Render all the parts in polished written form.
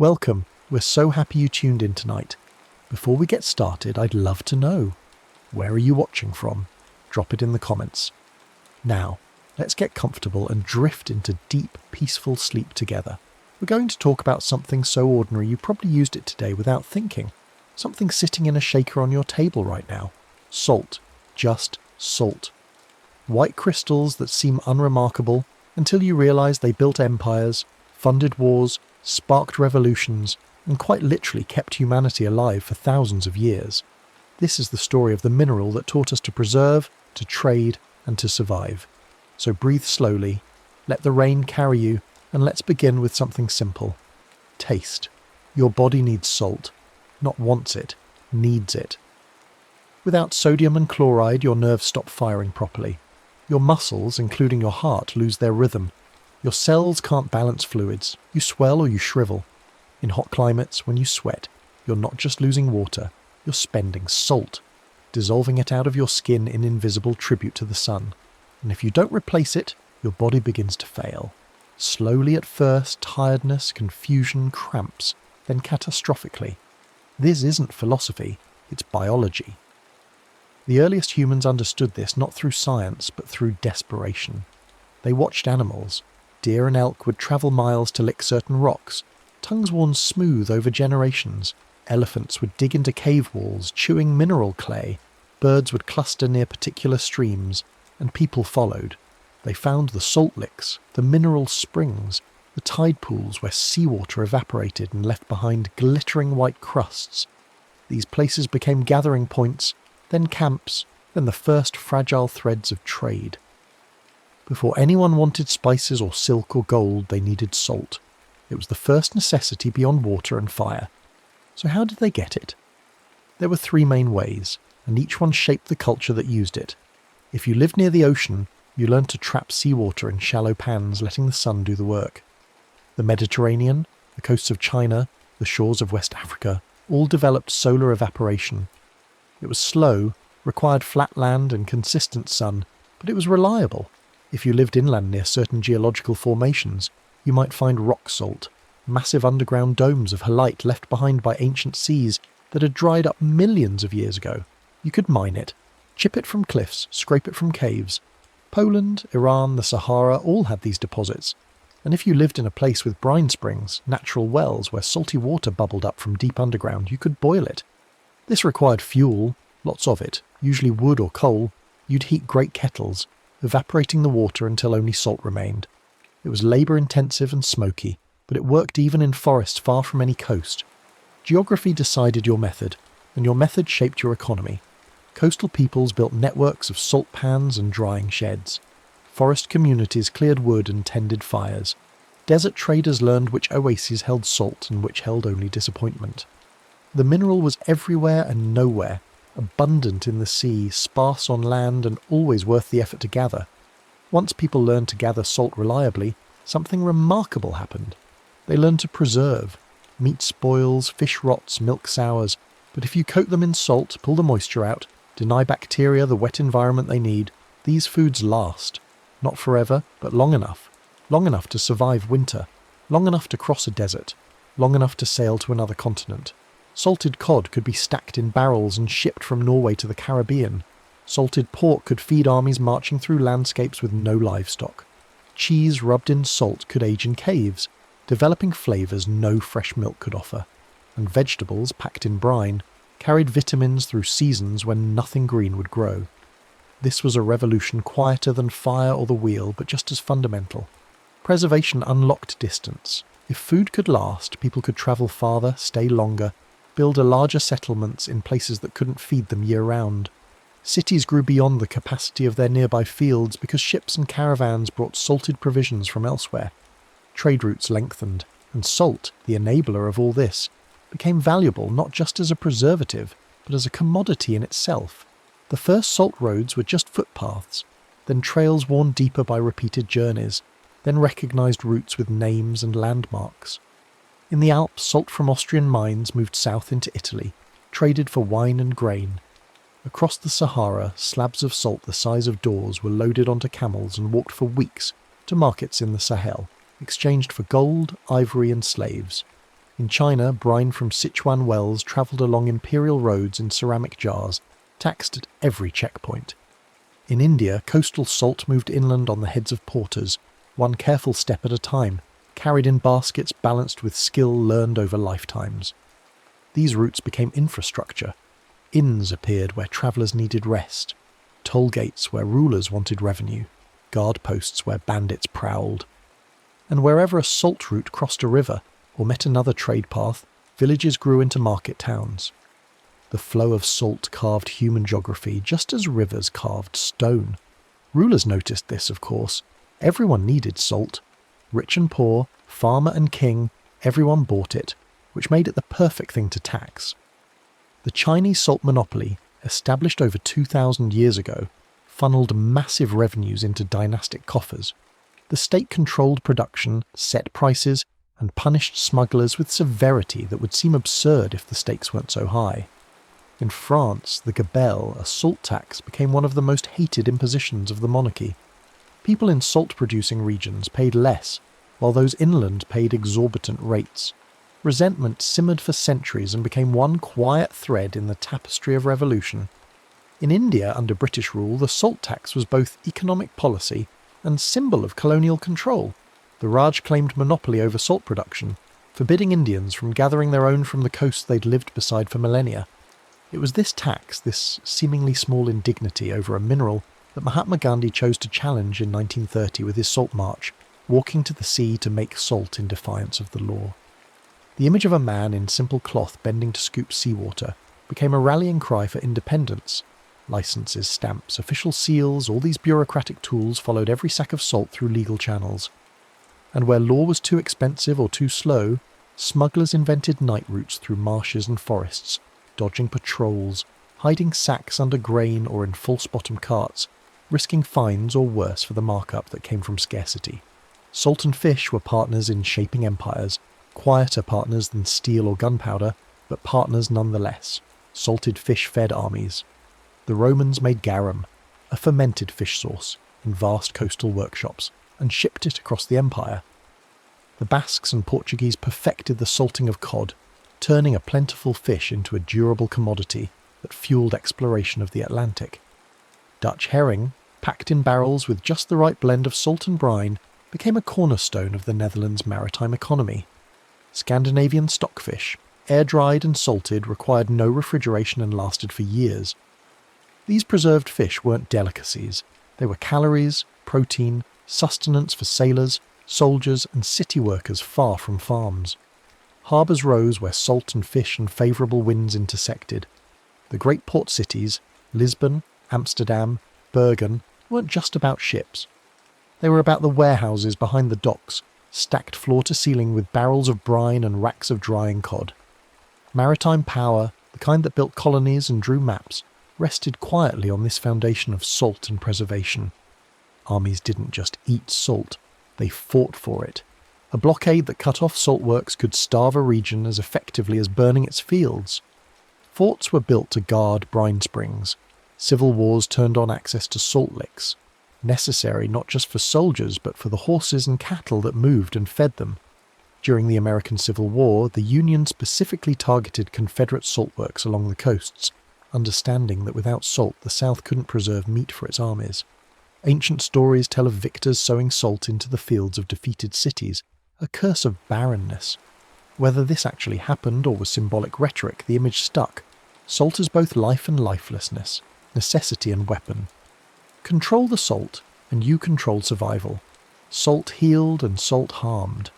Welcome, we're so happy you tuned in tonight. Before we get started, I'd love to know, where are you watching from? Drop it in the comments. Now, let's get comfortable and drift into deep, peaceful sleep together. We're going to talk about something so ordinary you probably used it today without thinking. Something sitting in a shaker on your table right now. Salt. Just salt. White crystals that seem unremarkable until you realise they built empires, funded wars, sparked revolutions, and quite literally kept humanity alive for thousands of years. This is the story of the mineral that taught us to preserve, to trade, and to survive. So breathe slowly, let the rain carry you, and let's begin with something simple. Taste. Your body needs salt. Not wants it, needs it. Without sodium and chloride, your nerves stop firing properly. Your muscles, including your heart, lose their rhythm. Your cells can't balance fluids. You swell or you shrivel. In hot climates, when you sweat, you're not just losing water, you're spending salt, dissolving it out of your skin in invisible tribute to the sun. And if you don't replace it, your body begins to fail. Slowly at first, tiredness, confusion, cramps, then catastrophically. This isn't philosophy, it's biology. The earliest humans understood this not through science, but through desperation. They watched animals. Deer and elk would travel miles to lick certain rocks, tongues worn smooth over generations. Elephants would dig into cave walls, chewing mineral clay. Birds would cluster near particular streams, and people followed. They found the salt licks, the mineral springs, the tide pools where seawater evaporated and left behind glittering white crusts. These places became gathering points, then camps, then the first fragile threads of trade. Before anyone wanted spices or silk or gold, they needed salt. It was the first necessity beyond water and fire. So how did they get it? There were three main ways, and each one shaped the culture that used it. If you lived near the ocean, you learned to trap seawater in shallow pans, letting the sun do the work. The Mediterranean, the coasts of China, the shores of West Africa, all developed solar evaporation. It was slow, required flat land and consistent sun, but it was reliable. If you lived inland near certain geological formations, you might find rock salt, massive underground domes of halite left behind by ancient seas that had dried up millions of years ago. You could mine it, chip it from cliffs, scrape it from caves. Poland, Iran, the Sahara all had these deposits. And if you lived in a place with brine springs, natural wells where salty water bubbled up from deep underground, you could boil it. This required fuel, lots of it, usually wood or coal. You'd heat great kettles, evaporating the water until only salt remained. It was labour-intensive and smoky, but it worked even in forests far from any coast. Geography decided your method, and your method shaped your economy. Coastal peoples built networks of salt pans and drying sheds. Forest communities cleared wood and tended fires. Desert traders learned which oases held salt and which held only disappointment. The mineral was everywhere and nowhere, abundant in the sea, sparse on land, and always worth the effort to gather. Once people learned to gather salt reliably, something remarkable happened. They learned to preserve. Meat spoils, fish rots, milk sours, but if you coat them in salt, pull the moisture out, deny bacteria the wet environment they need, these foods last. Not forever, but long enough. Long enough to survive winter. Long enough to cross a desert. Long enough to sail to another continent. Salted cod could be stacked in barrels and shipped from Norway to the Caribbean. Salted pork could feed armies marching through landscapes with no livestock. Cheese rubbed in salt could age in caves, developing flavours no fresh milk could offer. And vegetables, packed in brine, carried vitamins through seasons when nothing green would grow. This was a revolution quieter than fire or the wheel, but just as fundamental. Preservation unlocked distance. If food could last, people could travel farther, stay longer, build larger settlements in places that couldn't feed them year-round. Cities grew beyond the capacity of their nearby fields because ships and caravans brought salted provisions from elsewhere. Trade routes lengthened, and salt, the enabler of all this, became valuable not just as a preservative, but as a commodity in itself. The first salt roads were just footpaths, then trails worn deeper by repeated journeys, then recognised routes with names and landmarks. In the Alps, salt from Austrian mines moved south into Italy, traded for wine and grain. Across the Sahara, slabs of salt the size of doors were loaded onto camels and walked for weeks to markets in the Sahel, exchanged for gold, ivory and slaves. In China, brine from Sichuan wells travelled along imperial roads in ceramic jars, taxed at every checkpoint. In India, coastal salt moved inland on the heads of porters, one careful step at a time, carried in baskets balanced with skill learned over lifetimes. These routes became infrastructure. Inns appeared where travellers needed rest, toll gates where rulers wanted revenue, guard posts where bandits prowled. And wherever a salt route crossed a river or met another trade path, villages grew into market towns. The flow of salt carved human geography just as rivers carved stone. Rulers noticed this, of course. Everyone needed salt. Rich and poor, farmer and king, everyone bought it, which made it the perfect thing to tax. The Chinese salt monopoly, established over 2,000 years ago, funneled massive revenues into dynastic coffers. The state controlled production, set prices, and punished smugglers with severity that would seem absurd if the stakes weren't so high. In France, the gabelle, a salt tax, became one of the most hated impositions of the monarchy. People in salt-producing regions paid less, while those inland paid exorbitant rates. Resentment simmered for centuries and became one quiet thread in the tapestry of revolution. In India, under British rule, the salt tax was both economic policy and symbol of colonial control. The Raj claimed monopoly over salt production, forbidding Indians from gathering their own from the coast they'd lived beside for millennia. It was this tax, this seemingly small indignity over a mineral, that Mahatma Gandhi chose to challenge in 1930 with his salt march, walking to the sea to make salt in defiance of the law. The image of a man in simple cloth bending to scoop seawater became a rallying cry for independence. Licenses, stamps, official seals, all these bureaucratic tools followed every sack of salt through legal channels. And where law was too expensive or too slow, smugglers invented night routes through marshes and forests, dodging patrols, hiding sacks under grain or in false-bottom carts, risking fines or worse for the markup that came from scarcity. Salt and fish were partners in shaping empires, quieter partners than steel or gunpowder, but partners nonetheless. Salted fish fed armies. The Romans made garum, a fermented fish sauce, in vast coastal workshops, and shipped it across the empire. The Basques and Portuguese perfected the salting of cod, turning a plentiful fish into a durable commodity that fueled exploration of the Atlantic. Dutch herring, packed in barrels with just the right blend of salt and brine, became a cornerstone of the Netherlands' maritime economy. Scandinavian stockfish, air-dried and salted, required no refrigeration and lasted for years. These preserved fish weren't delicacies. They were calories, protein, sustenance for sailors, soldiers, and city workers far from farms. Harbours rose where salt and fish and favourable winds intersected. The great port cities, Lisbon, Amsterdam, Bergen, weren't just about ships. They were about the warehouses behind the docks, stacked floor to ceiling with barrels of brine and racks of drying cod. Maritime power, the kind that built colonies and drew maps, rested quietly on this foundation of salt and preservation. Armies didn't just eat salt, they fought for it. A blockade that cut off salt works could starve a region as effectively as burning its fields. Forts were built to guard brine springs. Civil wars turned on access to salt licks, necessary not just for soldiers but for the horses and cattle that moved and fed them. During the American Civil War, the Union specifically targeted Confederate salt works along the coasts, understanding that without salt the South couldn't preserve meat for its armies. Ancient stories tell of victors sowing salt into the fields of defeated cities, a curse of barrenness. Whether this actually happened or was symbolic rhetoric, the image stuck. Salt is both life and lifelessness, necessity and weapon. Control the salt, and you control survival. Salt healed and salt harmed.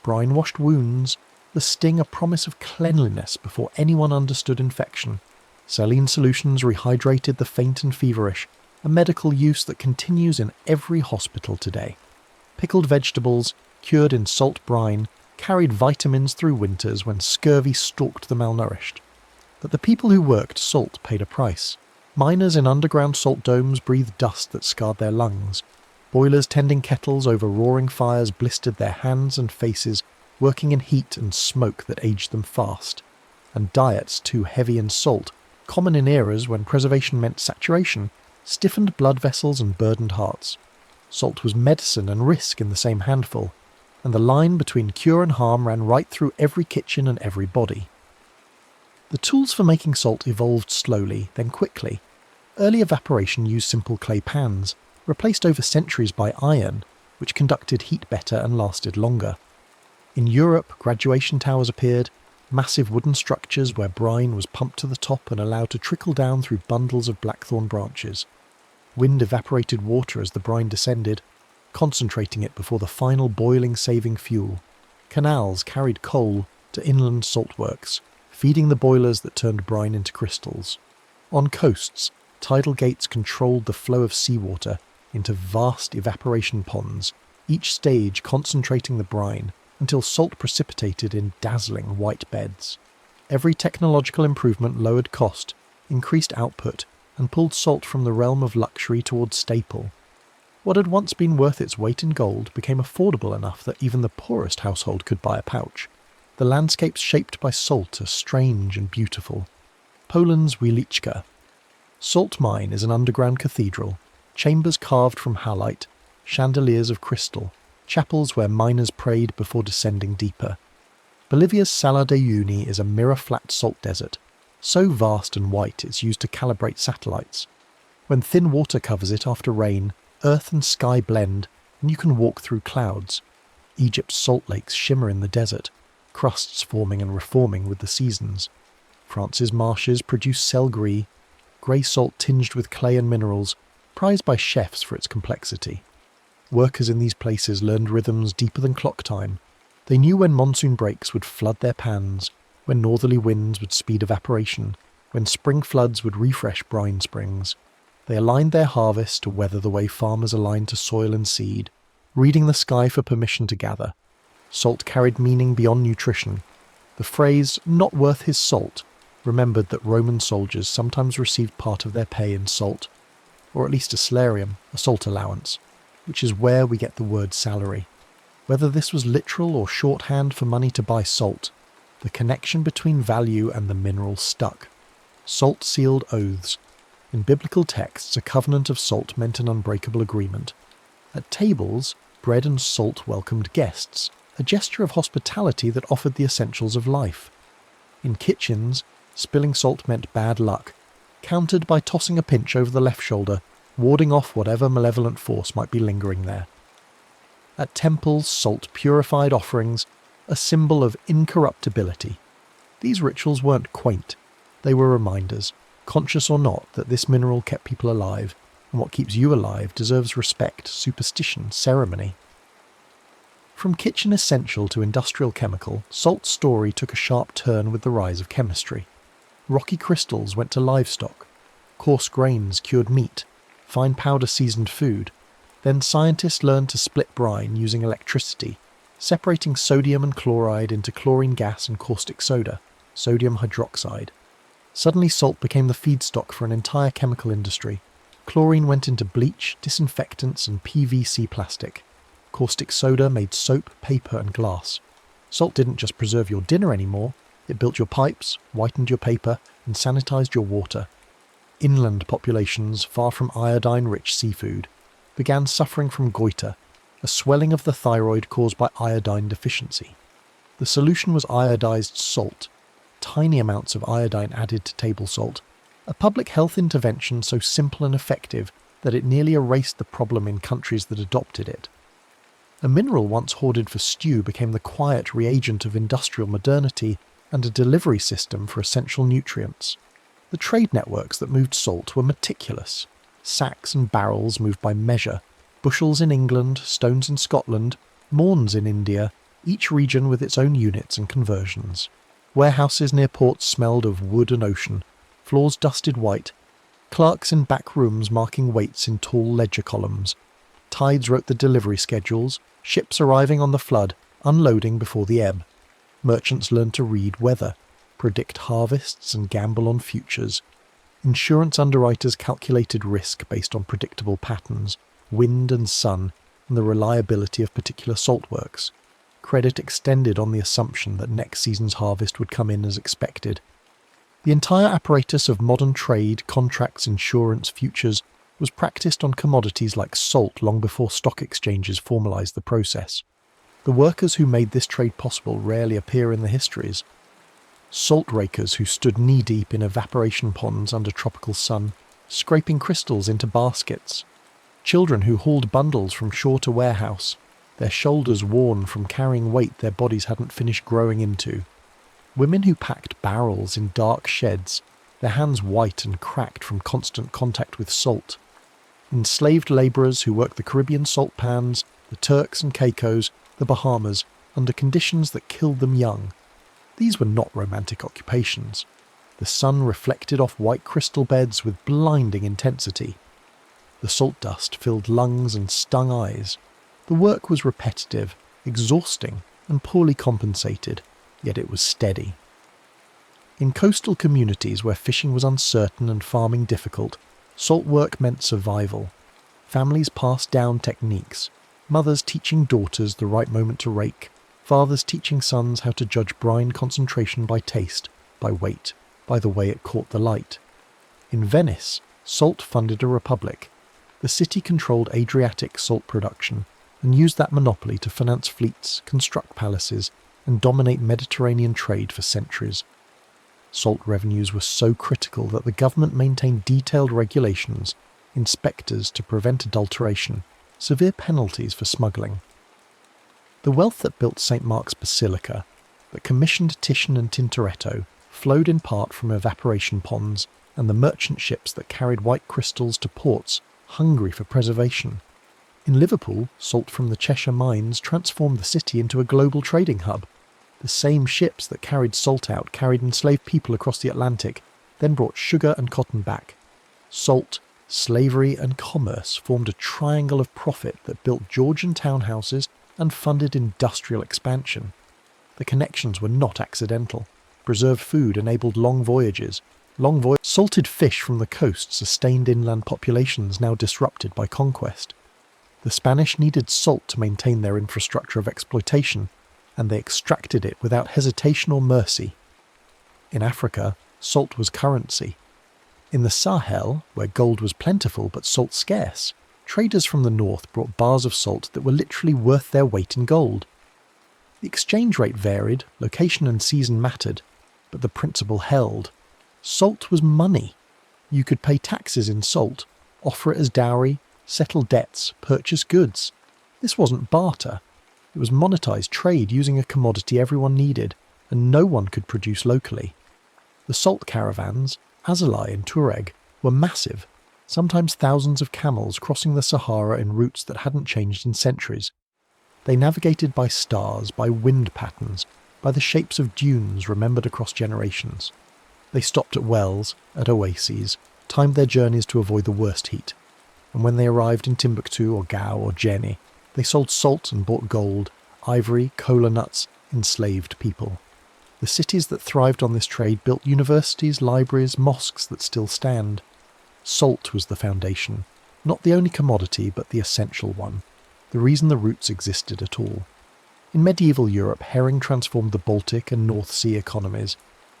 Brine washed wounds, the sting a promise of cleanliness before anyone understood infection. Saline solutions rehydrated the faint and feverish, a medical use that continues in every hospital today. Pickled vegetables, cured in salt brine, carried vitamins through winters when scurvy stalked the malnourished. But the people who worked salt paid a price. Miners in underground salt domes breathed dust that scarred their lungs. Boilers tending kettles over roaring fires blistered their hands and faces, working in heat and smoke that aged them fast. And diets too heavy in salt, common in eras when preservation meant saturation, stiffened blood vessels and burdened hearts. Salt was medicine and risk in the same handful, and the line between cure and harm ran right through every kitchen and every body. The tools for making salt evolved slowly, then quickly. Early evaporation used simple clay pans, replaced over centuries by iron, which conducted heat better and lasted longer. In Europe, graduation towers appeared, massive wooden structures where brine was pumped to the top and allowed to trickle down through bundles of blackthorn branches. Wind evaporated water as the brine descended, concentrating it before the final boiling-saving fuel. Canals carried coal to inland saltworks, feeding the boilers that turned brine into crystals. On coasts, tidal gates controlled the flow of seawater into vast evaporation ponds, each stage concentrating the brine until salt precipitated in dazzling white beds. Every technological improvement lowered cost, increased output, and pulled salt from the realm of luxury towards staple. What had once been worth its weight in gold became affordable enough that even the poorest household could buy a pouch. The landscapes shaped by salt are strange and beautiful. Poland's Wieliczka. Salt mine is an underground cathedral, chambers carved from halite, chandeliers of crystal, chapels where miners prayed before descending deeper. Bolivia's Salar de Uyuni is a mirror-flat salt desert, so vast and white it's used to calibrate satellites. When thin water covers it after rain, earth and sky blend, and you can walk through clouds. Egypt's salt lakes shimmer in the desert, crusts forming and reforming with the seasons. France's marshes produce sel gris, grey salt tinged with clay and minerals, prized by chefs for its complexity. Workers in these places learned rhythms deeper than clock time. They knew when monsoon breaks would flood their pans, when northerly winds would speed evaporation, when spring floods would refresh brine springs. They aligned their harvest to weather the way farmers align to soil and seed, reading the sky for permission to gather. Salt carried meaning beyond nutrition. The phrase, "not worth his salt," remembered that Roman soldiers sometimes received part of their pay in salt, or at least a salarium, a salt allowance, which is where we get the word salary. Whether this was literal or shorthand for money to buy salt, the connection between value and the mineral stuck. Salt sealed oaths. In biblical texts, a covenant of salt meant an unbreakable agreement. At tables, bread and salt welcomed guests, a gesture of hospitality that offered the essentials of life. In kitchens, spilling salt meant bad luck, countered by tossing a pinch over the left shoulder, warding off whatever malevolent force might be lingering there. At temples, salt purified offerings, a symbol of incorruptibility. These rituals weren't quaint. They were reminders, conscious or not, that this mineral kept people alive, and what keeps you alive deserves respect, superstition, ceremony. From kitchen essential to industrial chemical, salt's story took a sharp turn with the rise of chemistry. Rocky crystals went to livestock. Coarse grains cured meat. Fine powder seasoned food. Then scientists learned to split brine using electricity, separating sodium and chloride into chlorine gas and caustic soda, sodium hydroxide. Suddenly salt became the feedstock for an entire chemical industry. Chlorine went into bleach, disinfectants and PVC plastic. Caustic soda made soap, paper and glass. Salt didn't just preserve your dinner anymore, it built your pipes, whitened your paper and sanitized your water. Inland populations, far from iodine-rich seafood, began suffering from goiter, a swelling of the thyroid caused by iodine deficiency. The solution was iodized salt, tiny amounts of iodine added to table salt, a public health intervention so simple and effective that it nearly erased the problem in countries that adopted it. A mineral once hoarded for stew became the quiet reagent of industrial modernity and a delivery system for essential nutrients. The trade networks that moved salt were meticulous. Sacks and barrels moved by measure, bushels in England, stones in Scotland, morns in India, each region with its own units and conversions. Warehouses near ports smelled of wood and ocean, floors dusted white, clerks in back rooms marking weights in tall ledger columns. Tides wrote the delivery schedules, ships arriving on the flood, unloading before the ebb. Merchants learned to read weather, predict harvests and gamble on futures. Insurance underwriters calculated risk based on predictable patterns, wind and sun, and the reliability of particular saltworks. Credit extended on the assumption that next season's harvest would come in as expected. The entire apparatus of modern trade, contracts, insurance, futures was practiced on commodities like salt long before stock exchanges formalized the process. The workers who made this trade possible rarely appear in the histories. Salt rakers who stood knee-deep in evaporation ponds under tropical sun, scraping crystals into baskets. Children who hauled bundles from shore to warehouse, their shoulders worn from carrying weight their bodies hadn't finished growing into. Women who packed barrels in dark sheds, their hands white and cracked from constant contact with salt. Enslaved labourers who worked the Caribbean salt pans, the Turks and Caicos, the Bahamas, under conditions that killed them young. These were not romantic occupations. The sun reflected off white crystal beds with blinding intensity. The salt dust filled lungs and stung eyes. The work was repetitive, exhausting, and poorly compensated, yet it was steady. In coastal communities where fishing was uncertain and farming difficult, salt work meant survival. Families passed down techniques, mothers teaching daughters the right moment to rake, fathers teaching sons how to judge brine concentration by taste, by weight, by the way it caught the light. In Venice, salt funded a republic. The city controlled Adriatic salt production and used that monopoly to finance fleets, construct palaces, and dominate Mediterranean trade for centuries. Salt revenues were so critical that the government maintained detailed regulations, inspectors to prevent adulteration, severe penalties for smuggling. The wealth that built St. Mark's Basilica, that commissioned Titian and Tintoretto, flowed in part from evaporation ponds and the merchant ships that carried white crystals to ports hungry for preservation. In Liverpool, salt from the Cheshire mines transformed the city into a global trading hub. The same ships that carried salt out carried enslaved people across the Atlantic, then brought sugar and cotton back. Salt, slavery and commerce formed a triangle of profit that built Georgian townhouses and funded industrial expansion. The connections were not accidental. Preserved food enabled long voyages. Salted fish from the coast sustained inland populations now disrupted by conquest. The Spanish needed salt to maintain their infrastructure of exploitation, and they extracted it without hesitation or mercy. In Africa, salt was currency. In the Sahel, where gold was plentiful but salt scarce, traders from the north brought bars of salt that were literally worth their weight in gold. The exchange rate varied, location and season mattered, but the principle held. Salt was money. You could pay taxes in salt, offer it as dowry, settle debts, purchase goods. This wasn't barter. It was monetized trade using a commodity everyone needed, and no one could produce locally. The salt caravans, Azalai and Tuareg, were massive, sometimes thousands of camels crossing the Sahara in routes that hadn't changed in centuries. They navigated by stars, by wind patterns, by the shapes of dunes remembered across generations. They stopped at wells, at oases, timed their journeys to avoid the worst heat, and when they arrived in Timbuktu or Gao or Jenny, they sold salt and bought gold, ivory, cola nuts, enslaved people. The cities that thrived on this trade built universities, libraries, mosques that still stand. Salt was the foundation, not the only commodity but the essential one, the reason the routes existed at all. In medieval Europe, herring transformed the Baltic and North Sea economies,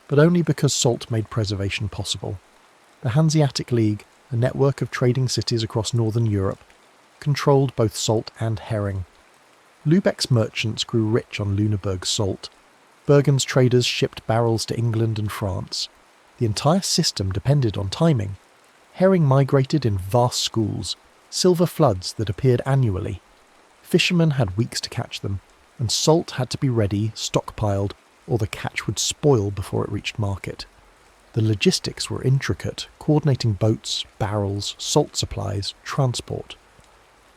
but only because salt made preservation possible. The Hanseatic League, a network of trading cities across northern Europe, controlled both salt and herring. Lübeck's merchants grew rich on Lüneburg's salt. Bergen's traders shipped barrels to England and France. The entire system depended on timing. Herring migrated in vast schools, silver floods that appeared annually. Fishermen had weeks to catch them, and salt had to be ready, stockpiled, or the catch would spoil before it reached market. The logistics were intricate, coordinating boats, barrels, salt supplies, transport.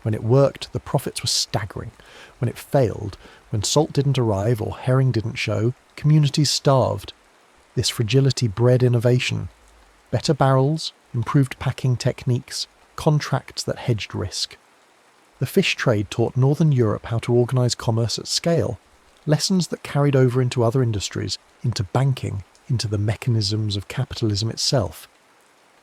When it worked, the profits were staggering. When it failed, when salt didn't arrive or herring didn't show, communities starved. This fragility bred innovation. Better barrels, improved packing techniques, contracts that hedged risk. The fish trade taught northern Europe how to organise commerce at scale, lessons that carried over into other industries, into banking, into the mechanisms of capitalism itself.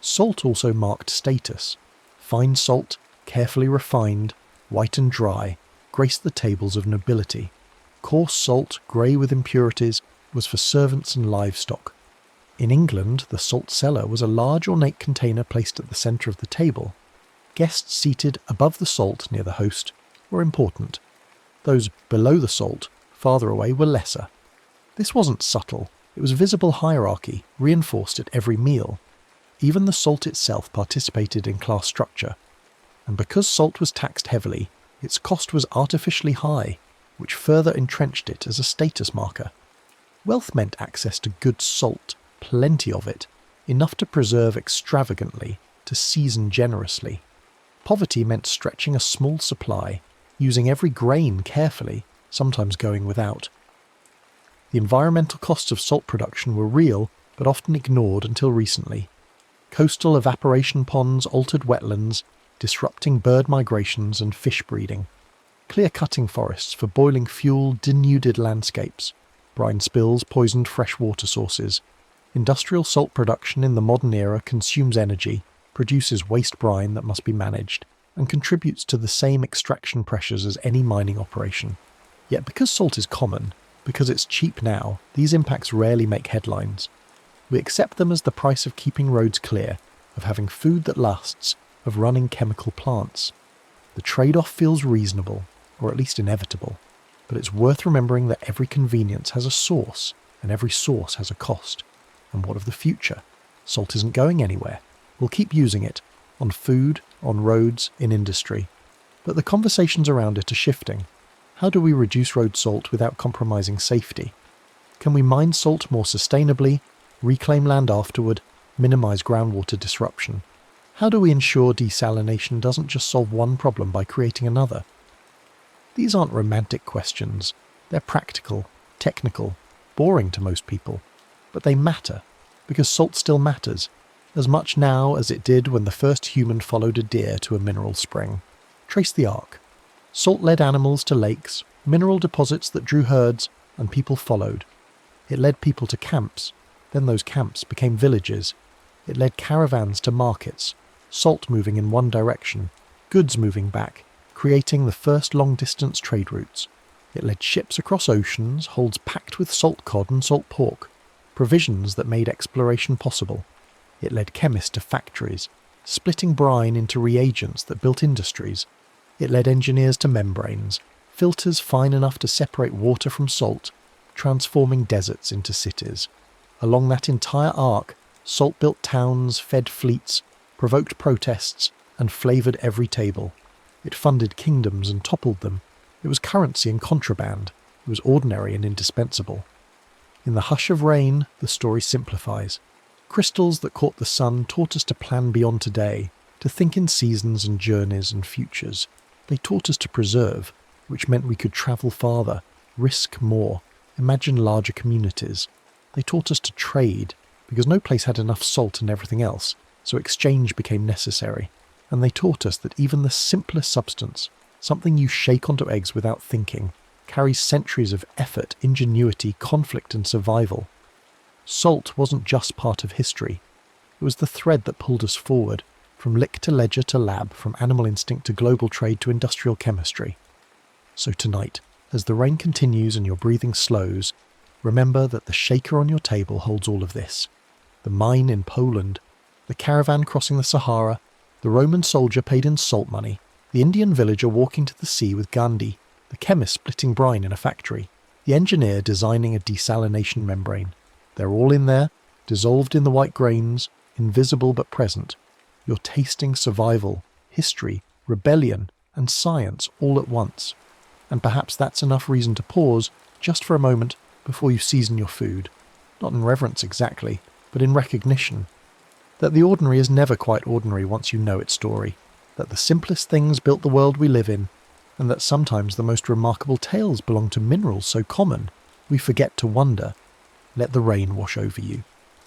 Salt also marked status. Fine salt, carefully refined, white and dry, graced the tables of nobility. Coarse salt, grey with impurities, was for servants and livestock. In England, the salt cellar was a large ornate container placed at the centre of the table. Guests seated above the salt near the host were important. Those below the salt, farther away, were lesser. This wasn't subtle, it was visible hierarchy, reinforced at every meal. Even the salt itself participated in class structure, and because salt was taxed heavily, its cost was artificially high, which further entrenched it as a status marker. Wealth meant access to good salt, plenty of it, enough to preserve extravagantly, to season generously. Poverty meant stretching a small supply, using every grain carefully, sometimes going without. The environmental costs of salt production were real, but often ignored until recently. Coastal evaporation ponds altered wetlands, disrupting bird migrations and fish breeding. Clear-cutting forests for boiling fuel denuded landscapes. Brine spills poisoned freshwater sources. Industrial salt production in the modern era consumes energy, produces waste brine that must be managed, and contributes to the same extraction pressures as any mining operation. Yet because salt is common, because it's cheap now, these impacts rarely make headlines. We accept them as the price of keeping roads clear, of having food that lasts, of running chemical plants. The trade-off feels reasonable, or at least inevitable, but it's worth remembering that every convenience has a source, and every source has a cost. And what of the future? Salt isn't going anywhere. We'll keep using it, on food, on roads, in industry. But the conversations around it are shifting. How do we reduce road salt without compromising safety? Can we mine salt more sustainably, reclaim land afterward, minimise groundwater disruption? How do we ensure desalination doesn't just solve one problem by creating another? These aren't romantic questions. They're practical, technical, boring to most people. But they matter, because salt still matters, as much now as it did when the first human followed a deer to a mineral spring. Trace the arc. Salt led animals to lakes, mineral deposits that drew herds, and people followed. It led people to camps, then those camps became villages. It led caravans to markets, salt moving in one direction, goods moving back, creating the first long-distance trade routes. It led ships across oceans, holds packed with salt cod and salt pork, provisions that made exploration possible. It led chemists to factories, splitting brine into reagents that built industries. It led engineers to membranes, filters fine enough to separate water from salt, transforming deserts into cities. Along that entire arc, salt built towns, fed fleets, provoked protests, and flavoured every table. It funded kingdoms and toppled them. It was currency and contraband. It was ordinary and indispensable. In the hush of rain, the story simplifies. Crystals that caught the sun taught us to plan beyond today, to think in seasons and journeys and futures. They taught us to preserve, which meant we could travel farther, risk more, imagine larger communities. They taught us to trade, because no place had enough salt and everything else, so exchange became necessary. And they taught us that even the simplest substance, something you shake onto eggs without thinking, carries centuries of effort, ingenuity, conflict and survival. Salt wasn't just part of history. It was the thread that pulled us forward, from lick to ledger to lab, from animal instinct to global trade to industrial chemistry. So tonight, as the rain continues and your breathing slows, remember that the shaker on your table holds all of this. The mine in Poland, the caravan crossing the Sahara, the Roman soldier paid in salt money, the Indian villager walking to the sea with Gandhi, the chemist splitting brine in a factory, the engineer designing a desalination membrane. They're all in there, dissolved in the white grains, invisible but present. You're tasting survival, history, rebellion, and science all at once. And perhaps that's enough reason to pause, just for a moment, before you season your food. Not in reverence exactly, but in recognition. That the ordinary is never quite ordinary once you know its story. That the simplest things built the world we live in, and that sometimes the most remarkable tales belong to minerals so common, we forget to wonder. Let the rain wash over you.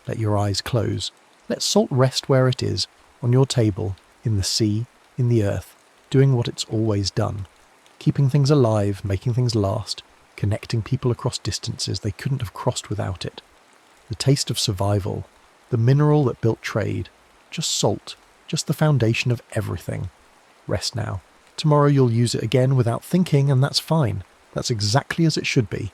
Let your eyes close. Let salt rest where it is, on your table, in the sea, in the earth, doing what it's always done. Keeping things alive, making things last, connecting people across distances they couldn't have crossed without it. The taste of survival, the mineral that built trade, just salt, just the foundation of everything. Rest now. Tomorrow you'll use it again without thinking, and that's fine. That's exactly as it should be.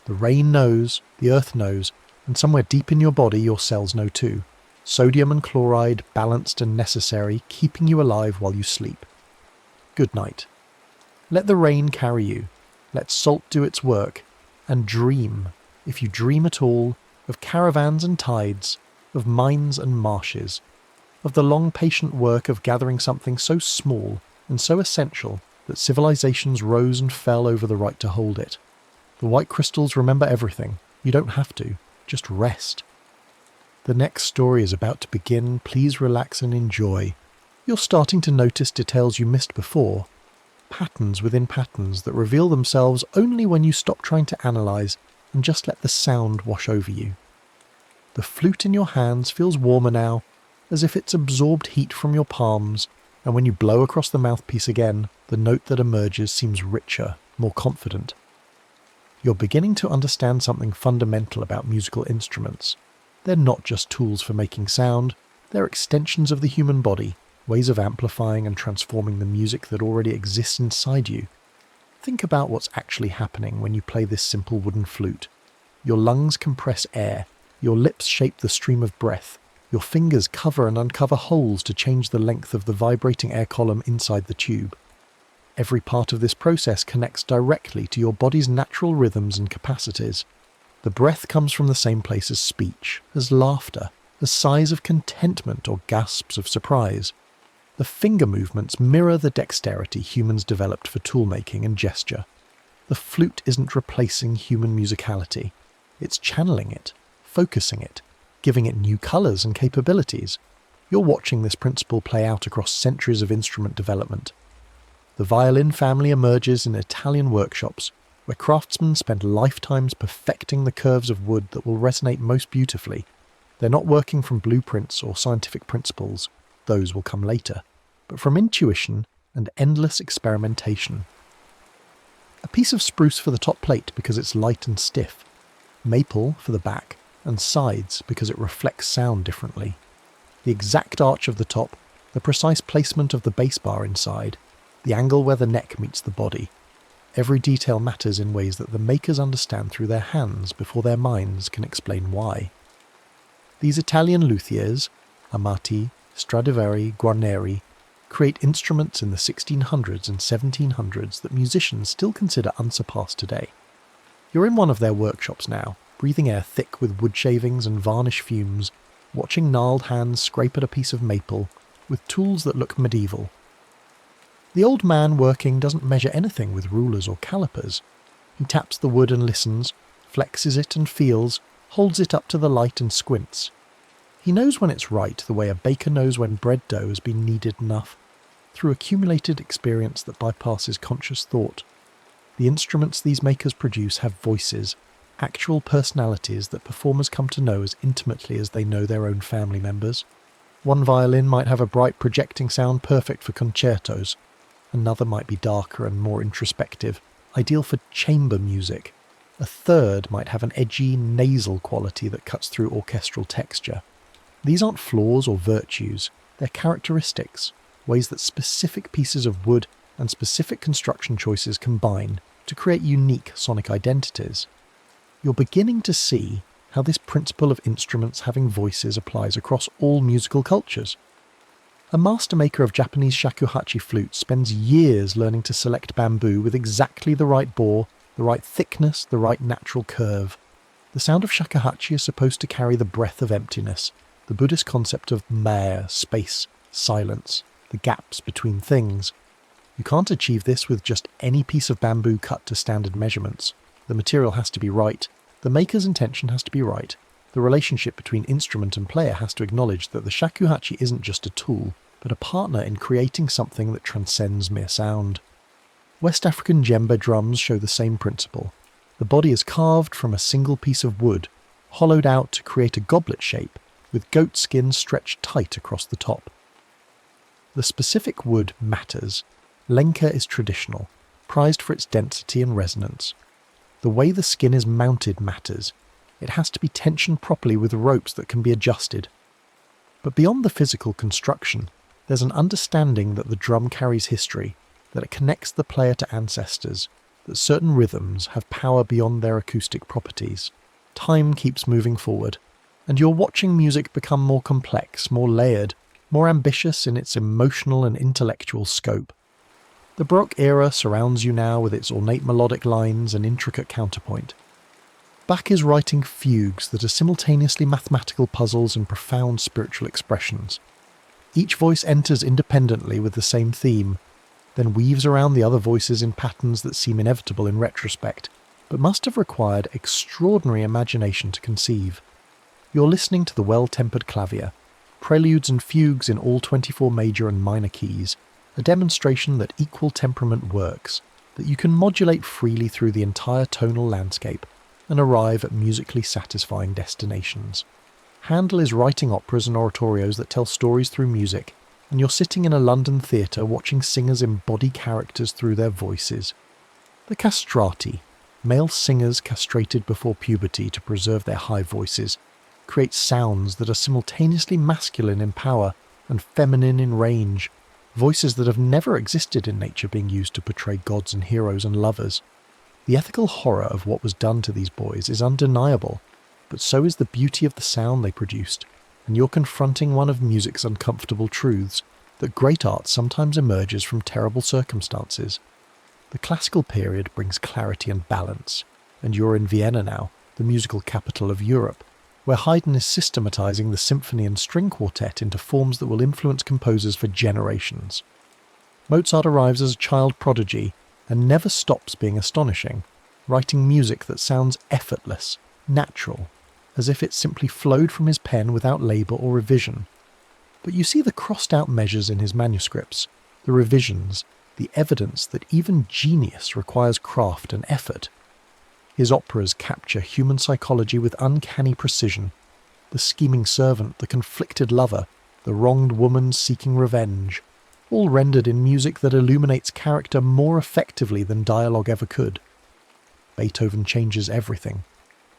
The rain knows, the earth knows, and somewhere deep in your body your cells know too. Sodium and chloride, balanced and necessary, keeping you alive while you sleep. Good night. Let the rain carry you. let salt do its work, and dream, if you dream at all, of caravans and tides, of mines and marshes, of the long patient work of gathering something so small and so essential that civilizations rose and fell over the right to hold it. The white crystals remember everything. You don't have to. Just rest. The next story is about to begin. Please relax and enjoy. You're starting to notice details you missed before. Patterns within patterns that reveal themselves only when you stop trying to analyze and just let the sound wash over you. The flute in your hands feels warmer now, as if it's absorbed heat from your palms, and when you blow across the mouthpiece again, the note that emerges seems richer, more confident. You're beginning to understand something fundamental about musical instruments. They're not just tools for making sound, they're extensions of the human body, ways of amplifying and transforming the music that already exists inside you. Think about what's actually happening when you play this simple wooden flute. Your lungs compress air, your lips shape the stream of breath, your fingers cover and uncover holes to change the length of the vibrating air column inside the tube. Every part of this process connects directly to your body's natural rhythms and capacities. The breath comes from the same place as speech, as laughter, as sighs of contentment or gasps of surprise. The finger movements mirror the dexterity humans developed for tool-making and gesture. The flute isn't replacing human musicality. It's channeling it, focusing it, giving it new colours and capabilities. You're watching this principle play out across centuries of instrument development. The violin family emerges in Italian workshops, where craftsmen spend lifetimes perfecting the curves of wood that will resonate most beautifully. They're not working from blueprints or scientific principles, those will come later, but from intuition and endless experimentation. A piece of spruce for the top plate because it's light and stiff, maple for the back, and sides because it reflects sound differently. The exact arch of the top, the precise placement of the bass bar inside, the angle where the neck meets the body. Every detail matters in ways that the makers understand through their hands before their minds can explain why. These Italian luthiers, Amati, Stradivari, Guarneri, create instruments in the 1600s and 1700s that musicians still consider unsurpassed today. You're in one of their workshops now, breathing air thick with wood shavings and varnish fumes, watching gnarled hands scrape at a piece of maple, with tools that look medieval. The old man working doesn't measure anything with rulers or calipers. He taps the wood and listens, flexes it and feels, holds it up to the light and squints. He knows when it's right the way a baker knows when bread dough has been kneaded enough, through accumulated experience that bypasses conscious thought. The instruments these makers produce have voices, actual personalities that performers come to know as intimately as they know their own family members. One violin might have a bright projecting sound perfect for concertos. Another might be darker and more introspective, ideal for chamber music. A third might have an edgy, nasal quality that cuts through orchestral texture. These aren't flaws or virtues, they're characteristics, ways that specific pieces of wood and specific construction choices combine to create unique sonic identities. You're beginning to see how this principle of instruments having voices applies across all musical cultures. A master maker of Japanese shakuhachi flutes spends years learning to select bamboo with exactly the right bore, the right thickness, the right natural curve. The sound of shakuhachi is supposed to carry the breath of emptiness, the Buddhist concept of maya, space, silence, the gaps between things. You can't achieve this with just any piece of bamboo cut to standard measurements. The material has to be right, the maker's intention has to be right, the relationship between instrument and player has to acknowledge that the shakuhachi isn't just a tool, but a partner in creating something that transcends mere sound. West African djembe drums show the same principle. The body is carved from a single piece of wood, hollowed out to create a goblet shape, with goat skin stretched tight across the top. The specific wood matters. Lenka is traditional, prized for its density and resonance. The way the skin is mounted matters. It has to be tensioned properly with ropes that can be adjusted. But beyond the physical construction, there's an understanding that the drum carries history, that it connects the player to ancestors, that certain rhythms have power beyond their acoustic properties. Time keeps moving forward, and you're watching music become more complex, more layered, more ambitious in its emotional and intellectual scope. The The Baroque era surrounds you now with its ornate melodic lines and intricate counterpoint. Bach is writing fugues that are simultaneously mathematical puzzles and profound spiritual expressions. Each voice enters independently with the same theme, then weaves around the other voices in patterns that seem inevitable in retrospect, but must have required extraordinary imagination to conceive. You're listening to the well-tempered clavier, preludes and fugues in all 24 major and minor keys, a demonstration that equal temperament works, that you can modulate freely through the entire tonal landscape and arrive at musically satisfying destinations. Handel is writing operas and oratorios that tell stories through music, and you're sitting in a London theatre watching singers embody characters through their voices. The castrati, male singers castrated before puberty to preserve their high voices, create sounds that are simultaneously masculine in power and feminine in range, voices that have never existed in nature being used to portray gods and heroes and lovers. The ethical horror of what was done to these boys is undeniable, but so is the beauty of the sound they produced, and you're confronting one of music's uncomfortable truths, that great art sometimes emerges from terrible circumstances. The classical period brings clarity and balance, and you're in Vienna now, the musical capital of Europe, where Haydn is systematizing the symphony and string quartet into forms that will influence composers for generations. Mozart arrives as a child prodigy and never stops being astonishing, writing music that sounds effortless, natural, as if it simply flowed from his pen without labour or revision. But you see the crossed-out measures in his manuscripts, the revisions, the evidence that even genius requires craft and effort. His operas capture human psychology with uncanny precision. The scheming servant, the conflicted lover, the wronged woman seeking revenge, all rendered in music that illuminates character more effectively than dialogue ever could. Beethoven changes everything.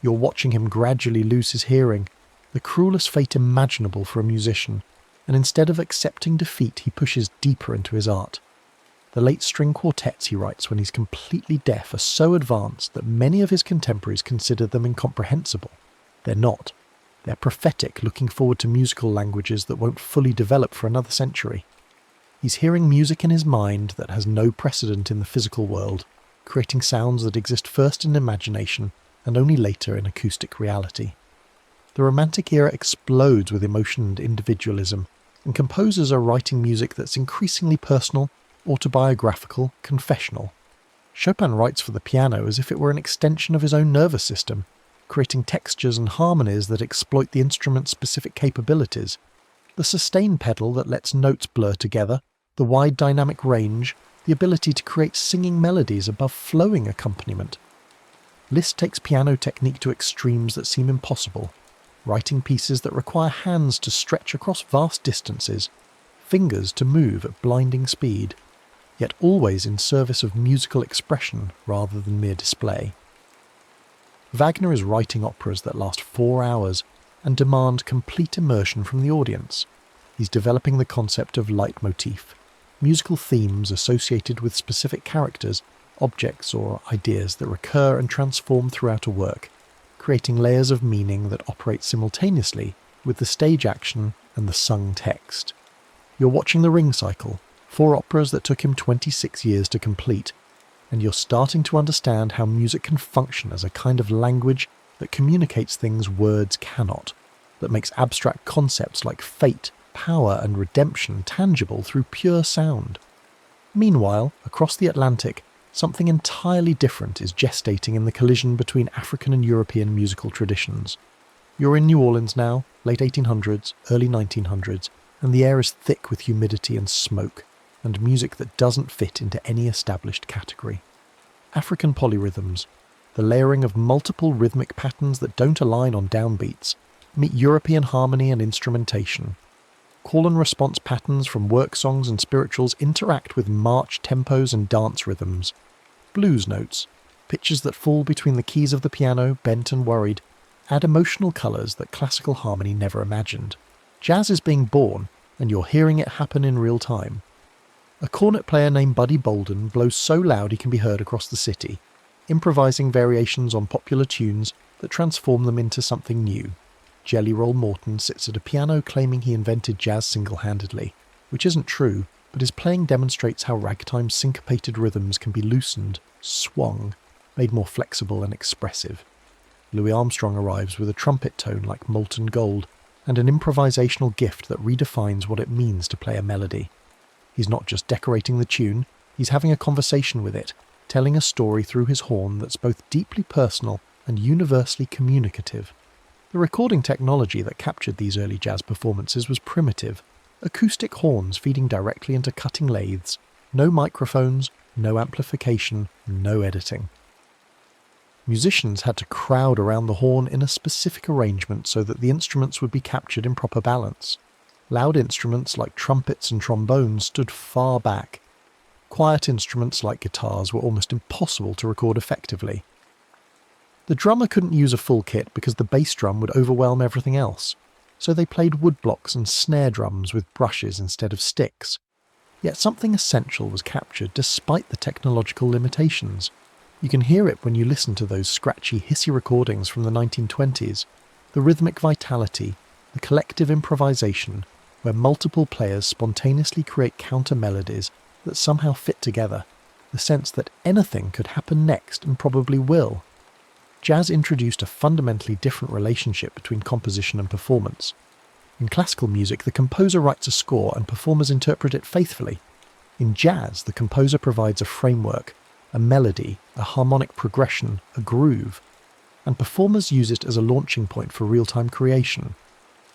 You're watching him gradually lose his hearing, the cruelest fate imaginable for a musician, and instead of accepting defeat, he pushes deeper into his art. The late string quartets he writes when he's completely deaf are so advanced that many of his contemporaries consider them incomprehensible. They're not. They're prophetic, looking forward to musical languages that won't fully develop for another century. He's hearing music in his mind that has no precedent in the physical world, creating sounds that exist first in imagination and only later in acoustic reality. The Romantic era explodes with emotion and individualism, and composers are writing music that's increasingly personal, autobiographical, confessional. Chopin writes for the piano as if it were an extension of his own nervous system, creating textures and harmonies that exploit the instrument's specific capabilities. The sustain pedal that lets notes blur together, the wide dynamic range, the ability to create singing melodies above flowing accompaniment. Liszt takes piano technique to extremes that seem impossible, writing pieces that require hands to stretch across vast distances, fingers to move at blinding speed, yet always in service of musical expression rather than mere display. Wagner is writing operas that last 4 hours and demand complete immersion from the audience. He's developing the concept of leitmotif, musical themes associated with specific characters, objects or ideas that recur and transform throughout a work, creating layers of meaning that operate simultaneously with the stage action and the sung text. You're watching the Ring Cycle, 4 operas that took him 26 years to complete, and you're starting to understand how music can function as a kind of language that communicates things words cannot, that makes abstract concepts like fate, power and redemption tangible through pure sound. Meanwhile, across the Atlantic, something entirely different is gestating in the collision between African and European musical traditions. You're in New Orleans now, late 1800s, early 1900s, and the air is thick with humidity and smoke, and music that doesn't fit into any established category. African polyrhythms, the layering of multiple rhythmic patterns that don't align on downbeats, meet European harmony and instrumentation. Call and response patterns from work songs and spirituals interact with march tempos and dance rhythms. Blues notes, pitches that fall between the keys of the piano, bent and worried, add emotional colours that classical harmony never imagined. Jazz is being born, and you're hearing it happen in real time. A cornet player named Buddy Bolden blows so loud he can be heard across the city, improvising variations on popular tunes that transform them into something new. Jelly Roll Morton sits at a piano claiming he invented jazz single-handedly, which isn't true, but his playing demonstrates how ragtime's syncopated rhythms can be loosened, swung, made more flexible and expressive. Louis Armstrong arrives with a trumpet tone like molten gold, and an improvisational gift that redefines what it means to play a melody. He's not just decorating the tune, he's having a conversation with it, telling a story through his horn that's both deeply personal and universally communicative. The recording technology that captured these early jazz performances was primitive. Acoustic horns feeding directly into cutting lathes, no microphones, no amplification, no editing. Musicians had to crowd around the horn in a specific arrangement so that the instruments would be captured in proper balance. Loud instruments like trumpets and trombones stood far back. Quiet instruments like guitars were almost impossible to record effectively. The drummer couldn't use a full kit because the bass drum would overwhelm everything else, so they played woodblocks and snare drums with brushes instead of sticks. Yet something essential was captured despite the technological limitations. You can hear it when you listen to those scratchy, hissy recordings from the 1920s. The rhythmic vitality, the collective improvisation, where multiple players spontaneously create counter-melodies that somehow fit together, the sense that anything could happen next and probably will. Jazz introduced a fundamentally different relationship between composition and performance. In classical music, the composer writes a score and performers interpret it faithfully. In jazz, the composer provides a framework, a melody, a harmonic progression, a groove, and performers use it as a launching point for real-time creation.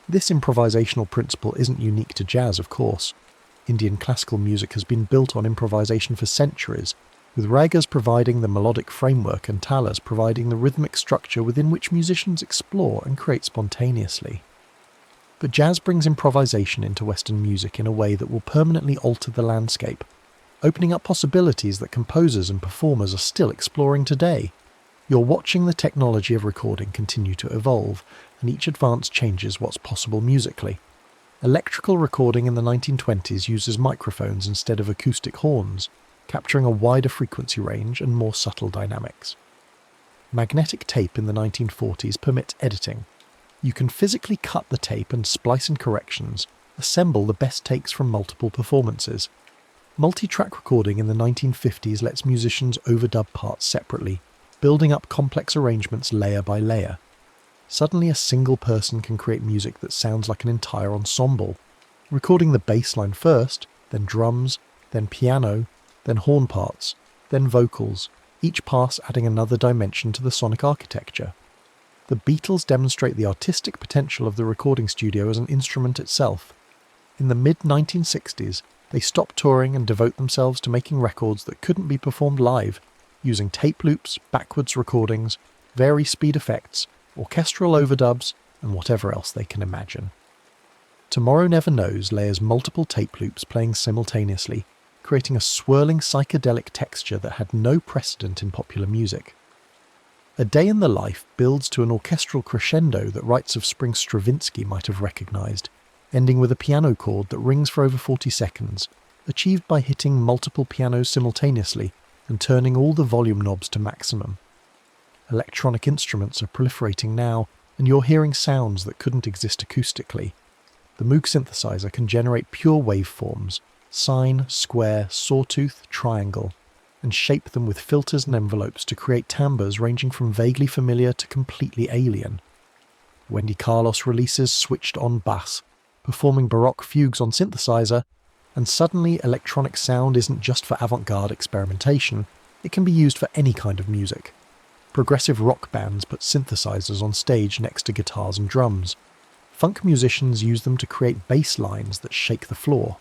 This improvisational principle isn't unique to jazz, of course. Indian classical music has been built on improvisation for centuries, with ragas providing the melodic framework and talas providing the rhythmic structure within which musicians explore and create spontaneously. But jazz brings improvisation into Western music in a way that will permanently alter the landscape, opening up possibilities that composers and performers are still exploring today. You're watching the technology of recording continue to evolve, and each advance changes what's possible musically. Electrical recording in the 1920s uses microphones instead of acoustic horns, capturing a wider frequency range and more subtle dynamics. Magnetic tape in the 1940s permits editing. You can physically cut the tape and splice in corrections, assemble the best takes from multiple performances. Multi-track recording in the 1950s lets musicians overdub parts separately, building up complex arrangements layer by layer. Suddenly a single person can create music that sounds like an entire ensemble, recording the bass line first, then drums, then piano, then horn parts, then vocals, each pass adding another dimension to the sonic architecture. The Beatles demonstrate the artistic potential of the recording studio as an instrument itself. In the mid-1960s, they stopped touring and devote themselves to making records that couldn't be performed live, using tape loops, backwards recordings, vari-speed effects, orchestral overdubs, and whatever else they can imagine. Tomorrow Never Knows layers multiple tape loops playing simultaneously, creating a swirling psychedelic texture that had no precedent in popular music. A Day in the Life builds to an orchestral crescendo that Rites of Spring Stravinsky might have recognised, ending with a piano chord that rings for over 40 seconds, achieved by hitting multiple pianos simultaneously and turning all the volume knobs to maximum. Electronic instruments are proliferating now, and you're hearing sounds that couldn't exist acoustically. The Moog synthesizer can generate pure waveforms, sine, square, sawtooth, triangle, and shape them with filters and envelopes to create timbres ranging from vaguely familiar to completely alien. Wendy Carlos releases switched on bass, performing Baroque fugues on synthesizer, and suddenly electronic sound isn't just for avant-garde experimentation, it can be used for any kind of music. Progressive rock bands put synthesizers on stage next to guitars and drums. Funk musicians use them to create bass lines that shake the floor.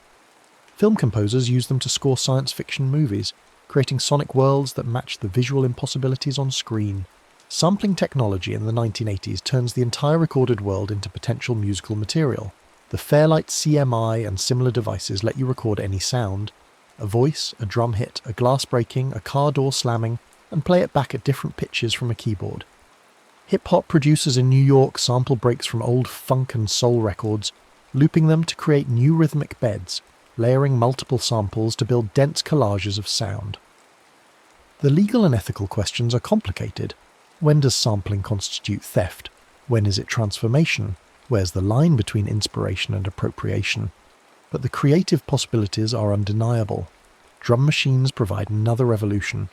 Film composers use them to score science fiction movies, creating sonic worlds that match the visual impossibilities on screen. Sampling technology in the 1980s turns the entire recorded world into potential musical material. The Fairlight CMI and similar devices let you record any sound, a voice, a drum hit, a glass breaking, a car door slamming, and play it back at different pitches from a keyboard. Hip-hop producers in New York sample breaks from old funk and soul records, looping them to create new rhythmic beds, layering multiple samples to build dense collages of sound. The legal and ethical questions are complicated. When does sampling constitute theft? When is it transformation? Where's the line between inspiration and appropriation? But the creative possibilities are undeniable. Drum machines provide another revolution.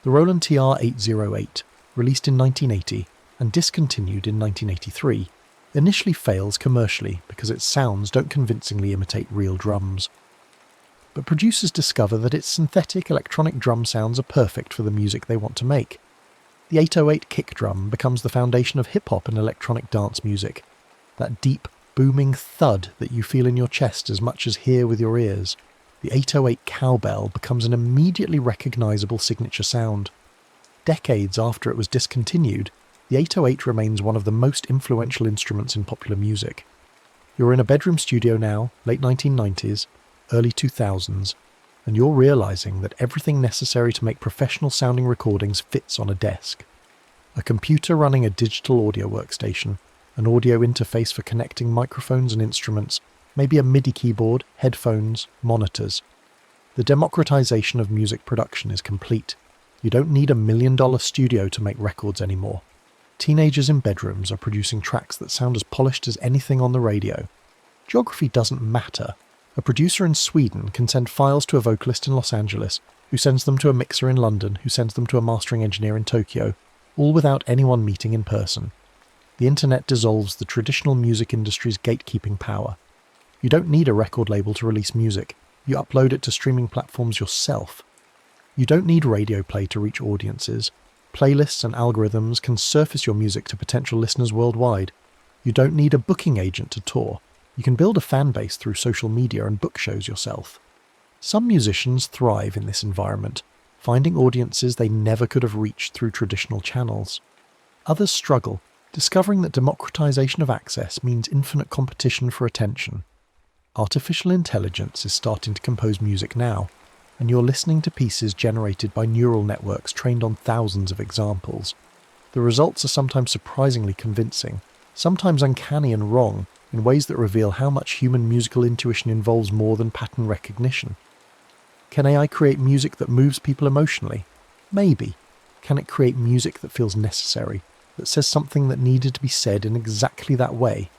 The Roland TR-808, released in 1980 and discontinued in 1983, initially fails commercially because its sounds don't convincingly imitate real drums. But producers discover that its synthetic electronic drum sounds are perfect for the music they want to make. The 808 kick drum becomes the foundation of hip-hop and electronic dance music. That deep, booming thud that you feel in your chest as much as hear with your ears. The 808 cowbell becomes an immediately recognisable signature sound. Decades after it was discontinued, the 808 remains one of the most influential instruments in popular music. You're in a bedroom studio now, late 1990s, early 2000s, and you're realising that everything necessary to make professional-sounding recordings fits on a desk. A computer running a digital audio workstation, an audio interface for connecting microphones and instruments, maybe a MIDI keyboard, headphones, monitors. The democratization of music production is complete. You don't need $1 million studio to make records anymore. Teenagers in bedrooms are producing tracks that sound as polished as anything on the radio. Geography doesn't matter. A producer in Sweden can send files to a vocalist in Los Angeles, who sends them to a mixer in London, who sends them to a mastering engineer in Tokyo, all without anyone meeting in person. The internet dissolves the traditional music industry's gatekeeping power. You don't need a record label to release music. You upload it to streaming platforms yourself. You don't need radio play to reach audiences. Playlists and algorithms can surface your music to potential listeners worldwide. You don't need a booking agent to tour. You can build a fan base through social media and book shows yourself. Some musicians thrive in this environment, finding audiences they never could have reached through traditional channels. Others struggle, discovering that democratization of access means infinite competition for attention. Artificial intelligence is starting to compose music now, and you're listening to pieces generated by neural networks trained on thousands of examples. The results are sometimes surprisingly convincing, sometimes uncanny and wrong, in ways that reveal how much human musical intuition involves more than pattern recognition. Can AI create music that moves people emotionally? Maybe. Can it create music that feels necessary, that says something that needed to be said in exactly that way?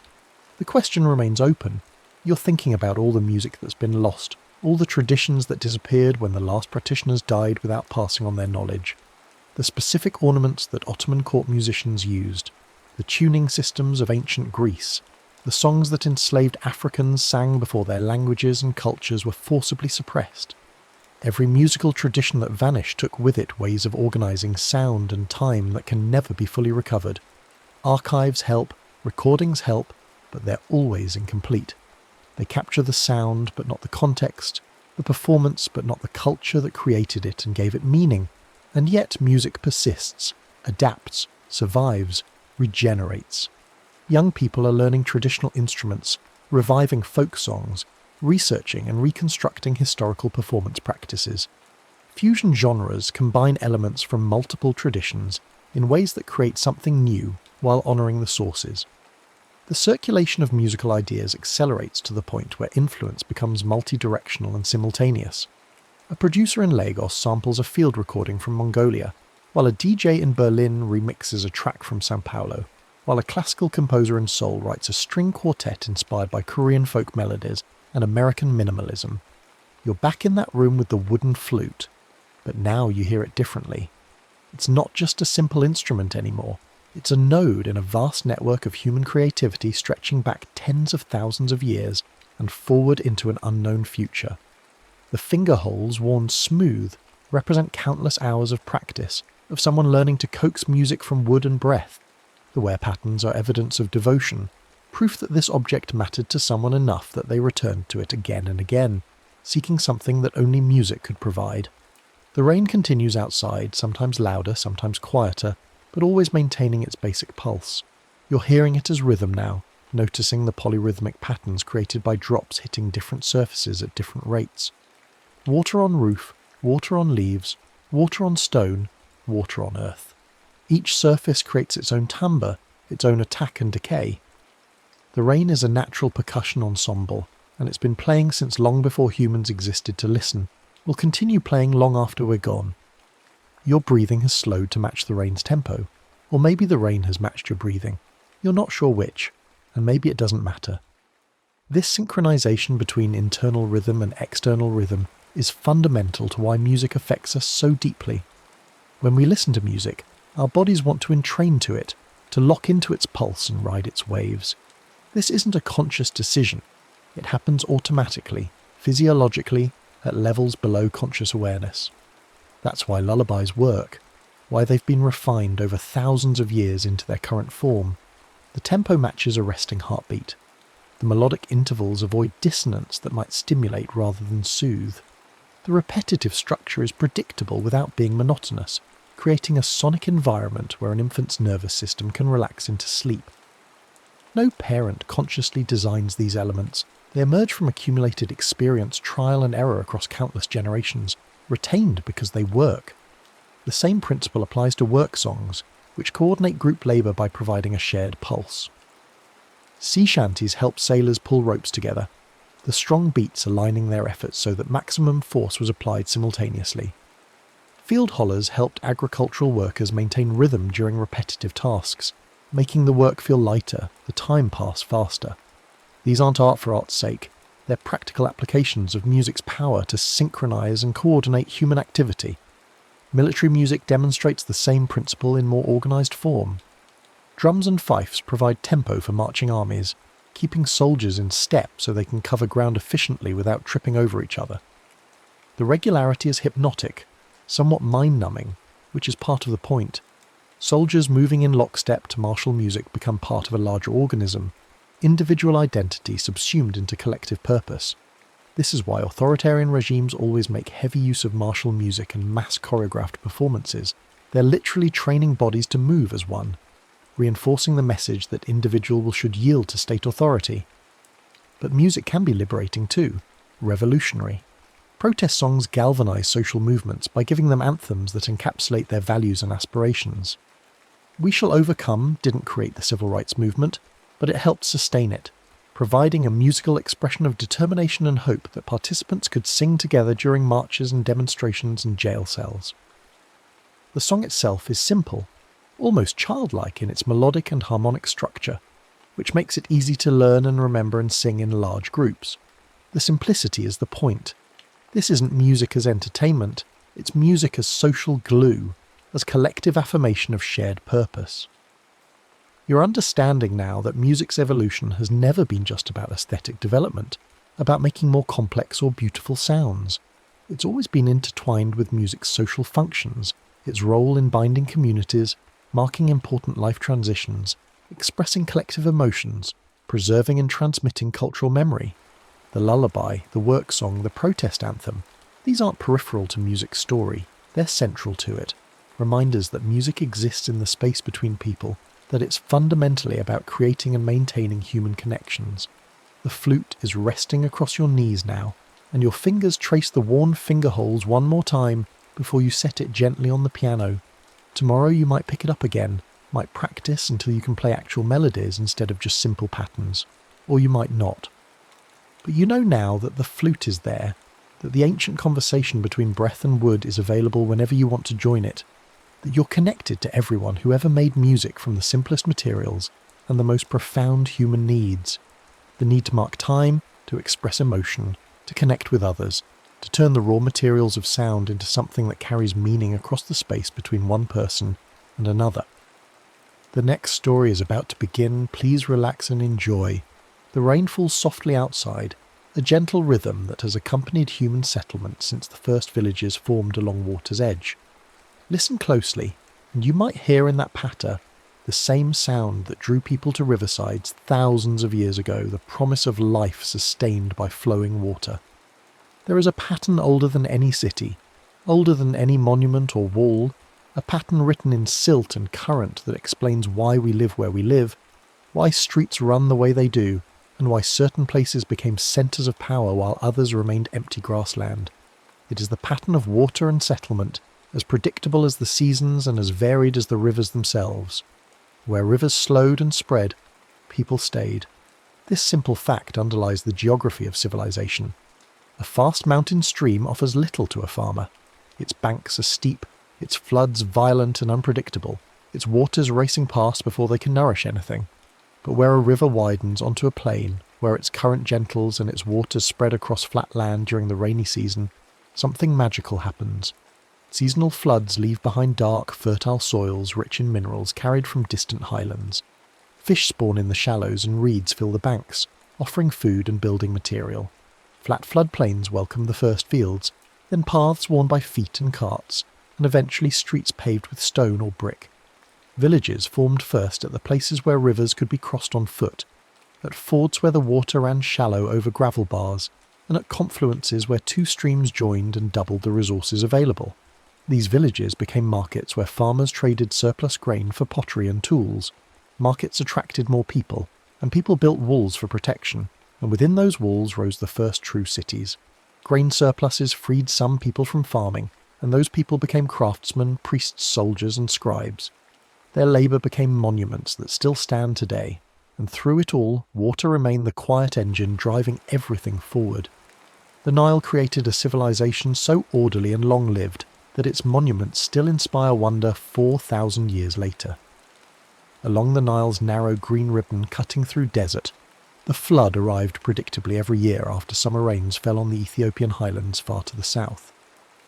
The question remains open. You're thinking about all the music that's been lost, all the traditions that disappeared when the last practitioners died without passing on their knowledge, the specific ornaments that Ottoman court musicians used, the tuning systems of ancient Greece, the songs that enslaved Africans sang before their languages and cultures were forcibly suppressed. Every musical tradition that vanished took with it ways of organising sound and time that can never be fully recovered. Archives help, recordings help, but they're always incomplete. They capture the sound, but not the context, the performance, but not the culture that created it and gave it meaning. And yet music persists, adapts, survives, regenerates. Young people are learning traditional instruments, reviving folk songs, researching and reconstructing historical performance practices. Fusion genres combine elements from multiple traditions in ways that create something new while honouring the sources. The circulation of musical ideas accelerates to the point where influence becomes multi-directional and simultaneous. A producer in Lagos samples a field recording from Mongolia, while a DJ in Berlin remixes a track from São Paulo, while a classical composer in Seoul writes a string quartet inspired by Korean folk melodies and American minimalism. You're back in that room with the wooden flute, but now you hear it differently. It's not just a simple instrument anymore. It's a node in a vast network of human creativity stretching back tens of thousands of years and forward into an unknown future. The finger holes worn smooth represent countless hours of practice, of someone learning to coax music from wood and breath. The wear patterns are evidence of devotion, proof that this object mattered to someone enough that they returned to it again and again, seeking something that only music could provide. The rain continues outside, sometimes louder, sometimes quieter, but always maintaining its basic pulse. You're hearing it as rhythm now, noticing the polyrhythmic patterns created by drops hitting different surfaces at different rates. Water on roof, water on leaves, water on stone, water on earth. Each surface creates its own timbre, its own attack and decay. The rain is a natural percussion ensemble, and it's been playing since long before humans existed to listen. Will continue playing long after we're gone. Your breathing has slowed to match the rain's tempo, or maybe the rain has matched your breathing. You're not sure which, and maybe it doesn't matter. This synchronization between internal rhythm and external rhythm is fundamental to why music affects us so deeply. When we listen to music, our bodies want to entrain to it, to lock into its pulse and ride its waves. This isn't a conscious decision. It happens automatically, physiologically, at levels below conscious awareness. That's why lullabies work, why they've been refined over thousands of years into their current form. The tempo matches a resting heartbeat. The melodic intervals avoid dissonance that might stimulate rather than soothe. The repetitive structure is predictable without being monotonous, creating a sonic environment where an infant's nervous system can relax into sleep. No parent consciously designs these elements. They emerge from accumulated experience, trial and error across countless generations, retained because they work. The same principle applies to work songs, which coordinate group labour by providing a shared pulse. Sea shanties help sailors pull ropes together, the strong beats aligning their efforts so that maximum force was applied simultaneously. Field hollers helped agricultural workers maintain rhythm during repetitive tasks, making the work feel lighter, the time pass faster. These aren't art for art's sake, they're practical applications of music's power to synchronise and coordinate human activity. Military music demonstrates the same principle in more organised form. Drums and fifes provide tempo for marching armies, keeping soldiers in step so they can cover ground efficiently without tripping over each other. The regularity is hypnotic, somewhat mind-numbing, which is part of the point. Soldiers moving in lockstep to martial music become part of a larger organism, individual identity subsumed into collective purpose. This is why authoritarian regimes always make heavy use of martial music and mass choreographed performances. They're literally training bodies to move as one, reinforcing the message that individuals should yield to state authority. But music can be liberating too, revolutionary. Protest songs galvanise social movements by giving them anthems that encapsulate their values and aspirations. We Shall Overcome didn't create the civil rights movement, but it helped sustain it, providing a musical expression of determination and hope that participants could sing together during marches and demonstrations and jail cells. The song itself is simple, almost childlike in its melodic and harmonic structure, which makes it easy to learn and remember and sing in large groups. The simplicity is the point. This isn't music as entertainment, it's music as social glue, as collective affirmation of shared purpose. You're understanding now that music's evolution has never been just about aesthetic development, about making more complex or beautiful sounds. It's always been intertwined with music's social functions, its role in binding communities, marking important life transitions, expressing collective emotions, preserving and transmitting cultural memory. The lullaby, the work song, the protest anthem, these aren't peripheral to music's story, they're central to it. Reminders that music exists in the space between people, that it's fundamentally about creating and maintaining human connections. The flute is resting across your knees now, and your fingers trace the worn finger holes one more time before you set it gently on the piano. Tomorrow you might pick it up again, might practice until you can play actual melodies instead of just simple patterns, or you might not. But you know now that the flute is there, that the ancient conversation between breath and wood is available whenever you want to join it, that you're connected to everyone who ever made music from the simplest materials and the most profound human needs. The need to mark time, to express emotion, to connect with others, to turn the raw materials of sound into something that carries meaning across the space between one person and another. The next story is about to begin. Please relax and enjoy. The rain falls softly outside, a gentle rhythm that has accompanied human settlement since the first villages formed along water's edge. Listen closely, and you might hear in that patter the same sound that drew people to riversides thousands of years ago, the promise of life sustained by flowing water. There is a pattern older than any city, older than any monument or wall, a pattern written in silt and current that explains why we live where we live, why streets run the way they do, and why certain places became centres of power while others remained empty grassland. It is the pattern of water and settlement, as predictable as the seasons and as varied as the rivers themselves. Where rivers slowed and spread, people stayed. This simple fact underlies the geography of civilization. A fast mountain stream offers little to a farmer. Its banks are steep, its floods violent and unpredictable, its waters racing past before they can nourish anything. But where a river widens onto a plain, where its current gentles and its waters spread across flat land during the rainy season, something magical happens. Seasonal floods leave behind dark, fertile soils rich in minerals carried from distant highlands. Fish spawn in the shallows and reeds fill the banks, offering food and building material. Flat floodplains welcome the first fields, then paths worn by feet and carts, and eventually streets paved with stone or brick. Villages formed first at the places where rivers could be crossed on foot, at fords where the water ran shallow over gravel bars, and at confluences where two streams joined and doubled the resources available. These villages became markets where farmers traded surplus grain for pottery and tools. Markets attracted more people, and people built walls for protection, and within those walls rose the first true cities. Grain surpluses freed some people from farming, and those people became craftsmen, priests, soldiers, and scribes. Their labour became monuments that still stand today, and through it all, water remained the quiet engine driving everything forward. The Nile created a civilization so orderly and long-lived that its monuments still inspire wonder 4,000 years later. Along the Nile's narrow green ribbon cutting through desert, the flood arrived predictably every year after summer rains fell on the Ethiopian highlands far to the south.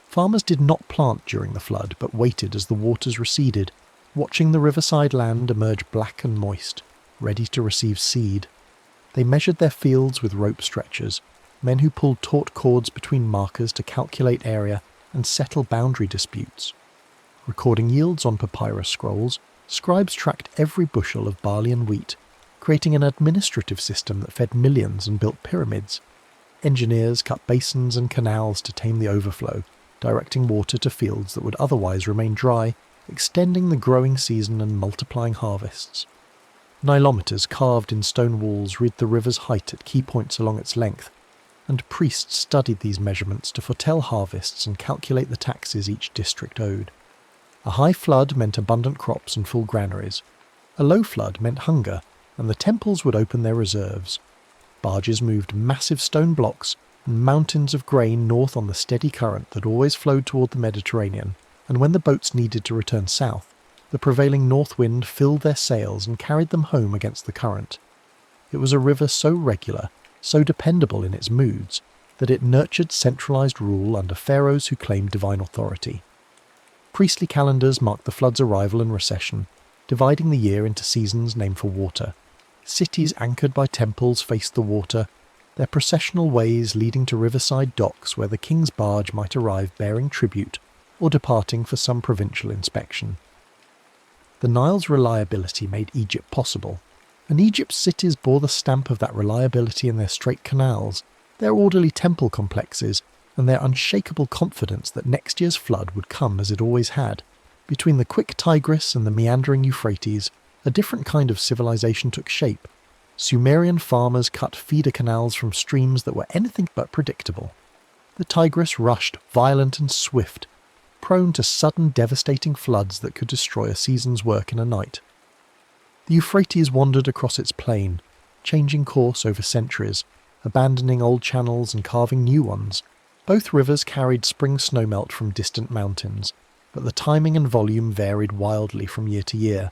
Farmers did not plant during the flood, but waited as the waters receded, watching the riverside land emerge black and moist, ready to receive seed. They measured their fields with rope stretchers, men who pulled taut cords between markers to calculate area and settle boundary disputes. Recording yields on papyrus scrolls, scribes tracked every bushel of barley and wheat, creating an administrative system that fed millions and built pyramids. Engineers cut basins and canals to tame the overflow, directing water to fields that would otherwise remain dry, extending the growing season and multiplying harvests. Nilometers carved in stone walls read the river's height at key points along its length, and priests studied these measurements to foretell harvests and calculate the taxes each district owed. A high flood meant abundant crops and full granaries. A low flood meant hunger, and the temples would open their reserves. Barges moved massive stone blocks and mountains of grain north on the steady current that always flowed toward the Mediterranean, and when the boats needed to return south, the prevailing north wind filled their sails and carried them home against the current. It was a river so regular, so dependable in its moods, that it nurtured centralized rule under pharaohs who claimed divine authority. Priestly calendars marked the flood's arrival and recession, dividing the year into seasons named for water. Cities anchored by temples faced the water, their processional ways leading to riverside docks where the king's barge might arrive bearing tribute or departing for some provincial inspection. The Nile's reliability made Egypt possible, and Egypt's cities bore the stamp of that reliability in their straight canals, their orderly temple complexes, and their unshakable confidence that next year's flood would come as it always had. Between the quick Tigris and the meandering Euphrates, a different kind of civilization took shape. Sumerian farmers cut feeder canals from streams that were anything but predictable. The Tigris rushed, violent and swift, prone to sudden devastating floods that could destroy a season's work in a night. The Euphrates wandered across its plain, changing course over centuries, abandoning old channels and carving new ones. Both rivers carried spring snowmelt from distant mountains, but the timing and volume varied wildly from year to year.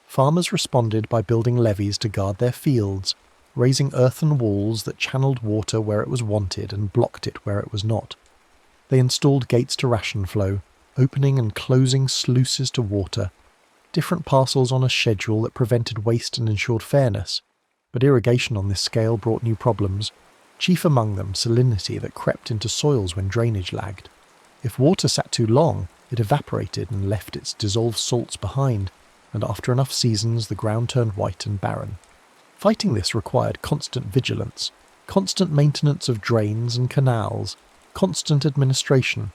Farmers responded by building levees to guard their fields, raising earthen walls that channeled water where it was wanted and blocked it where it was not. They installed gates to ration flow, opening and closing sluices to water, different parcels on a schedule that prevented waste and ensured fairness. But irrigation on this scale brought new problems, chief among them salinity that crept into soils when drainage lagged. If water sat too long, it evaporated and left its dissolved salts behind, and after enough seasons the ground turned white and barren. Fighting this required constant vigilance, constant maintenance of drains and canals, constant administration.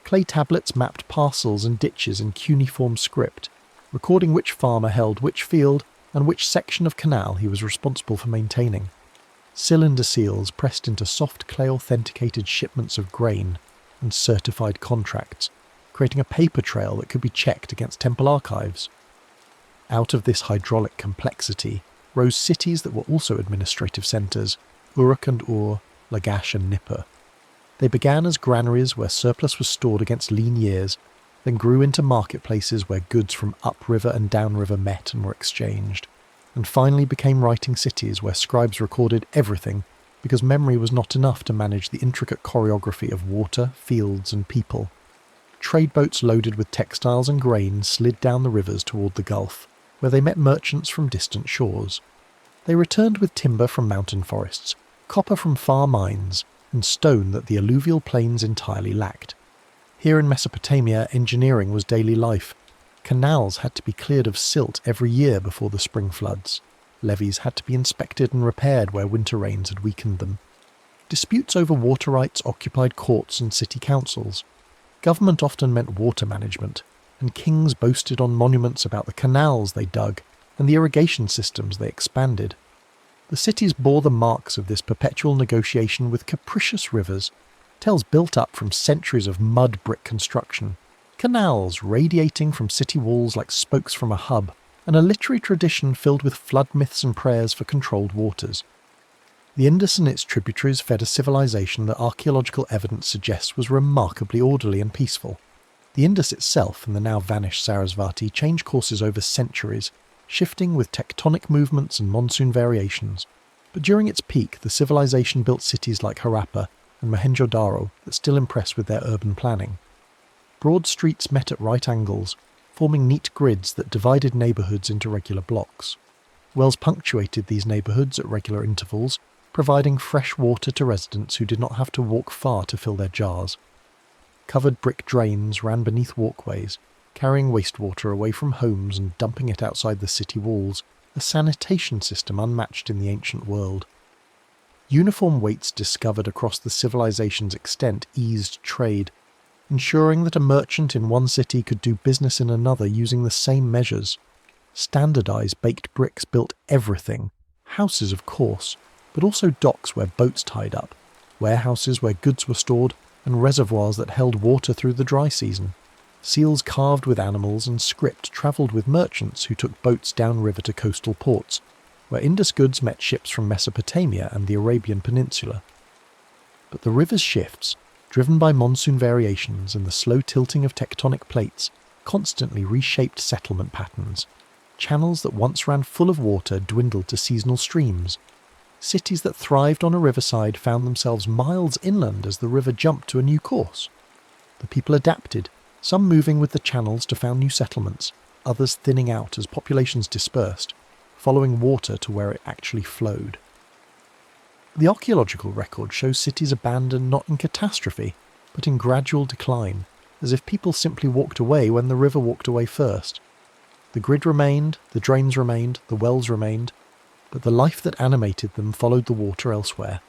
Clay tablets mapped parcels and ditches in cuneiform script, recording which farmer held which field and which section of canal he was responsible for maintaining. Cylinder seals pressed into soft clay-authenticated shipments of grain and certified contracts, creating a paper trail that could be checked against temple archives. Out of this hydraulic complexity rose cities that were also administrative centres, Uruk and Ur, Lagash and Nippur. They began as granaries where surplus was stored against lean years, then grew into marketplaces where goods from upriver and downriver met and were exchanged. and finally became writing cities where scribes recorded everything because memory was not enough to manage the intricate choreography of water, fields, and people. Trade boats loaded with textiles and grain slid down the rivers toward the Gulf, where they met merchants from distant shores. They returned with timber from mountain forests, copper from far mines, and stone that the alluvial plains entirely lacked. Here in Mesopotamia, engineering was daily life. Canals had to be cleared of silt every year before the spring floods. Levees had to be inspected and repaired where winter rains had weakened them. Disputes over water rights occupied courts and city councils. Government often meant water management, and kings boasted on monuments about the canals they dug and the irrigation systems they expanded. The cities bore the marks of this perpetual negotiation with capricious rivers, tales built up from centuries of mud brick construction, canals radiating from city walls like spokes from a hub, and a literary tradition filled with flood myths and prayers for controlled waters. The Indus and its tributaries fed a civilization that archaeological evidence suggests was remarkably orderly and peaceful. The Indus itself and the now vanished Sarasvati changed courses over centuries, shifting with tectonic movements and monsoon variations. But during its peak, the civilization built cities like Harappa and Mohenjo-daro that still impress with their urban planning. Broad streets met at right angles, forming neat grids that divided neighbourhoods into regular blocks. Wells punctuated these neighbourhoods at regular intervals, providing fresh water to residents who did not have to walk far to fill their jars. Covered brick drains ran beneath walkways, carrying wastewater away from homes and dumping it outside the city walls, a sanitation system unmatched in the ancient world. Uniform weights discovered across the civilization's extent eased trade, ensuring that a merchant in one city could do business in another using the same measures. Standardized baked bricks built everything, houses of course, but also docks where boats tied up, warehouses where goods were stored, and reservoirs that held water through the dry season. Seals carved with animals and script travelled with merchants who took boats downriver to coastal ports, where Indus goods met ships from Mesopotamia and the Arabian Peninsula. But the river's shifts, driven by monsoon variations and the slow tilting of tectonic plates, constantly reshaped settlement patterns. Channels that once ran full of water dwindled to seasonal streams. Cities that thrived on a riverside found themselves miles inland as the river jumped to a new course. The people adapted, some moving with the channels to found new settlements, others thinning out as populations dispersed, following water to where it actually flowed. The archaeological record shows cities abandoned not in catastrophe, but in gradual decline, as if people simply walked away when the river walked away first. The grid remained, the drains remained, the wells remained, but the life that animated them followed the water elsewhere.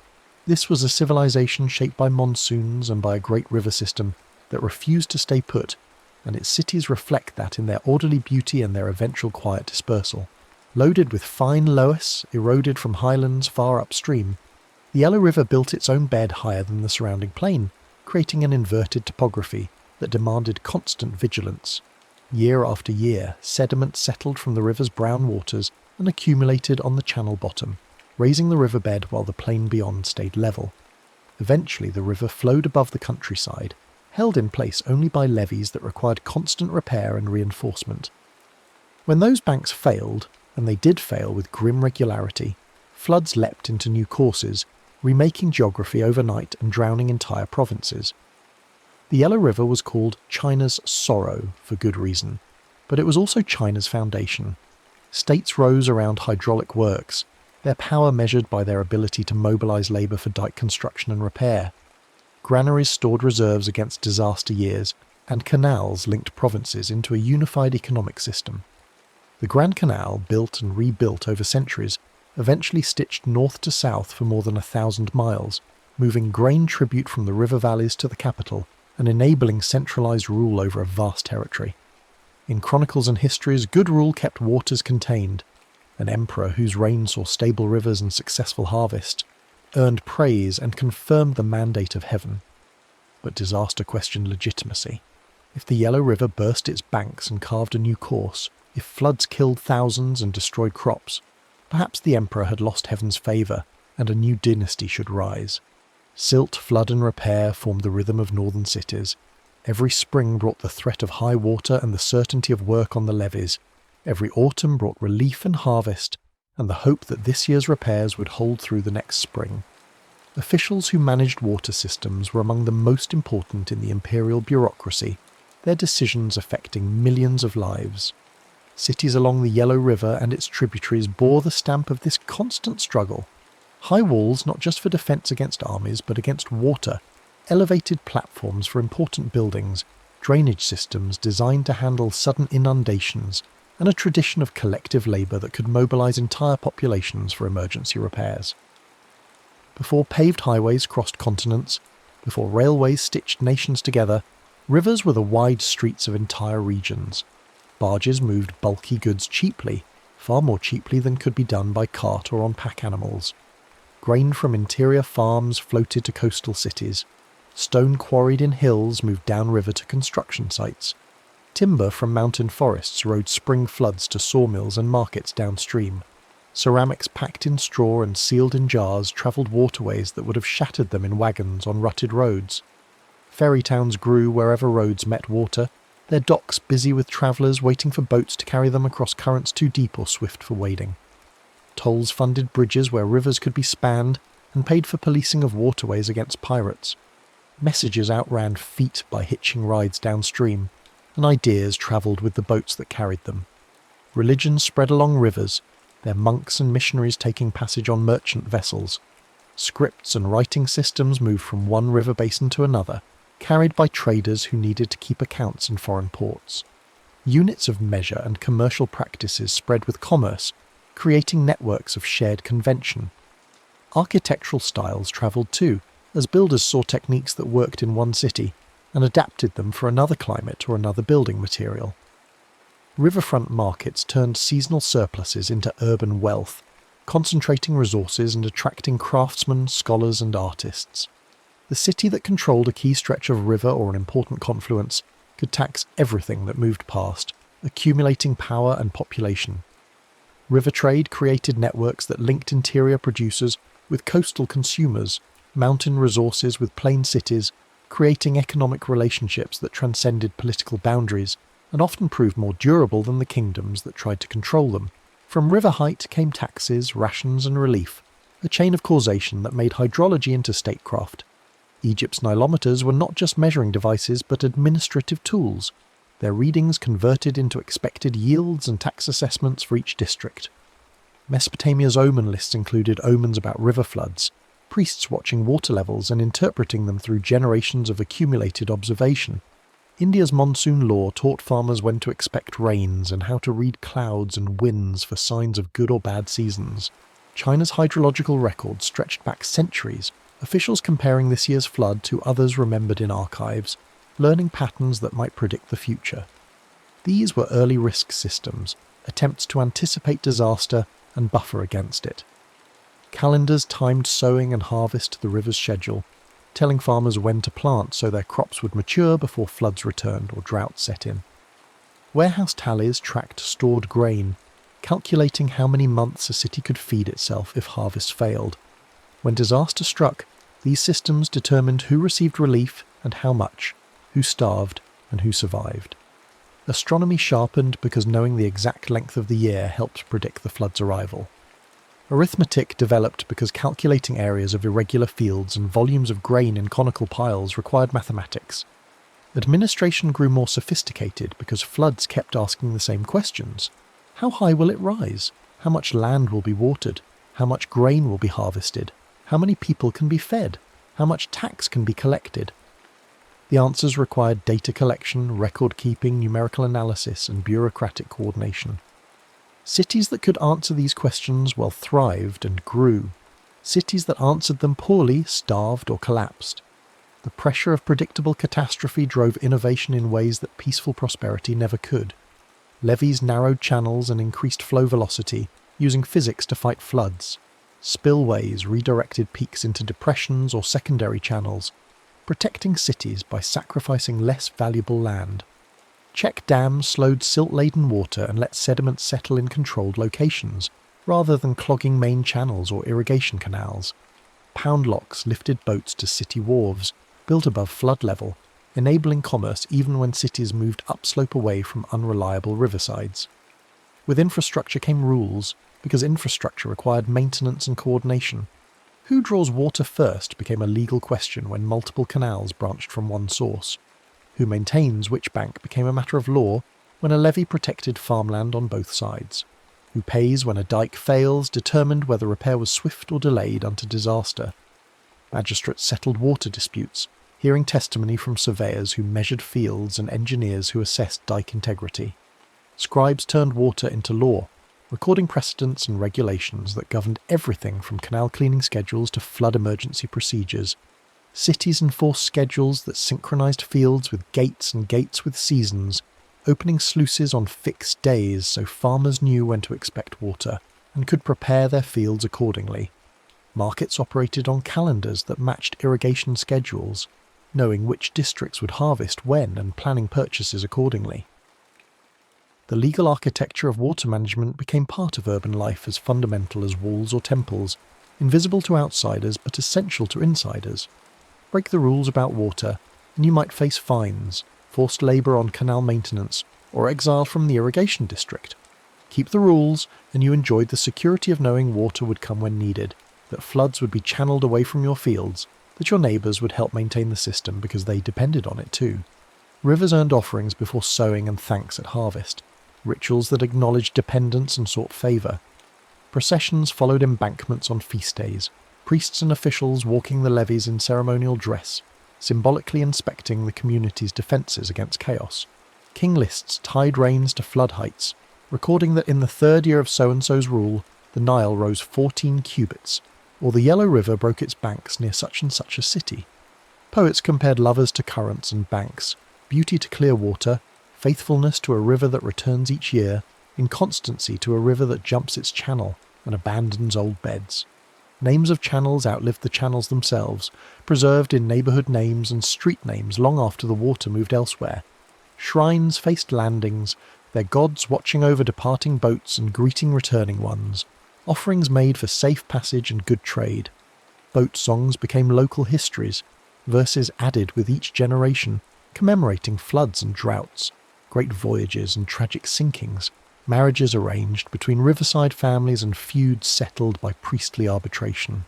This was a civilization shaped by monsoons and by a great river system that refused to stay put, and its cities reflect that in their orderly beauty and their eventual quiet dispersal. Loaded with fine loess, eroded from highlands far upstream, the Yellow River built its own bed higher than the surrounding plain, creating an inverted topography that demanded constant vigilance. Year after year, sediment settled from the river's brown waters and accumulated on the channel bottom, raising the riverbed while the plain beyond stayed level. Eventually the river flowed above the countryside, held in place only by levees that required constant repair and reinforcement. When those banks failed, and they did fail with grim regularity, floods leapt into new courses, remaking geography overnight and drowning entire provinces. The Yellow River was called China's Sorrow for good reason, but it was also China's foundation. States rose around hydraulic works, their power measured by their ability to mobilize labour for dike construction and repair. Granaries stored reserves against disaster years, and canals linked provinces into a unified economic system. The Grand Canal, built and rebuilt over centuries, eventually stitched north to south for more than 1,000 miles, moving grain tribute from the river valleys to the capital and enabling centralised rule over a vast territory. In chronicles and histories, good rule kept waters contained. An emperor whose reign saw stable rivers and successful harvest earned praise and confirmed the mandate of heaven. But disaster questioned legitimacy. If the Yellow River burst its banks and carved a new course, if floods killed thousands and destroyed crops, perhaps the emperor had lost heaven's favour and a new dynasty should rise. Silt, flood and repair formed the rhythm of northern cities. Every spring brought the threat of high water and the certainty of work on the levees. Every autumn brought relief and harvest, and the hope that this year's repairs would hold through the next spring. Officials who managed water systems were among the most important in the imperial bureaucracy, their decisions affecting millions of lives. Cities along the Yellow River and its tributaries bore the stamp of this constant struggle. High walls not just for defence against armies but against water, elevated platforms for important buildings, drainage systems designed to handle sudden inundations, and a tradition of collective labour that could mobilise entire populations for emergency repairs. Before paved highways crossed continents, before railways stitched nations together, rivers were the wide streets of entire regions. Barges moved bulky goods cheaply, far more cheaply than could be done by cart or on pack animals. Grain from interior farms floated to coastal cities. Stone quarried in hills moved downriver to construction sites. Timber from mountain forests rode spring floods to sawmills and markets downstream. Ceramics packed in straw and sealed in jars travelled waterways that would have shattered them in wagons on rutted roads. Ferry towns grew wherever roads met water, their docks busy with travellers waiting for boats to carry them across currents too deep or swift for wading. Tolls funded bridges where rivers could be spanned and paid for policing of waterways against pirates. Messages outran feet by hitching rides downstream, and ideas travelled with the boats that carried them. Religions spread along rivers, their monks and missionaries taking passage on merchant vessels. Scripts and writing systems moved from one river basin to another, carried by traders who needed to keep accounts in foreign ports. Units of measure and commercial practices spread with commerce, creating networks of shared convention. Architectural styles travelled too, as builders saw techniques that worked in one city and adapted them for another climate or another building material. Riverfront markets turned seasonal surpluses into urban wealth, concentrating resources and attracting craftsmen, scholars and artists. The city that controlled a key stretch of river or an important confluence could tax everything that moved past, accumulating power and population. River trade created networks that linked interior producers with coastal consumers, mountain resources with plain cities, creating economic relationships that transcended political boundaries and often proved more durable than the kingdoms that tried to control them. From river height came taxes, rations and relief, a chain of causation that made hydrology into statecraft. Egypt's nilometers were not just measuring devices but administrative tools, their readings converted into expected yields and tax assessments for each district. Mesopotamia's omen lists included omens about river floods, priests watching water levels and interpreting them through generations of accumulated observation. India's monsoon law taught farmers when to expect rains and how to read clouds and winds for signs of good or bad seasons. China's hydrological record stretched back centuries, officials comparing this year's flood to others remembered in archives, learning patterns that might predict the future. These were early risk systems, attempts to anticipate disaster and buffer against it. Calendars timed sowing and harvest to the river's schedule, telling farmers when to plant so their crops would mature before floods returned or drought set in. Warehouse tallies tracked stored grain, calculating how many months a city could feed itself if harvest failed. When disaster struck, these systems determined who received relief and how much, who starved and who survived. Astronomy sharpened because knowing the exact length of the year helped predict the flood's arrival. Arithmetic developed because calculating areas of irregular fields and volumes of grain in conical piles required mathematics. Administration grew more sophisticated because floods kept asking the same questions. How high will it rise? How much land will be watered? How much grain will be harvested? How many people can be fed? How much tax can be collected? The answers required data collection, record-keeping, numerical analysis, and bureaucratic coordination. Cities that could answer these questions well thrived and grew. Cities that answered them poorly starved or collapsed. The pressure of predictable catastrophe drove innovation in ways that peaceful prosperity never could. Levees narrowed channels and increased flow velocity, using physics to fight floods. Spillways redirected peaks into depressions or secondary channels, protecting cities by sacrificing less valuable land. Check dams slowed silt-laden water and let sediment settle in controlled locations, rather than clogging main channels or irrigation canals. Pound locks lifted boats to city wharves, built above flood level, enabling commerce even when cities moved upslope away from unreliable riversides. With infrastructure came rules, because infrastructure required maintenance and coordination. Who draws water first became a legal question when multiple canals branched from one source. Who maintains which bank became a matter of law when a levee protected farmland on both sides. Who pays when a dike fails determined whether repair was swift or delayed unto disaster. Magistrates settled water disputes, hearing testimony from surveyors who measured fields and engineers who assessed dike integrity. Scribes turned water into law, recording precedents and regulations that governed everything from canal cleaning schedules to flood emergency procedures. Cities enforced schedules that synchronized fields with gates and gates with seasons, opening sluices on fixed days so farmers knew when to expect water and could prepare their fields accordingly. Markets operated on calendars that matched irrigation schedules, knowing which districts would harvest when and planning purchases accordingly. The legal architecture of water management became part of urban life as fundamental as walls or temples, invisible to outsiders but essential to insiders. Break the rules about water, and you might face fines, forced labour on canal maintenance, or exile from the irrigation district. Keep the rules, and you enjoyed the security of knowing water would come when needed, that floods would be channeled away from your fields, that your neighbours would help maintain the system because they depended on it too. Rivers earned offerings before sowing and thanks at harvest, rituals that acknowledged dependence and sought favour. Processions followed embankments on feast days, priests and officials walking the levees in ceremonial dress, symbolically inspecting the community's defences against chaos. King lists tied reins to flood heights, recording that in the 3rd year of so-and-so's rule, the Nile rose 14 cubits, or the Yellow River broke its banks near such and such a city. Poets compared lovers to currents and banks, beauty to clear water, faithfulness to a river that returns each year, inconstancy to a river that jumps its channel and abandons old beds. Names of channels outlived the channels themselves, preserved in neighbourhood names and street names long after the water moved elsewhere. Shrines faced landings, their gods watching over departing boats and greeting returning ones, offerings made for safe passage and good trade. Boat songs became local histories, verses added with each generation, commemorating floods and droughts, great voyages and tragic sinkings, marriages arranged between riverside families and feuds settled by priestly arbitration.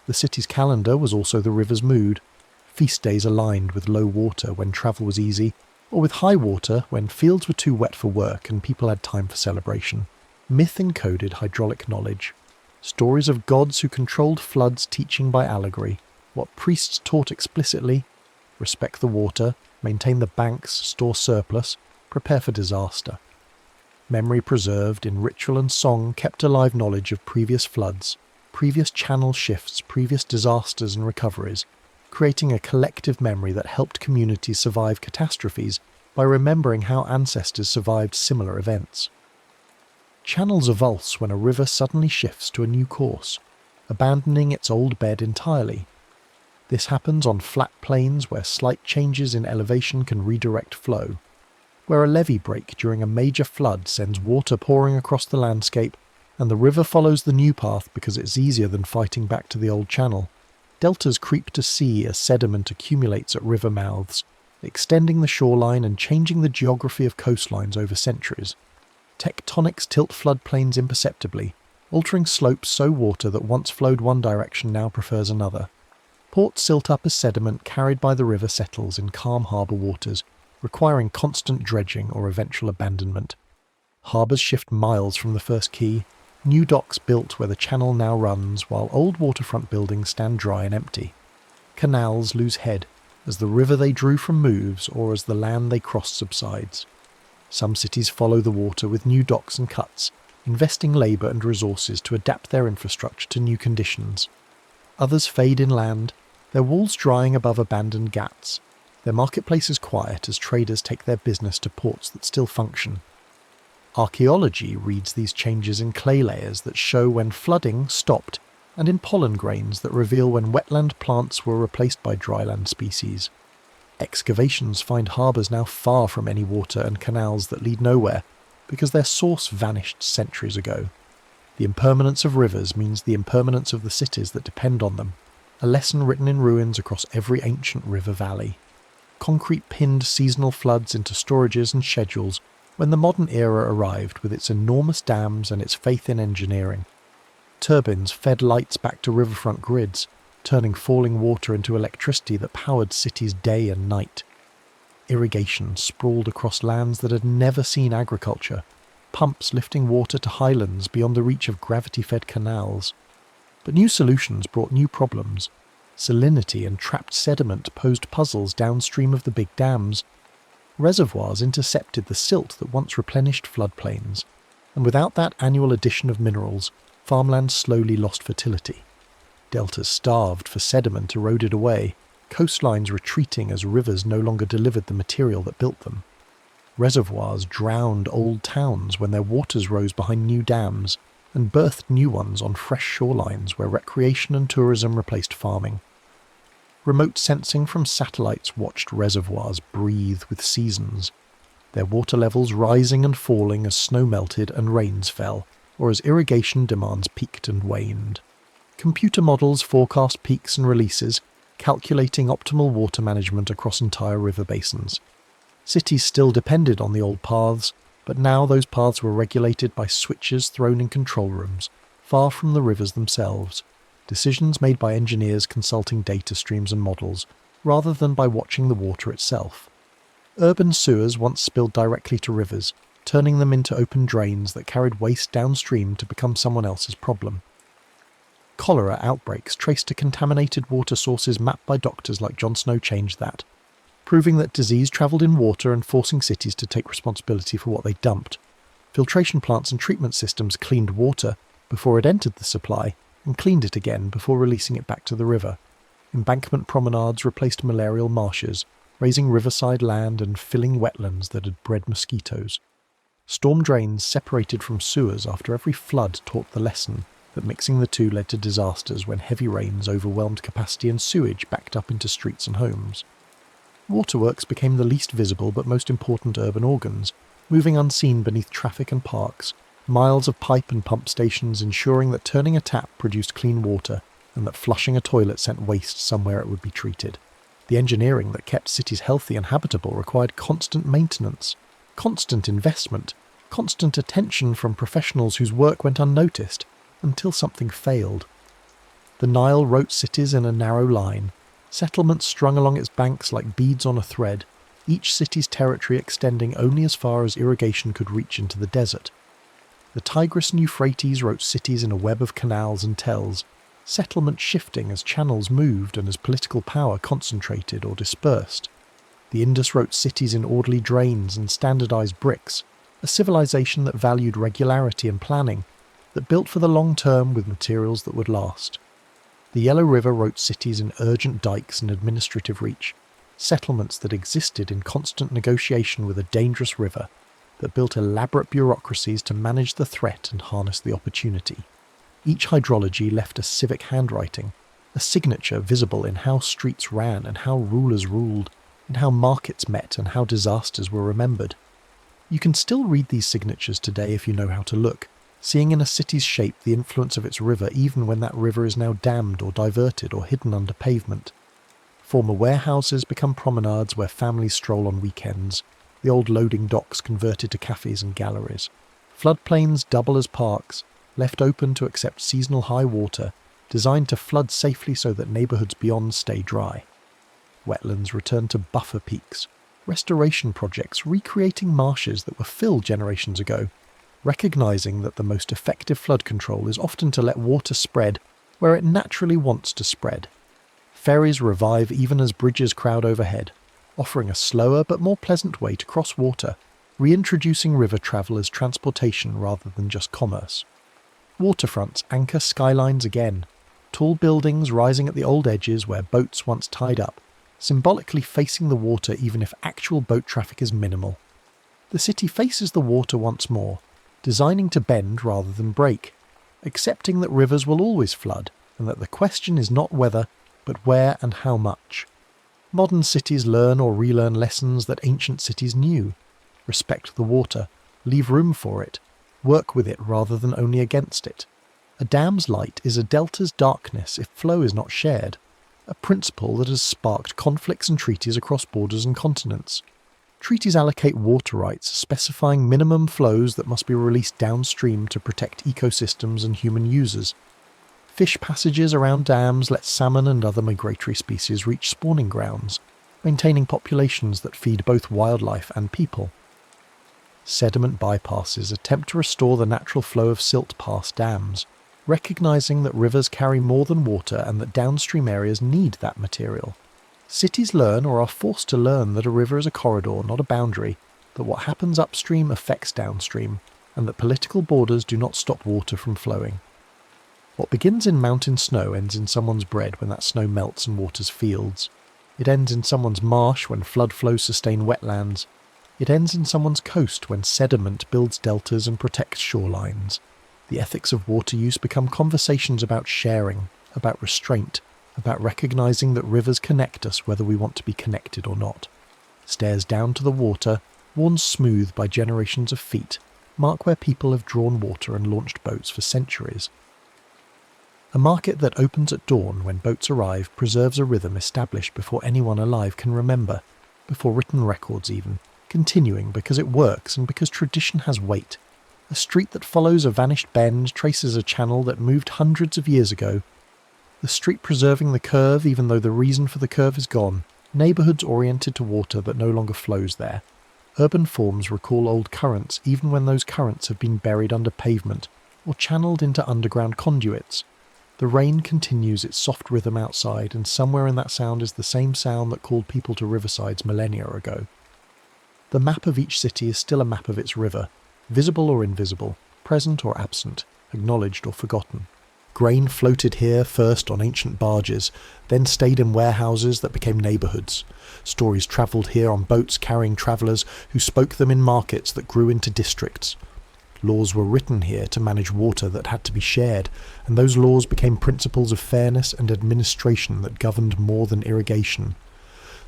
The city's calendar was also the river's mood, feast days aligned with low water when travel was easy, or with high water when fields were too wet for work and people had time for celebration. Myth encoded hydraulic knowledge, stories of gods who controlled floods teaching by allegory, what priests taught explicitly: respect the water, maintain the banks, store surplus, prepare for disaster. Memory preserved in ritual and song kept alive knowledge of previous floods, previous channel shifts, previous disasters and recoveries, creating a collective memory that helped communities survive catastrophes by remembering how ancestors survived similar events. Channels avulse when a river suddenly shifts to a new course, abandoning its old bed entirely. This happens on flat plains where slight changes in elevation can redirect flow. Where a levee break during a major flood sends water pouring across the landscape, and the river follows the new path because it's easier than fighting back to the old channel. Deltas creep to sea as sediment accumulates at river mouths, extending the shoreline and changing the geography of coastlines over centuries. Tectonics tilt floodplains imperceptibly, altering slopes so water that once flowed one direction now prefers another. Ports silt up as sediment carried by the river settles in calm harbour waters, requiring constant dredging or eventual abandonment. Harbours shift miles from the first quay, new docks built where the channel now runs, while old waterfront buildings stand dry and empty. Canals lose head, as the river they drew from moves or as the land they cross subsides. Some cities follow the water with new docks and cuts, investing labour and resources to adapt their infrastructure to new conditions. Others fade inland, their walls drying above abandoned ghats, their marketplaces quiet as traders take their business to ports that still function. Archaeology reads these changes in clay layers that show when flooding stopped and in pollen grains that reveal when wetland plants were replaced by dryland species. Excavations find harbours now far from any water and canals that lead nowhere because their source vanished centuries ago. The impermanence of rivers means the impermanence of the cities that depend on them, a lesson written in ruins across every ancient river valley. Concrete pinned seasonal floods into storages and schedules, When the modern era arrived with its enormous dams and its faith in engineering, turbines fed lights back to riverfront grids, turning falling water into electricity that powered cities day and night. Irrigation sprawled across lands that had never seen agriculture, pumps lifting water to highlands beyond the reach of gravity-fed canals. But new solutions brought new problems. Salinity and trapped sediment posed puzzles downstream of the big dams. Reservoirs intercepted the silt that once replenished floodplains, and without that annual addition of minerals, farmland slowly lost fertility. Deltas starved for sediment eroded away, coastlines retreating as rivers no longer delivered the material that built them. Reservoirs drowned old towns when their waters rose behind new dams, and birthed new ones on fresh shorelines where recreation and tourism replaced farming. Remote sensing from satellites watched reservoirs breathe with seasons, their water levels rising and falling as snow melted and rains fell, or as irrigation demands peaked and waned. Computer models forecast peaks and releases, calculating optimal water management across entire river basins. Cities still depended on the old paths, but now those paths were regulated by switches thrown in control rooms, far from the rivers themselves, decisions made by engineers consulting data streams and models, rather than by watching the water itself. Urban sewers once spilled directly to rivers, turning them into open drains that carried waste downstream to become someone else's problem. Cholera outbreaks traced to contaminated water sources mapped by doctors like John Snow changed that, proving that disease travelled in water and forcing cities to take responsibility for what they dumped. Filtration plants and treatment systems cleaned water before it entered the supply, and cleaned it again before releasing it back to the river. Embankment promenades replaced malarial marshes, raising riverside land and filling wetlands that had bred mosquitoes. Storm drains separated from sewers after every flood taught the lesson that mixing the two led to disasters when heavy rains overwhelmed capacity and sewage backed up into streets and homes. Waterworks became the least visible but most important urban organs, moving unseen beneath traffic and parks, miles of pipe and pump stations ensuring that turning a tap produced clean water and that flushing a toilet sent waste somewhere it would be treated. The engineering that kept cities healthy and habitable required constant maintenance, constant investment, constant attention from professionals whose work went unnoticed, until something failed. The Nile wrote cities in a narrow line, settlements strung along its banks like beads on a thread, each city's territory extending only as far as irrigation could reach into the desert. The Tigris and Euphrates wrote cities in a web of canals and tells, settlements shifting as channels moved and as political power concentrated or dispersed. The Indus wrote cities in orderly drains and standardized bricks, a civilization that valued regularity and planning, that built for the long term with materials that would last. The Yellow River wrote cities in urgent dikes and administrative reach, settlements that existed in constant negotiation with a dangerous river, that built elaborate bureaucracies to manage the threat and harness the opportunity. Each hydrology left a civic handwriting, a signature visible in how streets ran and how rulers ruled, and how markets met and how disasters were remembered. You can still read these signatures today if you know how to look, seeing in a city's shape the influence of its river even when that river is now dammed or diverted or hidden under pavement. Former warehouses become promenades where families stroll on weekends, the old loading docks converted to cafes and galleries. Floodplains double as parks, left open to accept seasonal high water, designed to flood safely so that neighbourhoods beyond stay dry. Wetlands return to buffer peaks, restoration projects recreating marshes that were filled generations ago, recognising that the most effective flood control is often to let water spread where it naturally wants to spread. Ferries revive even as bridges crowd overhead, offering a slower but more pleasant way to cross water, reintroducing river travel as transportation rather than just commerce. Waterfronts anchor skylines again, tall buildings rising at the old edges where boats once tied up, symbolically facing the water even if actual boat traffic is minimal. The city faces the water once more, designing to bend rather than break, accepting that rivers will always flood and that the question is not whether, but where and how much. Modern cities learn or relearn lessons that ancient cities knew. Respect the water, leave room for it, work with it rather than only against it. A dam's light is a delta's darkness if flow is not shared, a principle that has sparked conflicts and treaties across borders and continents. Treaties allocate water rights, specifying minimum flows that must be released downstream to protect ecosystems and human users. Fish passages around dams let salmon and other migratory species reach spawning grounds, maintaining populations that feed both wildlife and people. Sediment bypasses attempt to restore the natural flow of silt past dams, recognising that rivers carry more than water and that downstream areas need that material. Cities learn, or are forced to learn, that a river is a corridor, not a boundary, that what happens upstream affects downstream, and that political borders do not stop water from flowing. What begins in mountain snow ends in someone's bread when that snow melts and waters fields. It ends in someone's marsh when flood flows sustain wetlands. It ends in someone's coast when sediment builds deltas and protects shorelines. The ethics of water use become conversations about sharing, about restraint, about recognising that rivers connect us whether we want to be connected or not. Stairs down to the water, worn smooth by generations of feet, mark where people have drawn water and launched boats for centuries. A market that opens at dawn when boats arrive preserves a rhythm established before anyone alive can remember, before written records even, continuing because it works and because tradition has weight. A street that follows a vanished bend traces a channel that moved hundreds of years ago. The street preserving the curve even though the reason for the curve is gone. Neighbourhoods oriented to water that no longer flows there. Urban forms recall old currents even when those currents have been buried under pavement or channeled into underground conduits. The rain continues its soft rhythm outside, and somewhere in that sound is the same sound that called people to riversides millennia ago. The map of each city is still a map of its river, visible or invisible, present or absent, acknowledged or forgotten. Grain floated here first on ancient barges, then stayed in warehouses that became neighbourhoods. Stories travelled here on boats carrying travellers who spoke them in markets that grew into districts. Laws were written here to manage water that had to be shared, and those laws became principles of fairness and administration that governed more than irrigation.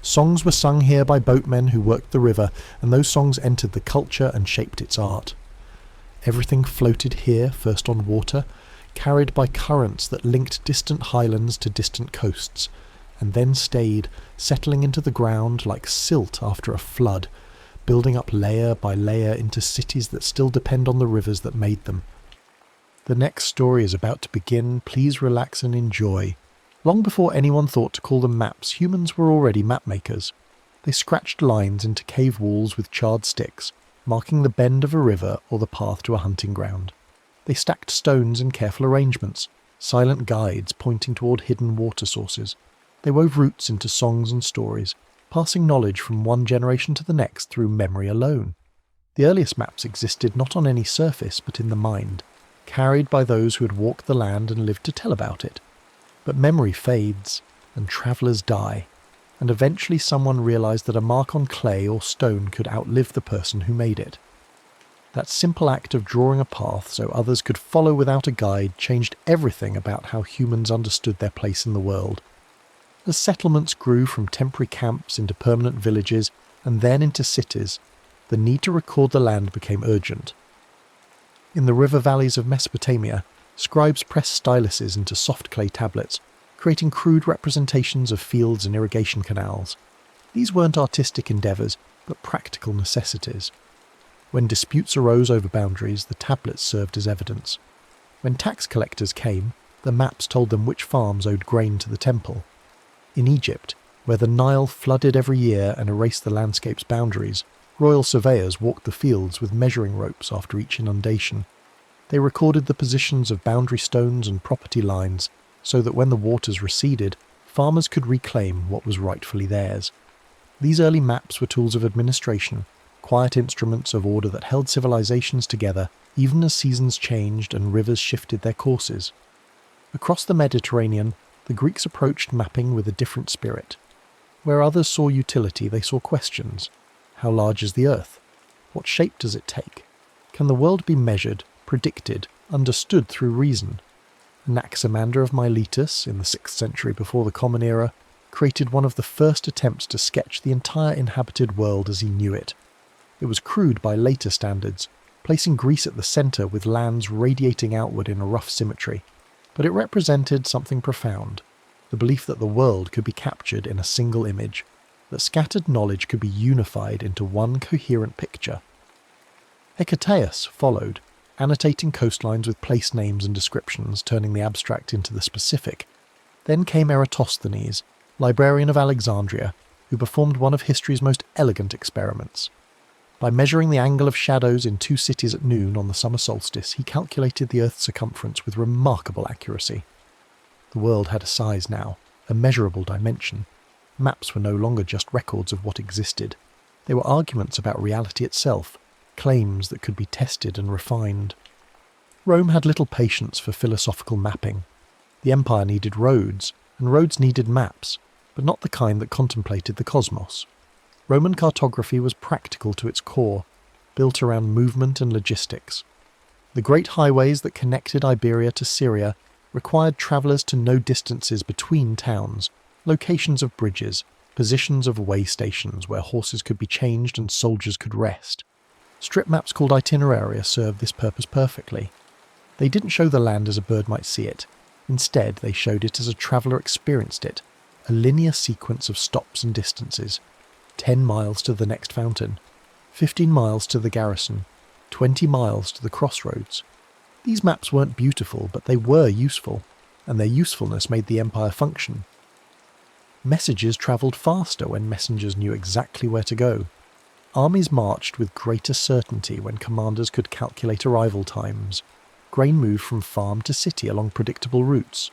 Songs were sung here by boatmen who worked the river, and those songs entered the culture and shaped its art. Everything floated here, first on water, carried by currents that linked distant highlands to distant coasts, and then stayed, settling into the ground like silt after a flood, building up layer by layer into cities that still depend on the rivers that made them. The next story is about to begin. Please relax and enjoy. Long before anyone thought to call them maps, humans were already mapmakers. They scratched lines into cave walls with charred sticks, marking the bend of a river or the path to a hunting ground. They stacked stones in careful arrangements, silent guides pointing toward hidden water sources. They wove roots into songs and stories, passing knowledge from one generation to the next through memory alone. The earliest maps existed not on any surface but in the mind, carried by those who had walked the land and lived to tell about it. But memory fades, and travellers die, and eventually someone realised that a mark on clay or stone could outlive the person who made it. That simple act of drawing a path so others could follow without a guide changed everything about how humans understood their place in the world. As settlements grew from temporary camps into permanent villages and then into cities, the need to record the land became urgent. In the river valleys of Mesopotamia, scribes pressed styluses into soft clay tablets, creating crude representations of fields and irrigation canals. These weren't artistic endeavours, but practical necessities. When disputes arose over boundaries, the tablets served as evidence. When tax collectors came, the maps told them which farms owed grain to the temple. In Egypt, where the Nile flooded every year and erased the landscape's boundaries, royal surveyors walked the fields with measuring ropes after each inundation. They recorded the positions of boundary stones and property lines, so that when the waters receded, farmers could reclaim what was rightfully theirs. These early maps were tools of administration, quiet instruments of order that held civilizations together even as seasons changed and rivers shifted their courses. Across the Mediterranean, the Greeks approached mapping with a different spirit. Where others saw utility, they saw questions. How large is the earth? What shape does it take? Can the world be measured, predicted, understood through reason? Anaximander of Miletus, in the 6th century before the Common Era, created one of the first attempts to sketch the entire inhabited world as he knew it. It was crude by later standards, placing Greece at the centre with lands radiating outward in a rough symmetry. But it represented something profound, the belief that the world could be captured in a single image. that scattered knowledge could be unified into one coherent picture. Hecataeus followed, annotating coastlines with place names and descriptions, turning the abstract into the specific. Then came Eratosthenes, librarian of Alexandria, who performed one of history's most elegant experiments. By measuring the angle of shadows in two cities at noon on the summer solstice, he calculated the Earth's circumference with remarkable accuracy. The world had a size now, a measurable dimension. Maps were no longer just records of what existed. They were arguments about reality itself, claims that could be tested and refined. Rome had little patience for philosophical mapping. The empire needed roads, and roads needed maps, but not the kind that contemplated the cosmos. Roman cartography was practical to its core, built around movement and logistics. The great highways that connected Iberia to Syria required travellers to know distances between towns, locations of bridges, positions of way stations where horses could be changed and soldiers could rest. Strip maps called itineraria served this purpose perfectly. They didn't show the land as a bird might see it. Instead, they showed it as a traveller experienced it, a linear sequence of stops and distances. 10 miles to the next fountain, 15 miles to the garrison, 20 miles to the crossroads. These maps weren't beautiful, but they were useful, and their usefulness made the empire function. Messages travelled faster when messengers knew exactly where to go. Armies marched with greater certainty when commanders could calculate arrival times. Grain moved from farm to city along predictable routes.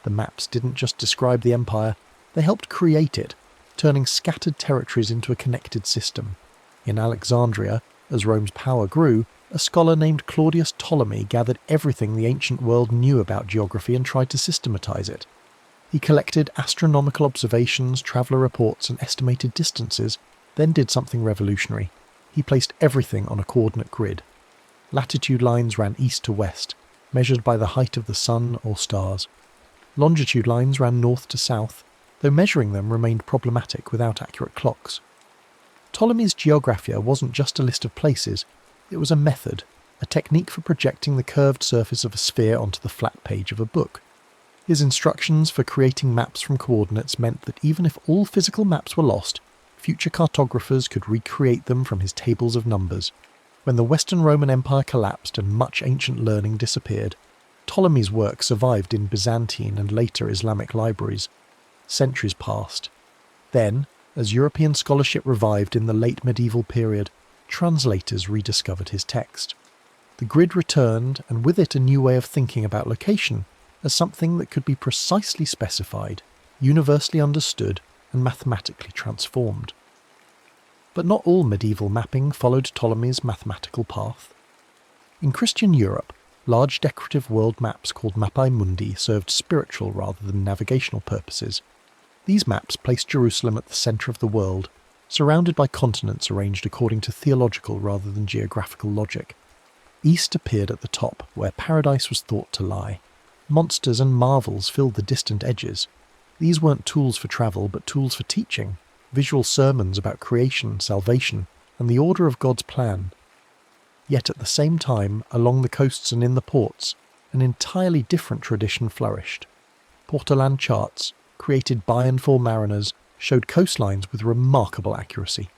The maps didn't just describe the empire, they helped create it, turning scattered territories into a connected system. In Alexandria, as Rome's power grew, a scholar named Claudius Ptolemy gathered everything the ancient world knew about geography and tried to systematize it. He collected astronomical observations, traveller reports, and estimated distances, then did something revolutionary. He placed everything on a coordinate grid. Latitude lines ran east to west, measured by the height of the sun or stars. Longitude lines ran north to south, though measuring them remained problematic without accurate clocks. Ptolemy's Geographia wasn't just a list of places, it was a method, a technique for projecting the curved surface of a sphere onto the flat page of a book. His instructions for creating maps from coordinates meant that even if all physical maps were lost, future cartographers could recreate them from his tables of numbers. When the Western Roman Empire collapsed and much ancient learning disappeared, Ptolemy's work survived in Byzantine and later Islamic libraries. Centuries passed. Then, as European scholarship revived in the late medieval period, translators rediscovered his text. The grid returned, and with it a new way of thinking about location as something that could be precisely specified, universally understood, and mathematically transformed. But not all medieval mapping followed Ptolemy's mathematical path. In Christian Europe, large decorative world maps called Mappae Mundi served spiritual rather than navigational purposes. These maps placed Jerusalem at the centre of the world, surrounded by continents arranged according to theological rather than geographical logic. East appeared at the top, where paradise was thought to lie. Monsters and marvels filled the distant edges. These weren't tools for travel, but tools for teaching, visual sermons about creation, salvation, and the order of God's plan. Yet at the same time, along the coasts and in the ports, an entirely different tradition flourished. Portoland charts, created by and for mariners, showed coastlines with remarkable accuracy.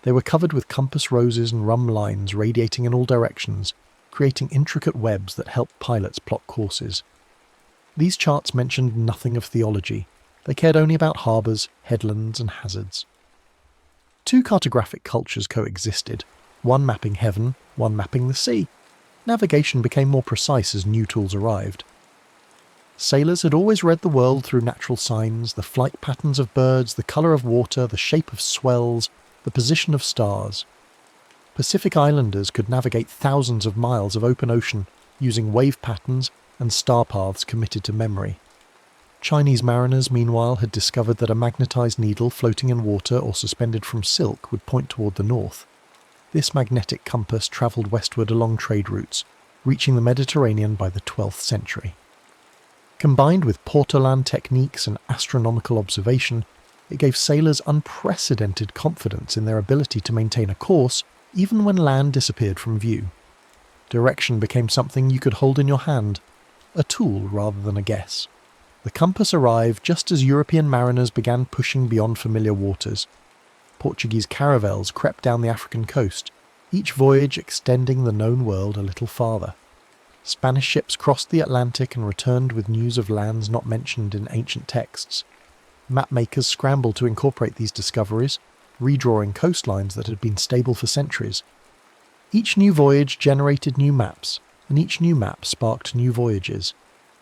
They were covered with compass roses and rum lines radiating in all directions, creating intricate webs that helped pilots plot courses. These charts mentioned nothing of theology. They cared only about harbours, headlands, and hazards. Two cartographic cultures coexisted, one mapping heaven, one mapping the sea. Navigation became more precise as new tools arrived. Sailors had always read the world through natural signs, the flight patterns of birds, the colour of water, the shape of swells, the position of stars. Pacific Islanders could navigate thousands of miles of open ocean using wave patterns and star paths committed to memory. Chinese mariners, meanwhile, had discovered that a magnetised needle floating in water or suspended from silk would point toward the north. This magnetic compass travelled westward along trade routes, reaching the Mediterranean by the 12th century. Combined with Portoland techniques and astronomical observation, it gave sailors unprecedented confidence in their ability to maintain a course even when land disappeared from view. Direction became something you could hold in your hand, a tool rather than a guess. The compass arrived just as European mariners began pushing beyond familiar waters. Portuguese caravels crept down the African coast, each voyage extending the known world a little farther. Spanish ships crossed the Atlantic and returned with news of lands not mentioned in ancient texts. Mapmakers scrambled to incorporate these discoveries, redrawing coastlines that had been stable for centuries. Each new voyage generated new maps, and each new map sparked new voyages.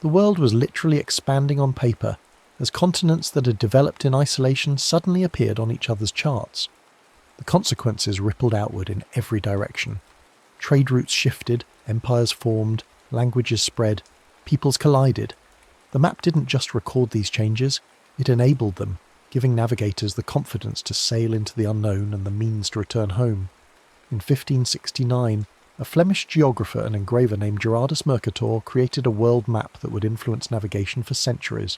The world was literally expanding on paper, as continents that had developed in isolation suddenly appeared on each other's charts. The consequences rippled outward in every direction. Trade routes shifted, empires formed, languages spread, peoples collided. The map didn't just record these changes, it enabled them, giving navigators the confidence to sail into the unknown and the means to return home. In 1569, a Flemish geographer and engraver named Gerardus Mercator created a world map that would influence navigation for centuries.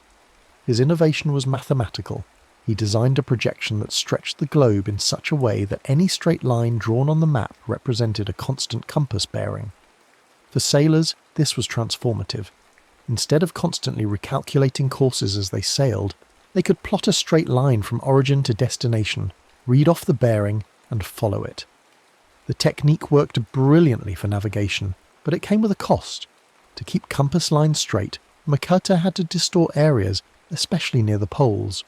His innovation was mathematical. He designed a projection that stretched the globe in such a way that any straight line drawn on the map represented a constant compass bearing. For sailors, this was transformative. Instead of constantly recalculating courses as they sailed, they could plot a straight line from origin to destination, read off the bearing, and follow it. The technique worked brilliantly for navigation, but it came with a cost. To keep compass lines straight, Mercator had to distort areas, especially near the poles.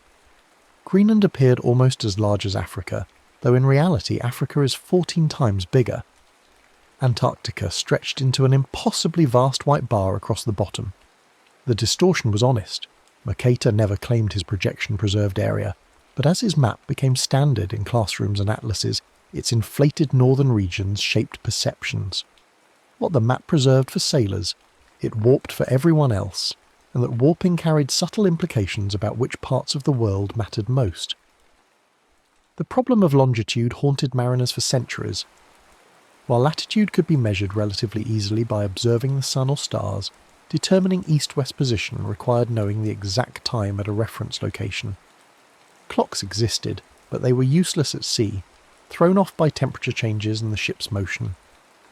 Greenland appeared almost as large as Africa, though in reality Africa is 14 times bigger. Antarctica stretched into an impossibly vast white bar across the bottom. The distortion was honest. Mercator never claimed his projection preserved area, but as his map became standard in classrooms and atlases, its inflated northern regions shaped perceptions. What the map preserved for sailors, it warped for everyone else, and that warping carried subtle implications about which parts of the world mattered most. The problem of longitude haunted mariners for centuries. While latitude could be measured relatively easily by observing the sun or stars, determining east-west position required knowing the exact time at a reference location. Clocks existed, but they were useless at sea, thrown off by temperature changes and the ship's motion.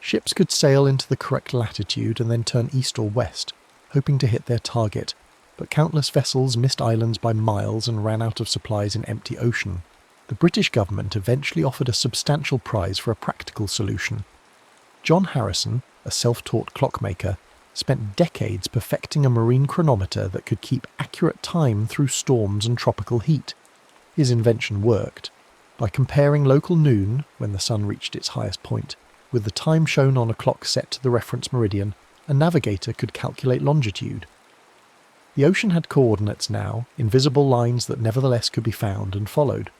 Ships could sail into the correct latitude and then turn east or west, hoping to hit their target, but countless vessels missed islands by miles and ran out of supplies in empty ocean. The British government eventually offered a substantial prize for a practical solution. John Harrison, a self-taught clockmaker, spent decades perfecting a marine chronometer that could keep accurate time through storms and tropical heat. His invention worked. By comparing local noon, when the sun reached its highest point, with the time shown on a clock set to the reference meridian, a navigator could calculate longitude. The ocean had coordinates now, invisible lines that nevertheless could be found and followed.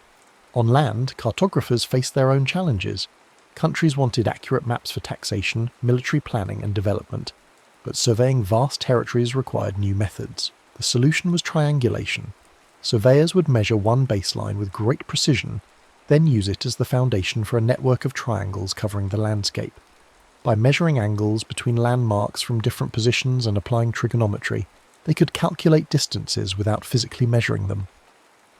On land, cartographers faced their own challenges. Countries wanted accurate maps for taxation, military planning and development, but surveying vast territories required new methods. The solution was triangulation. Surveyors would measure one baseline with great precision, then use it as the foundation for a network of triangles covering the landscape. By measuring angles between landmarks from different positions and applying trigonometry, they could calculate distances without physically measuring them.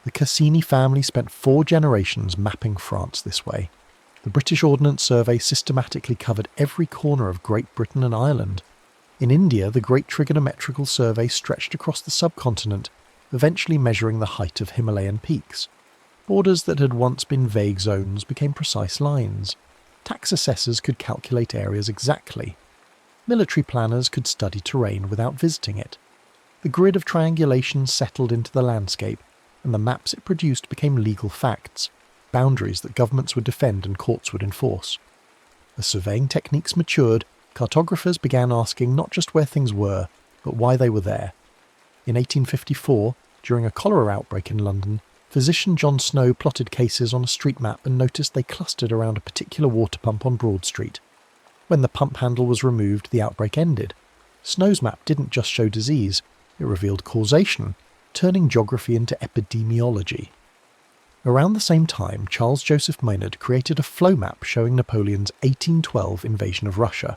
The Cassini family spent 4 generations mapping France this way. The British Ordnance Survey systematically covered every corner of Great Britain and Ireland. In India, the Great Trigonometrical Survey stretched across the subcontinent, eventually measuring the height of Himalayan peaks. Borders that had once been vague zones became precise lines. Tax assessors could calculate areas exactly. Military planners could study terrain without visiting it. The grid of triangulation settled into the landscape, and the maps it produced became legal facts, boundaries that governments would defend and courts would enforce. As surveying techniques matured, cartographers began asking not just where things were, but why they were there. In 1854, during a cholera outbreak in London, physician John Snow plotted cases on a street map and noticed they clustered around a particular water pump on Broad Street. When the pump handle was removed, the outbreak ended. Snow's map didn't just show disease, it revealed causation, turning geography into epidemiology. Around the same time, Charles Joseph Maynard created a flow map showing Napoleon's 1812 invasion of Russia.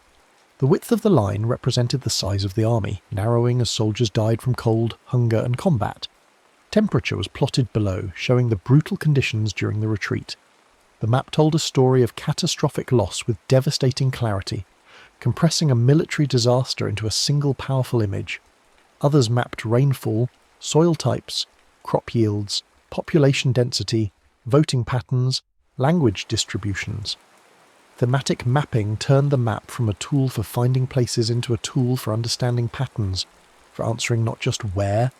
The width of the line represented the size of the army, narrowing as soldiers died from cold, hunger and combat. Temperature was plotted below, showing the brutal conditions during the retreat. The map told a story of catastrophic loss with devastating clarity, compressing a military disaster into a single powerful image. Others mapped rainfall, soil types, crop yields, population density, voting patterns, language distributions. Thematic mapping turned the map from a tool for finding places into a tool for understanding patterns, for answering not just where,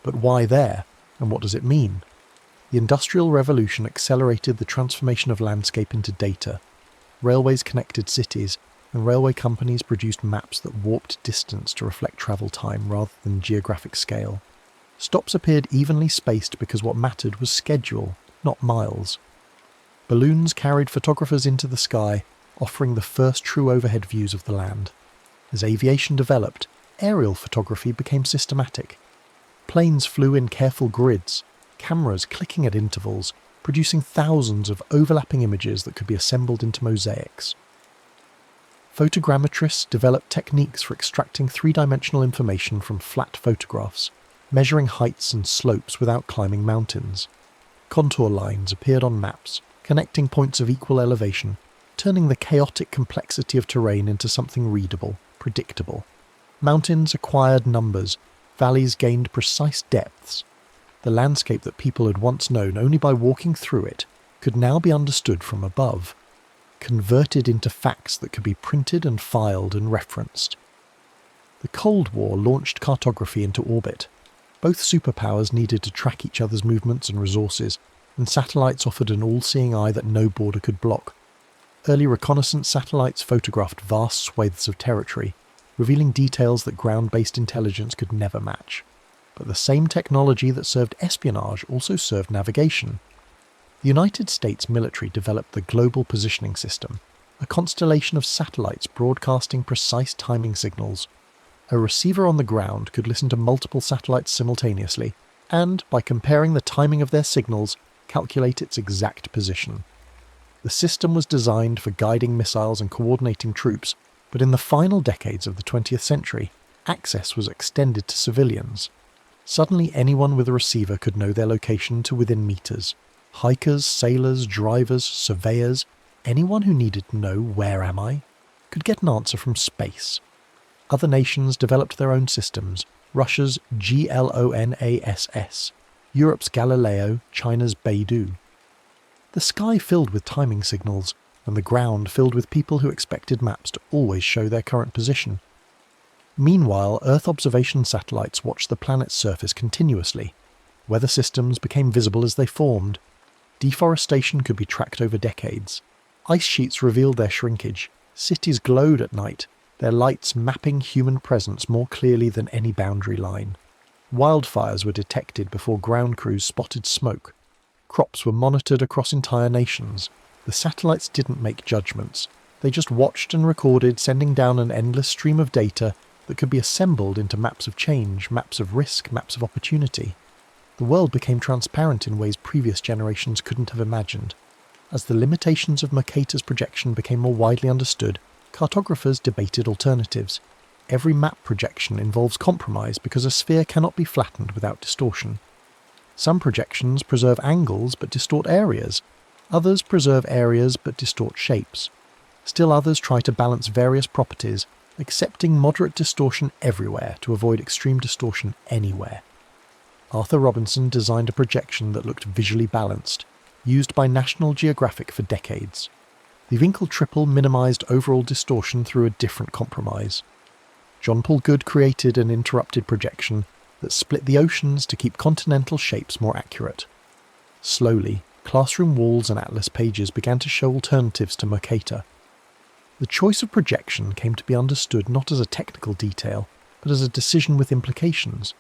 but why there, and what does it mean. The Industrial Revolution accelerated the transformation of landscape into data. Railways connected cities, and railway companies produced maps that warped distance to reflect travel time rather than geographic scale. Stops appeared evenly spaced because what mattered was schedule, not miles. Balloons carried photographers into the sky, offering the first true overhead views of the land. As aviation developed, aerial photography became systematic. Planes flew in careful grids, cameras clicking at intervals, producing thousands of overlapping images that could be assembled into mosaics. Photogrammetrists developed techniques for extracting three-dimensional information from flat photographs, measuring heights and slopes without climbing mountains. Contour lines appeared on maps, connecting points of equal elevation, turning the chaotic complexity of terrain into something readable, predictable. Mountains acquired numbers, valleys gained precise depths. The landscape that people had once known only by walking through it could now be understood from above, converted into facts that could be printed and filed and referenced. The Cold War launched cartography into orbit. Both superpowers needed to track each other's movements and resources, and satellites offered an all-seeing eye that no border could block. Early reconnaissance satellites photographed vast swathes of territory, revealing details that ground-based intelligence could never match. But the same technology that served espionage also served navigation. The United States military developed the Global Positioning System, a constellation of satellites broadcasting precise timing signals. A receiver on the ground could listen to multiple satellites simultaneously, and, by comparing the timing of their signals, calculate its exact position. The system was designed for guiding missiles and coordinating troops, but in the final decades of the 20th century, access was extended to civilians. Suddenly anyone with a receiver could know their location to within meters. Hikers, sailors, drivers, surveyors, anyone who needed to know "where am I?" could get an answer from space. Other nations developed their own systems, Russia's GLONASS, Europe's Galileo, China's Beidou. The sky filled with timing signals, and the ground filled with people who expected maps to always show their current position. Meanwhile, Earth observation satellites watched the planet's surface continuously. Weather systems became visible as they formed. Deforestation could be tracked over decades. Ice sheets revealed their shrinkage. Cities glowed at night, their lights mapping human presence more clearly than any boundary line. Wildfires were detected before ground crews spotted smoke. Crops were monitored across entire nations. The satellites didn't make judgments. They just watched and recorded, sending down an endless stream of data that could be assembled into maps of change, maps of risk, maps of opportunity. The world became transparent in ways previous generations couldn't have imagined. As the limitations of Mercator's projection became more widely understood, cartographers debated alternatives. Every map projection involves compromise because a sphere cannot be flattened without distortion. Some projections preserve angles but distort areas. Others preserve areas but distort shapes. Still others try to balance various properties, accepting moderate distortion everywhere to avoid extreme distortion anywhere. Arthur Robinson designed a projection that looked visually balanced, used by National Geographic for decades. The Winkel triple minimised overall distortion through a different compromise. John Paul Good created an interrupted projection that split the oceans to keep continental shapes more accurate. Slowly, classroom walls and atlas pages began to show alternatives to Mercator. The choice of projection came to be understood not as a technical detail, but as a decision with implications.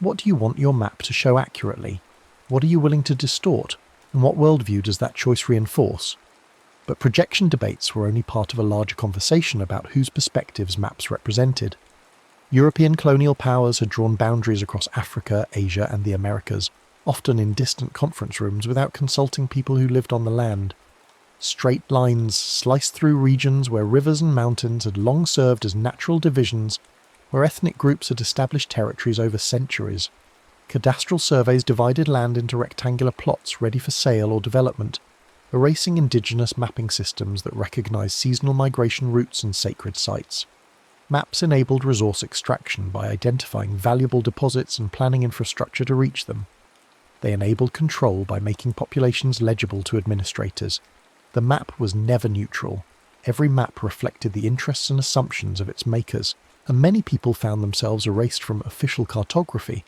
What do you want your map to show accurately? What are you willing to distort? And what worldview does that choice reinforce? But projection debates were only part of a larger conversation about whose perspectives maps represented. European colonial powers had drawn boundaries across Africa, Asia, and the Americas, often in distant conference rooms without consulting people who lived on the land. Straight lines sliced through regions where rivers and mountains had long served as natural divisions, where ethnic groups had established territories over centuries. Cadastral surveys divided land into rectangular plots ready for sale or development, erasing indigenous mapping systems that recognized seasonal migration routes and sacred sites. Maps enabled resource extraction by identifying valuable deposits and planning infrastructure to reach them. They enabled control by making populations legible to administrators. The map was never neutral. Every map reflected the interests and assumptions of its makers, and many people found themselves erased from official cartography,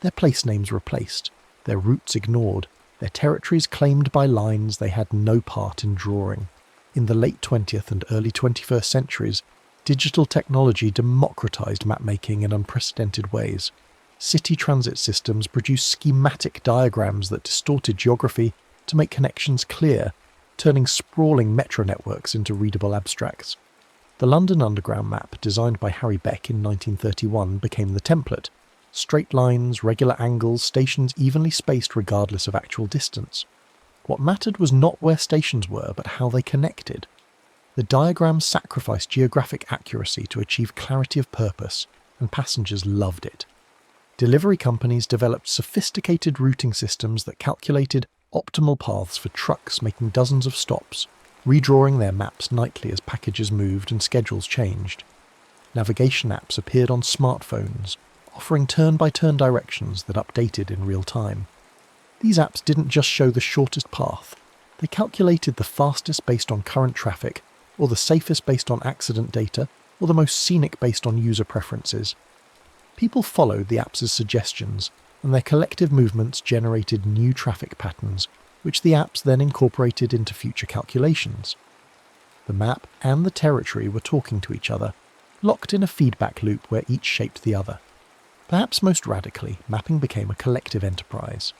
their place names replaced, their routes ignored, their territories claimed by lines they had no part in drawing. In the late 20th and early 21st centuries, digital technology democratized mapmaking in unprecedented ways. City transit systems produced schematic diagrams that distorted geography to make connections clear, turning sprawling metro networks into readable abstracts. The London Underground map, designed by Harry Beck in 1931, became the template. Straight lines, regular angles, stations evenly spaced regardless of actual distance. What mattered was not where stations were, but how they connected. The diagram sacrificed geographic accuracy to achieve clarity of purpose, and passengers loved it. Delivery companies developed sophisticated routing systems that calculated optimal paths for trucks making dozens of stops, redrawing their maps nightly as packages moved and schedules changed. Navigation apps appeared on smartphones, offering turn-by-turn directions that updated in real time. These apps didn't just show the shortest path, they calculated the fastest based on current traffic, or the safest based on accident data, or the most scenic based on user preferences. People followed the apps' suggestions, and their collective movements generated new traffic patterns, which the apps then incorporated into future calculations. The map and the territory were talking to each other, locked in a feedback loop where each shaped the other. Perhaps most radically, mapping became a collective enterprise.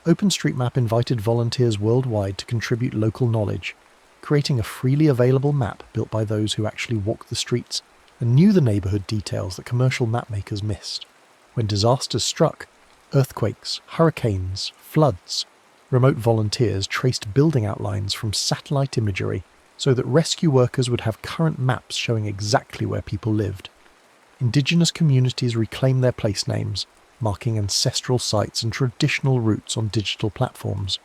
OpenStreetMap invited volunteers worldwide to contribute local knowledge, creating a freely available map built by those who actually walked the streets and knew the neighbourhood details that commercial mapmakers missed. When disasters struck, earthquakes, hurricanes, floods, remote volunteers traced building outlines from satellite imagery so that rescue workers would have current maps showing exactly where people lived. Indigenous communities reclaimed their place names, marking ancestral sites and traditional routes on digital platforms.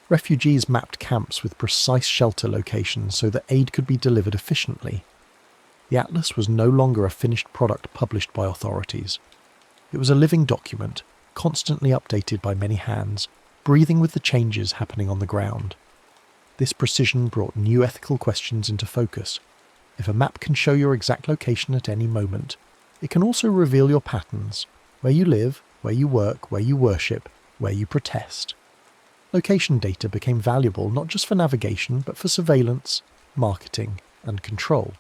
Refugees mapped camps with precise shelter locations so that aid could be delivered efficiently. The atlas was no longer a finished product published by authorities. It was a living document, constantly updated by many hands, breathing with the changes happening on the ground. This precision brought new ethical questions into focus. If a map can show your exact location at any moment, it can also reveal your patterns, where you live, where you work, where you worship, where you protest. Location data became valuable not just for navigation, but for surveillance, marketing, and control.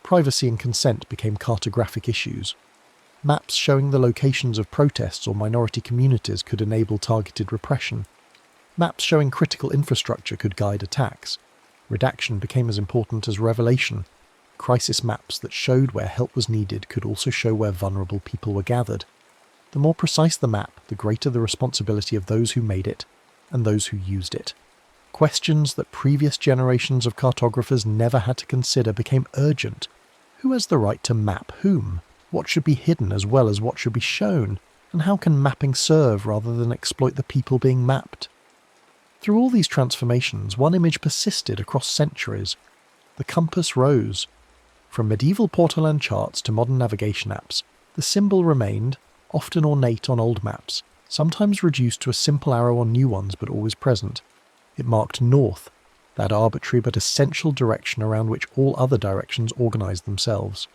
Privacy and consent became cartographic issues. Maps showing the locations of protests or minority communities could enable targeted repression. Maps showing critical infrastructure could guide attacks. Redaction became as important as revelation. Crisis maps that showed where help was needed could also show where vulnerable people were gathered. The more precise the map, the greater the responsibility of those who made it and those who used it. Questions that previous generations of cartographers never had to consider became urgent. Who has the right to map whom? What should be hidden as well as what should be shown? And how can mapping serve rather than exploit the people being mapped? Through all these transformations, one image persisted across centuries. The compass rose. From medieval portolan charts to modern navigation apps, the symbol remained, often ornate on old maps, sometimes reduced to a simple arrow on new ones but always present. It marked north, that arbitrary but essential direction around which all other directions organised themselves.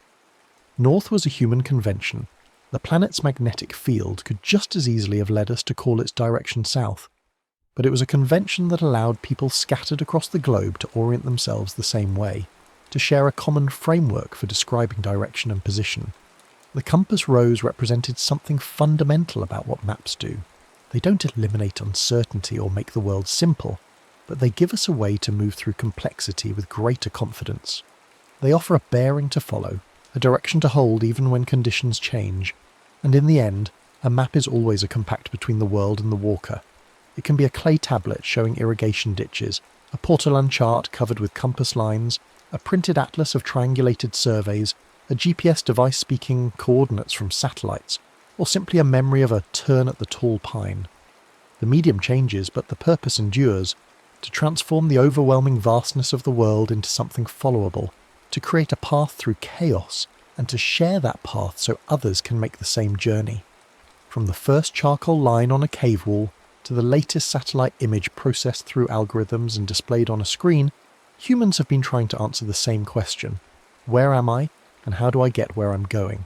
North was a human convention. The planet's magnetic field could just as easily have led us to call its direction south. But it was a convention that allowed people scattered across the globe to orient themselves the same way, to share a common framework for describing direction and position. The compass rose represented something fundamental about what maps do. They don't eliminate uncertainty or make the world simple, but they give us a way to move through complexity with greater confidence. They offer a bearing to follow, a direction to hold even when conditions change, and in the end, a map is always a compact between the world and the walker. It can be a clay tablet showing irrigation ditches, a portolan chart covered with compass lines, a printed atlas of triangulated surveys, a GPS device speaking coordinates from satellites, or simply a memory of a turn at the tall pine. The medium changes, but the purpose endures, to transform the overwhelming vastness of the world into something followable, to create a path through chaos, and to share that path so others can make the same journey. From the first charcoal line on a cave wall to the latest satellite image processed through algorithms and displayed on a screen, humans have been trying to answer the same question: where am I, and how do I get where I'm going?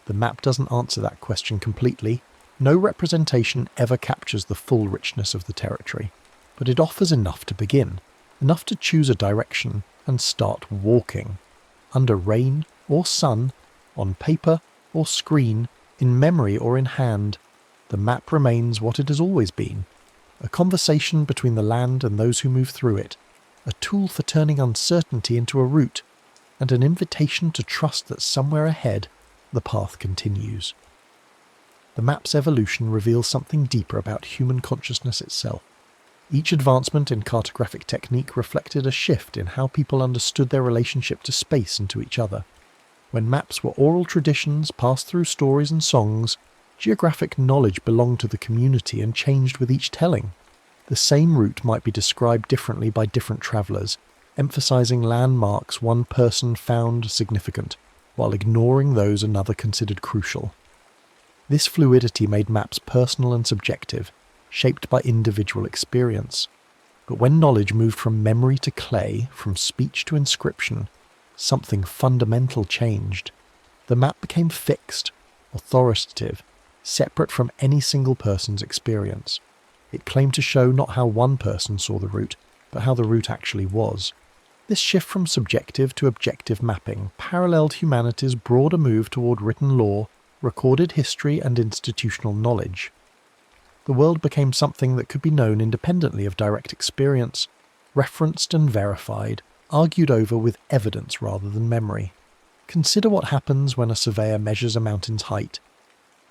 The map doesn't answer that question completely. No representation ever captures the full richness of the territory, but it offers enough to begin, enough to choose a direction and start walking. Under rain or sun, on paper or screen, in memory or in hand, the map remains what it has always been: a conversation between the land and those who move through it, a tool for turning uncertainty into a route, and an invitation to trust that somewhere ahead the path continues. The map's evolution reveals something deeper about human consciousness itself. Each advancement in cartographic technique reflected a shift in how people understood their relationship to space and to each other. When maps were oral traditions passed through stories and songs, geographic knowledge belonged to the community and changed with each telling. The same route might be described differently by different travellers, emphasising landmarks one person found significant, while ignoring those another considered crucial. This fluidity made maps personal and subjective, shaped by individual experience. But when knowledge moved from memory to clay, from speech to inscription, something fundamental changed. The map became fixed, authoritative, separate from any single person's experience. It claimed to show not how one person saw the route, but how the route actually was. This shift from subjective to objective mapping paralleled humanity's broader move toward written law, recorded history, and institutional knowledge. The world became something that could be known independently of direct experience, referenced and verified, argued over with evidence rather than memory. Consider what happens when a surveyor measures a mountain's height.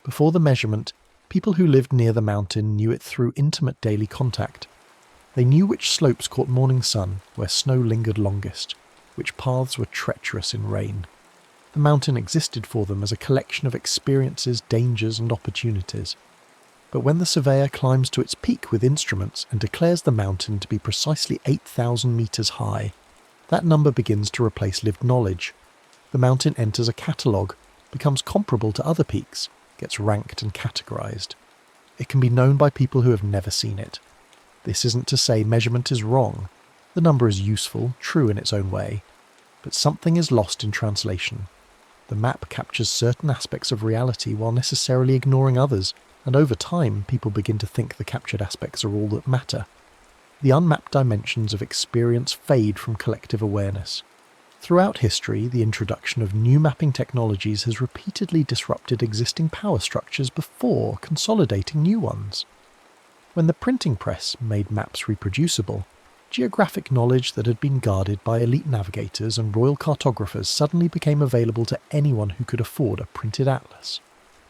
Before the measurement, people who lived near the mountain knew it through intimate daily contact. They knew which slopes caught morning sun, where snow lingered longest, which paths were treacherous in rain. The mountain existed for them as a collection of experiences, dangers, and opportunities. But when the surveyor climbs to its peak with instruments and declares the mountain to be precisely 8,000 metres high, that number begins to replace lived knowledge. The mountain enters a catalogue, becomes comparable to other peaks, gets ranked and categorised. It can be known by people who have never seen it. This isn't to say measurement is wrong. The number is useful, true in its own way. But something is lost in translation. The map captures certain aspects of reality while necessarily ignoring others, and over time people begin to think the captured aspects are all that matter. The unmapped dimensions of experience fade from collective awareness. Throughout history, the introduction of new mapping technologies has repeatedly disrupted existing power structures before consolidating new ones. When the printing press made maps reproducible, geographic knowledge that had been guarded by elite navigators and royal cartographers suddenly became available to anyone who could afford a printed atlas.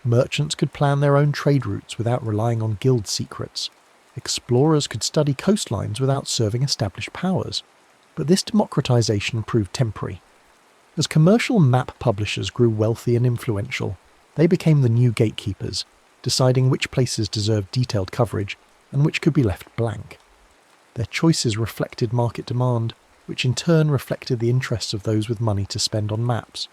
Merchants could plan their own trade routes without relying on guild secrets. Explorers could study coastlines without serving established powers. But this democratization proved temporary. As commercial map publishers grew wealthy and influential, they became the new gatekeepers, deciding which places deserved detailed coverage and which could be left blank. Their choices reflected market demand, which in turn reflected the interests of those with money to spend on maps.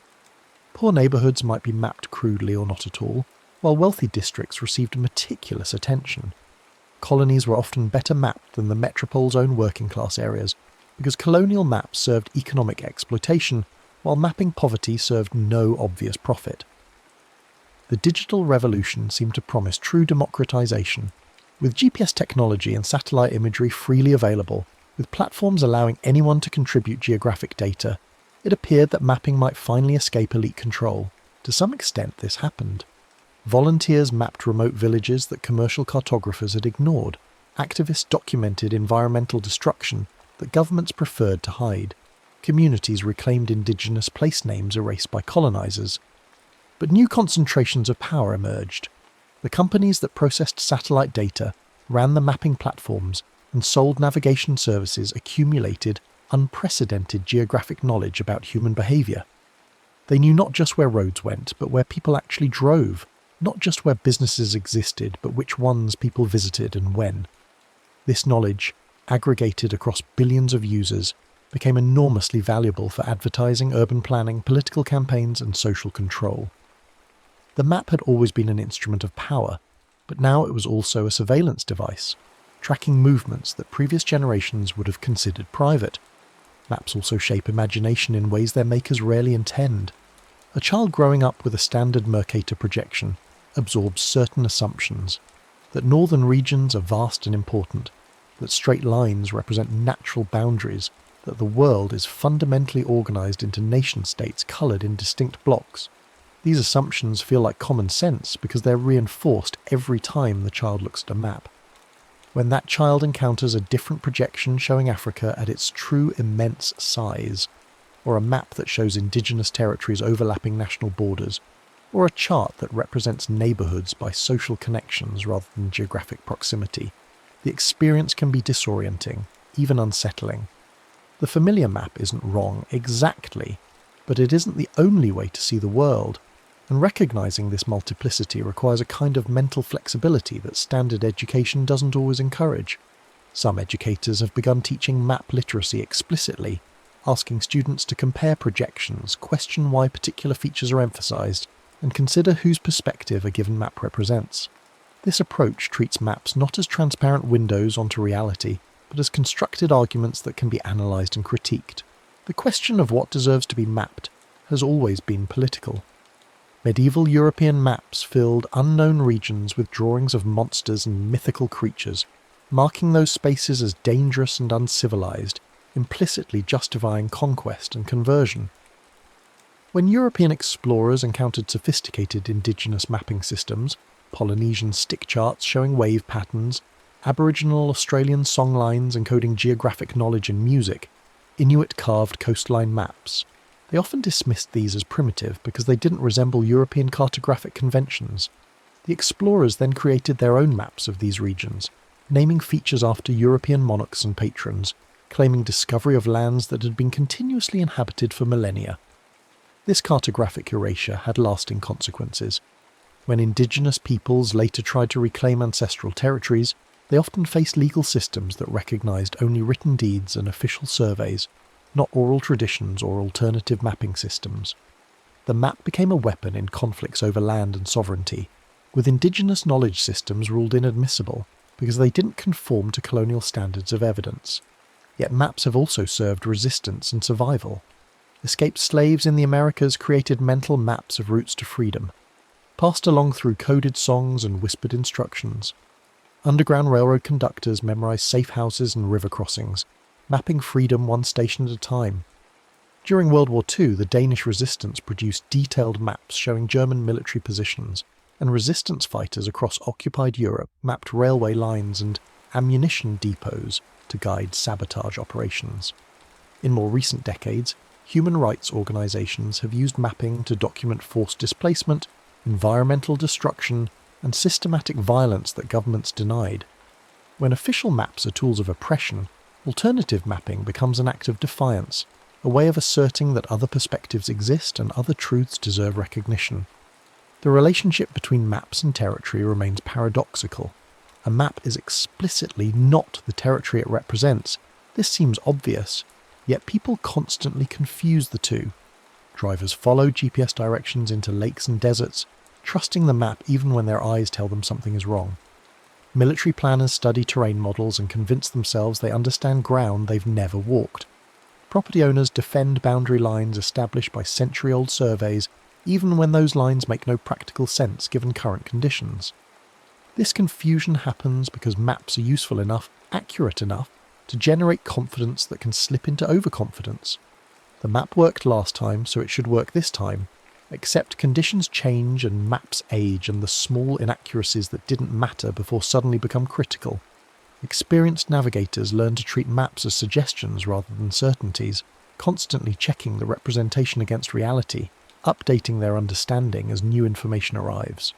Poor neighbourhoods might be mapped crudely or not at all, while wealthy districts received meticulous attention. Colonies were often better mapped than the metropole's own working-class areas, because colonial maps served economic exploitation, while mapping poverty served no obvious profit. The digital revolution seemed to promise true democratization. With GPS technology and satellite imagery freely available, with platforms allowing anyone to contribute geographic data, it appeared that mapping might finally escape elite control. To some extent, this happened. Volunteers mapped remote villages that commercial cartographers had ignored. Activists documented environmental destruction that governments preferred to hide. Communities reclaimed indigenous place names erased by colonizers. But new concentrations of power emerged. The companies that processed satellite data, ran the mapping platforms, and sold navigation services accumulated unprecedented geographic knowledge about human behaviour. They knew not just where roads went, but where people actually drove, not just where businesses existed, but which ones people visited and when. This knowledge, aggregated across billions of users, became enormously valuable for advertising, urban planning, political campaigns, and social control. The map had always been an instrument of power, but now it was also a surveillance device, tracking movements that previous generations would have considered private. Maps also shape imagination in ways their makers rarely intend. A child growing up with a standard Mercator projection absorbs certain assumptions, that northern regions are vast and important, that straight lines represent natural boundaries, that the world is fundamentally organised into nation-states coloured in distinct blocks. These assumptions feel like common sense because they're reinforced every time the child looks at a map. When that child encounters a different projection showing Africa at its true immense size, or a map that shows indigenous territories overlapping national borders, or a chart that represents neighbourhoods by social connections rather than geographic proximity, the experience can be disorienting, even unsettling. The familiar map isn't wrong exactly, but it isn't the only way to see the world, and recognising this multiplicity requires a kind of mental flexibility that standard education doesn't always encourage. Some educators have begun teaching map literacy explicitly, asking students to compare projections, question why particular features are emphasised, and consider whose perspective a given map represents. This approach treats maps not as transparent windows onto reality, but as constructed arguments that can be analysed and critiqued. The question of what deserves to be mapped has always been political. Medieval European maps filled unknown regions with drawings of monsters and mythical creatures, marking those spaces as dangerous and uncivilized, implicitly justifying conquest and conversion. When European explorers encountered sophisticated indigenous mapping systems, Polynesian stick charts showing wave patterns, Aboriginal Australian songlines encoding geographic knowledge in music, Inuit carved coastline maps, they often dismissed these as primitive because they didn't resemble European cartographic conventions. The explorers then created their own maps of these regions, naming features after European monarchs and patrons, claiming discovery of lands that had been continuously inhabited for millennia. This cartographic erasure had lasting consequences. When indigenous peoples later tried to reclaim ancestral territories, they often faced legal systems that recognised only written deeds and official surveys, not oral traditions or alternative mapping systems. The map became a weapon in conflicts over land and sovereignty, with indigenous knowledge systems ruled inadmissible because they didn't conform to colonial standards of evidence. Yet maps have also served resistance and survival. Escaped slaves in the Americas created mental maps of routes to freedom, passed along through coded songs and whispered instructions. Underground Railroad conductors memorized safe houses and river crossings, mapping freedom one station at a time. During World War II, the Danish resistance produced detailed maps showing German military positions, and resistance fighters across occupied Europe mapped railway lines and ammunition depots to guide sabotage operations. In more recent decades, human rights organisations have used mapping to document forced displacement, environmental destruction, and systematic violence that governments denied. When official maps are tools of oppression, alternative mapping becomes an act of defiance, a way of asserting that other perspectives exist and other truths deserve recognition. The relationship between maps and territory remains paradoxical. A map is explicitly not the territory it represents. This seems obvious, yet people constantly confuse the two. Drivers follow GPS directions into lakes and deserts, trusting the map even when their eyes tell them something is wrong. Military planners study terrain models and convince themselves they understand ground they've never walked. Property owners defend boundary lines established by century-old surveys, even when those lines make no practical sense given current conditions. This confusion happens because maps are useful enough, accurate enough, to generate confidence that can slip into overconfidence. The map worked last time, so it should work this time, except conditions change and maps age, and the small inaccuracies that didn't matter before suddenly become critical. Experienced navigators learn to treat maps as suggestions rather than certainties, constantly checking the representation against reality, updating their understanding as new information arrives.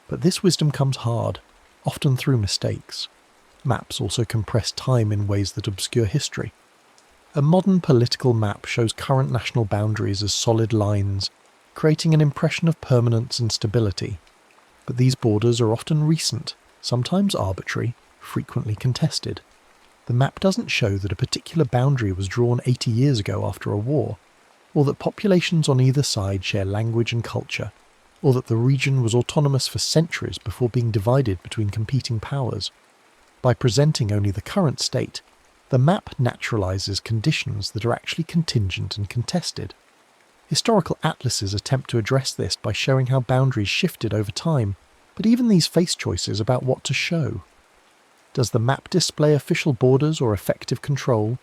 But this wisdom comes hard, often through mistakes. Maps also compress time in ways that obscure history. A modern political map shows current national boundaries as solid lines, creating an impression of permanence and stability. But these borders are often recent, sometimes arbitrary, frequently contested. The map doesn't show that a particular boundary was drawn 80 years ago after a war, or that populations on either side share language and culture, or that the region was autonomous for centuries before being divided between competing powers. By presenting only the current state, the map naturalizes conditions that are actually contingent and contested. Historical atlases attempt to address this by showing how boundaries shifted over time, but even these face choices about what to show. Does the map display official borders or effective control?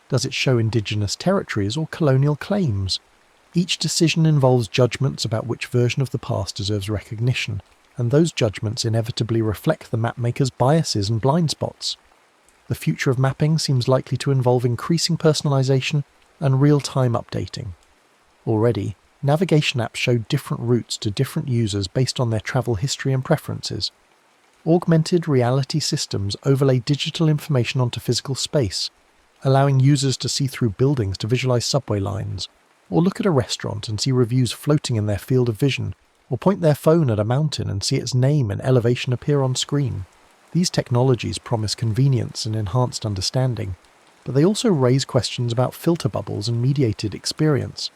Does it show indigenous territories or colonial claims? Each decision involves judgments about which version of the past deserves recognition, and those judgments inevitably reflect the mapmaker's biases and blind spots. The future of mapping seems likely to involve increasing personalization and real-time updating. Already, navigation apps show different routes to different users based on their travel history and preferences. Augmented reality systems overlay digital information onto physical space, allowing users to see through buildings to visualize subway lines, or look at a restaurant and see reviews floating in their field of vision, or point their phone at a mountain and see its name and elevation appear on screen. These technologies promise convenience and enhanced understanding, but they also raise questions about filter bubbles and mediated experience.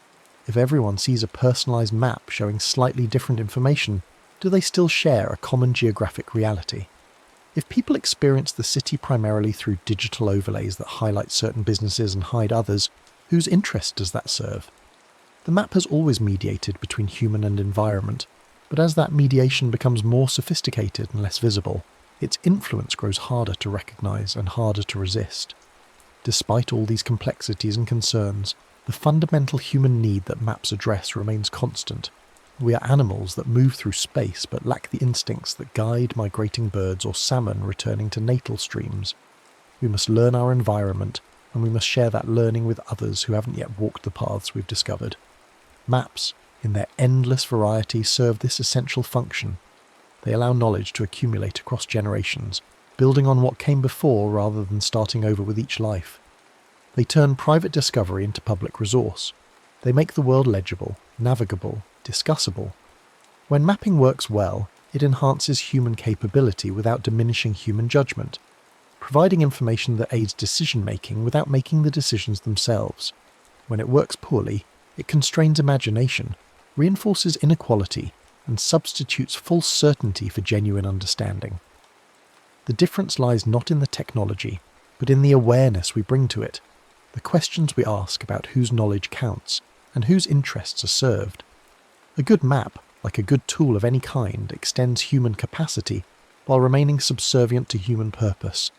If everyone sees a personalized map showing slightly different information, do they still share a common geographic reality? If people experience the city primarily through digital overlays that highlight certain businesses and hide others, whose interest does that serve? The map has always mediated between human and environment, but as that mediation becomes more sophisticated and less visible, its influence grows harder to recognize and harder to resist. Despite all these complexities and concerns, the fundamental human need that maps address remains constant. We are animals that move through space but lack the instincts that guide migrating birds or salmon returning to natal streams. We must learn our environment, and we must share that learning with others who haven't yet walked the paths we've discovered. Maps, in their endless variety, serve this essential function. They allow knowledge to accumulate across generations, building on what came before rather than starting over with each life. They turn private discovery into public resource. They make the world legible, navigable, discussable. When mapping works well, it enhances human capability without diminishing human judgment, providing information that aids decision-making without making the decisions themselves. When it works poorly, it constrains imagination, reinforces inequality, and substitutes false certainty for genuine understanding. The difference lies not in the technology, but in the awareness we bring to it, the questions we ask about whose knowledge counts, and whose interests are served. A good map, like a good tool of any kind, extends human capacity while remaining subservient to human purpose.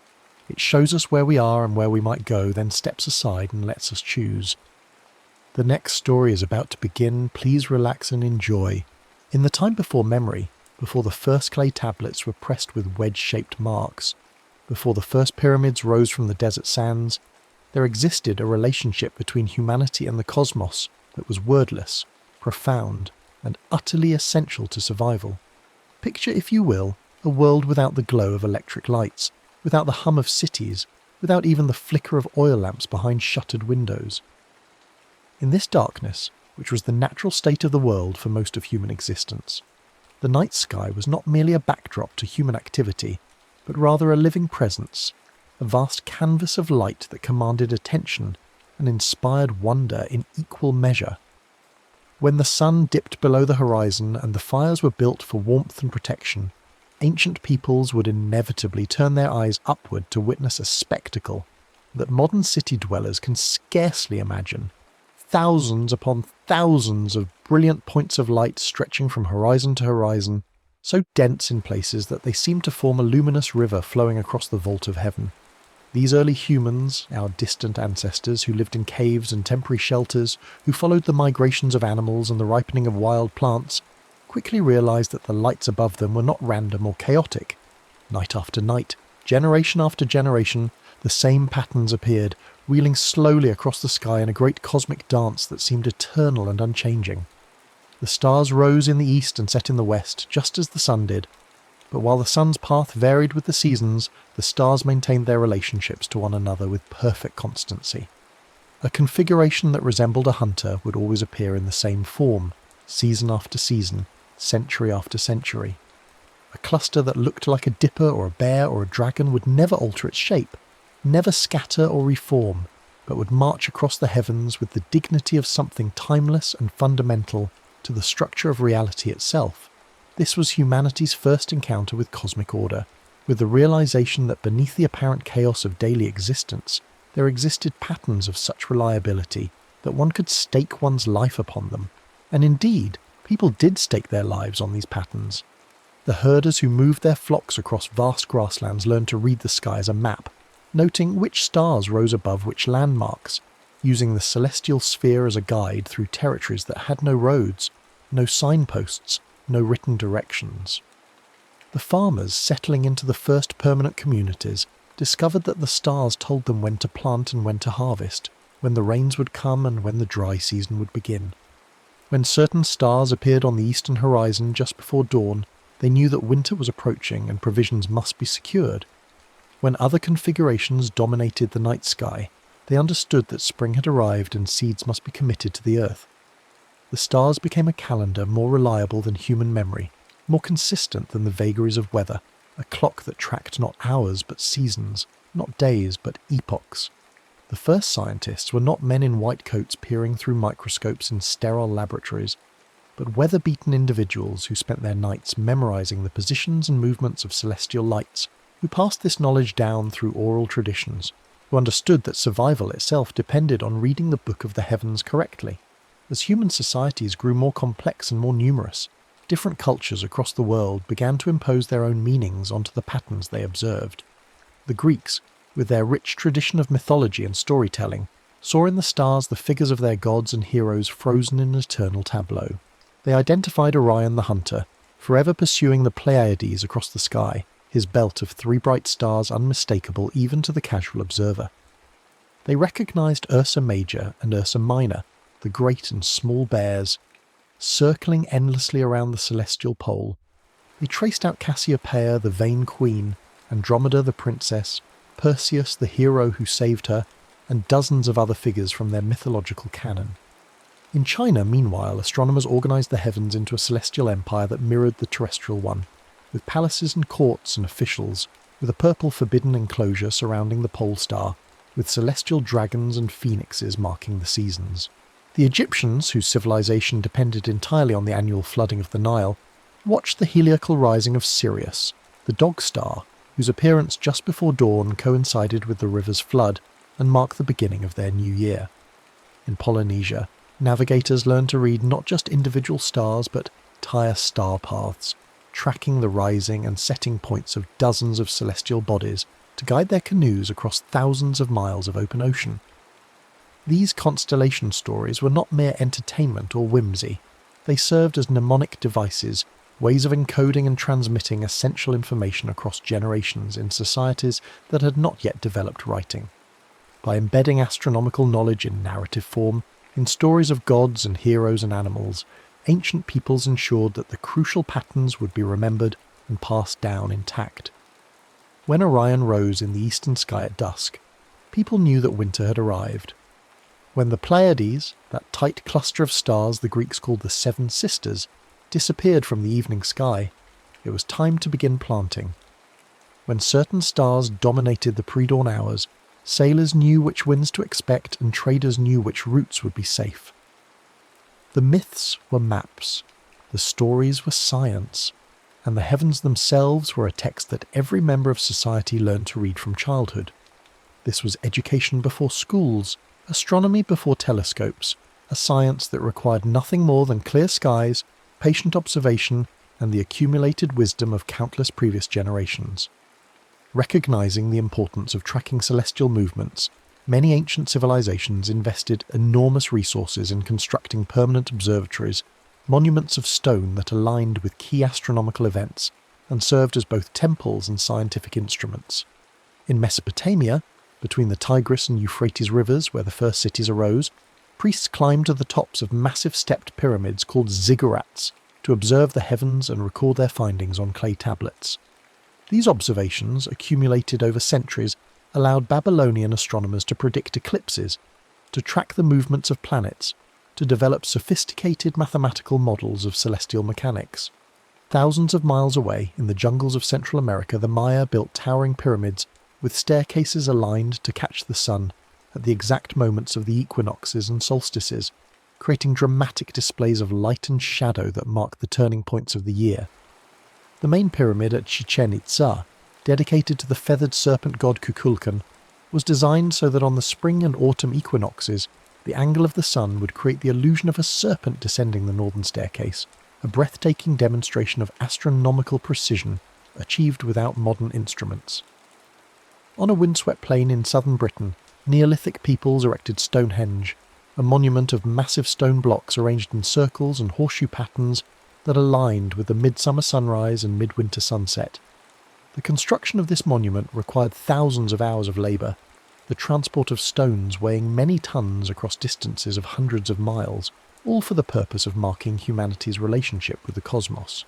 It shows us where we are and where we might go, then steps aside and lets us choose. The next story is about to begin. Please relax and enjoy. In the time before memory, before the first clay tablets were pressed with wedge-shaped marks, before the first pyramids rose from the desert sands, there existed a relationship between humanity and the cosmos that was wordless, profound, and utterly essential to survival. Picture, if you will, a world without the glow of electric lights, without the hum of cities, without even the flicker of oil lamps behind shuttered windows. In this darkness, which was the natural state of the world for most of human existence, the night sky was not merely a backdrop to human activity, but rather a living presence, a vast canvas of light that commanded attention and inspired wonder in equal measure. When the sun dipped below the horizon and the fires were built for warmth and protection, ancient peoples would inevitably turn their eyes upward to witness a spectacle that modern city dwellers can scarcely imagine. Thousands upon thousands of brilliant points of light stretching from horizon to horizon, so dense in places that they seem to form a luminous river flowing across the vault of heaven. These early humans, our distant ancestors who lived in caves and temporary shelters, who followed the migrations of animals and the ripening of wild plants, quickly realized that the lights above them were not random or chaotic. Night after night, generation after generation, the same patterns appeared, wheeling slowly across the sky in a great cosmic dance that seemed eternal and unchanging. The stars rose in the east and set in the west, just as the sun did, but while the sun's path varied with the seasons, the stars maintained their relationships to one another with perfect constancy. A configuration that resembled a hunter would always appear in the same form, season after season, century after century. A cluster that looked like a dipper or a bear or a dragon would never alter its shape, never scatter or reform, but would march across the heavens with the dignity of something timeless and fundamental to the structure of reality itself. This was humanity's first encounter with cosmic order, with the realization that beneath the apparent chaos of daily existence, there existed patterns of such reliability that one could stake one's life upon them. And indeed, people did stake their lives on these patterns. The herders who moved their flocks across vast grasslands learned to read the sky as a map, noting which stars rose above which landmarks, using the celestial sphere as a guide through territories that had no roads, no signposts, no written directions. The farmers settling into the first permanent communities discovered that the stars told them when to plant and when to harvest, when the rains would come and when the dry season would begin. When certain stars appeared on the eastern horizon just before dawn, they knew that winter was approaching and provisions must be secured. When other configurations dominated the night sky, they understood that spring had arrived and seeds must be committed to the earth. The stars became a calendar more reliable than human memory, more consistent than the vagaries of weather, a clock that tracked not hours but seasons, not days but epochs. The first scientists were not men in white coats peering through microscopes in sterile laboratories, but weather-beaten individuals who spent their nights memorizing the positions and movements of celestial lights, who passed this knowledge down through oral traditions, who understood that survival itself depended on reading the book of the heavens correctly. As human societies grew more complex and more numerous, different cultures across the world began to impose their own meanings onto the patterns they observed. The Greeks, with their rich tradition of mythology and storytelling, saw in the stars the figures of their gods and heroes frozen in an eternal tableau. They identified Orion the hunter, forever pursuing the Pleiades across the sky, his belt of 3 bright stars unmistakable even to the casual observer. They recognized Ursa Major and Ursa Minor, the great and small bears, circling endlessly around the celestial pole. They traced out Cassiopeia, the vain queen, Andromeda the princess, Perseus the hero who saved her, and dozens of other figures from their mythological canon. In China, meanwhile, astronomers organized the heavens into a celestial empire that mirrored the terrestrial one, with palaces and courts and officials, with a purple forbidden enclosure surrounding the pole star, with celestial dragons and phoenixes marking the seasons. The Egyptians, whose civilization depended entirely on the annual flooding of the Nile, watched the heliacal rising of Sirius, the dog star, whose appearance just before dawn coincided with the river's flood and marked the beginning of their new year. In Polynesia, navigators learned to read not just individual stars but entire star paths, tracking the rising and setting points of dozens of celestial bodies to guide their canoes across thousands of miles of open ocean. These constellation stories were not mere entertainment or whimsy. They served as mnemonic devices, ways of encoding and transmitting essential information across generations in societies that had not yet developed writing. By embedding astronomical knowledge in narrative form, in stories of gods and heroes and animals, ancient peoples ensured that the crucial patterns would be remembered and passed down intact. When Orion rose in the eastern sky at dusk, people knew that winter had arrived. When the Pleiades, that tight cluster of stars the Greeks called the Seven Sisters, disappeared from the evening sky, it was time to begin planting. When certain stars dominated the pre-dawn hours, sailors knew which winds to expect and traders knew which routes would be safe. The myths were maps, the stories were science, and the heavens themselves were a text that every member of society learned to read from childhood. This was education before schools, astronomy before telescopes, a science that required nothing more than clear skies, patient observation, and the accumulated wisdom of countless previous generations. Recognizing the importance of tracking celestial movements, many ancient civilizations invested enormous resources in constructing permanent observatories, monuments of stone that aligned with key astronomical events and served as both temples and scientific instruments. In Mesopotamia, between the Tigris and Euphrates rivers where the first cities arose, priests climbed to the tops of massive stepped pyramids called ziggurats to observe the heavens and record their findings on clay tablets. These observations, accumulated over centuries, allowed Babylonian astronomers to predict eclipses, to track the movements of planets, to develop sophisticated mathematical models of celestial mechanics. Thousands of miles away, in the jungles of Central America, the Maya built towering pyramids with staircases aligned to catch the sun at the exact moments of the equinoxes and solstices, creating dramatic displays of light and shadow that mark the turning points of the year. The main pyramid at Chichen Itza, dedicated to the feathered serpent god Kukulkan, was designed so that on the spring and autumn equinoxes, the angle of the sun would create the illusion of a serpent descending the northern staircase, a breathtaking demonstration of astronomical precision achieved without modern instruments. On a windswept plain in southern Britain, Neolithic peoples erected Stonehenge, a monument of massive stone blocks arranged in circles and horseshoe patterns that aligned with the midsummer sunrise and midwinter sunset. The construction of this monument required thousands of hours of labour, the transport of stones weighing many tons across distances of hundreds of miles, all for the purpose of marking humanity's relationship with the cosmos.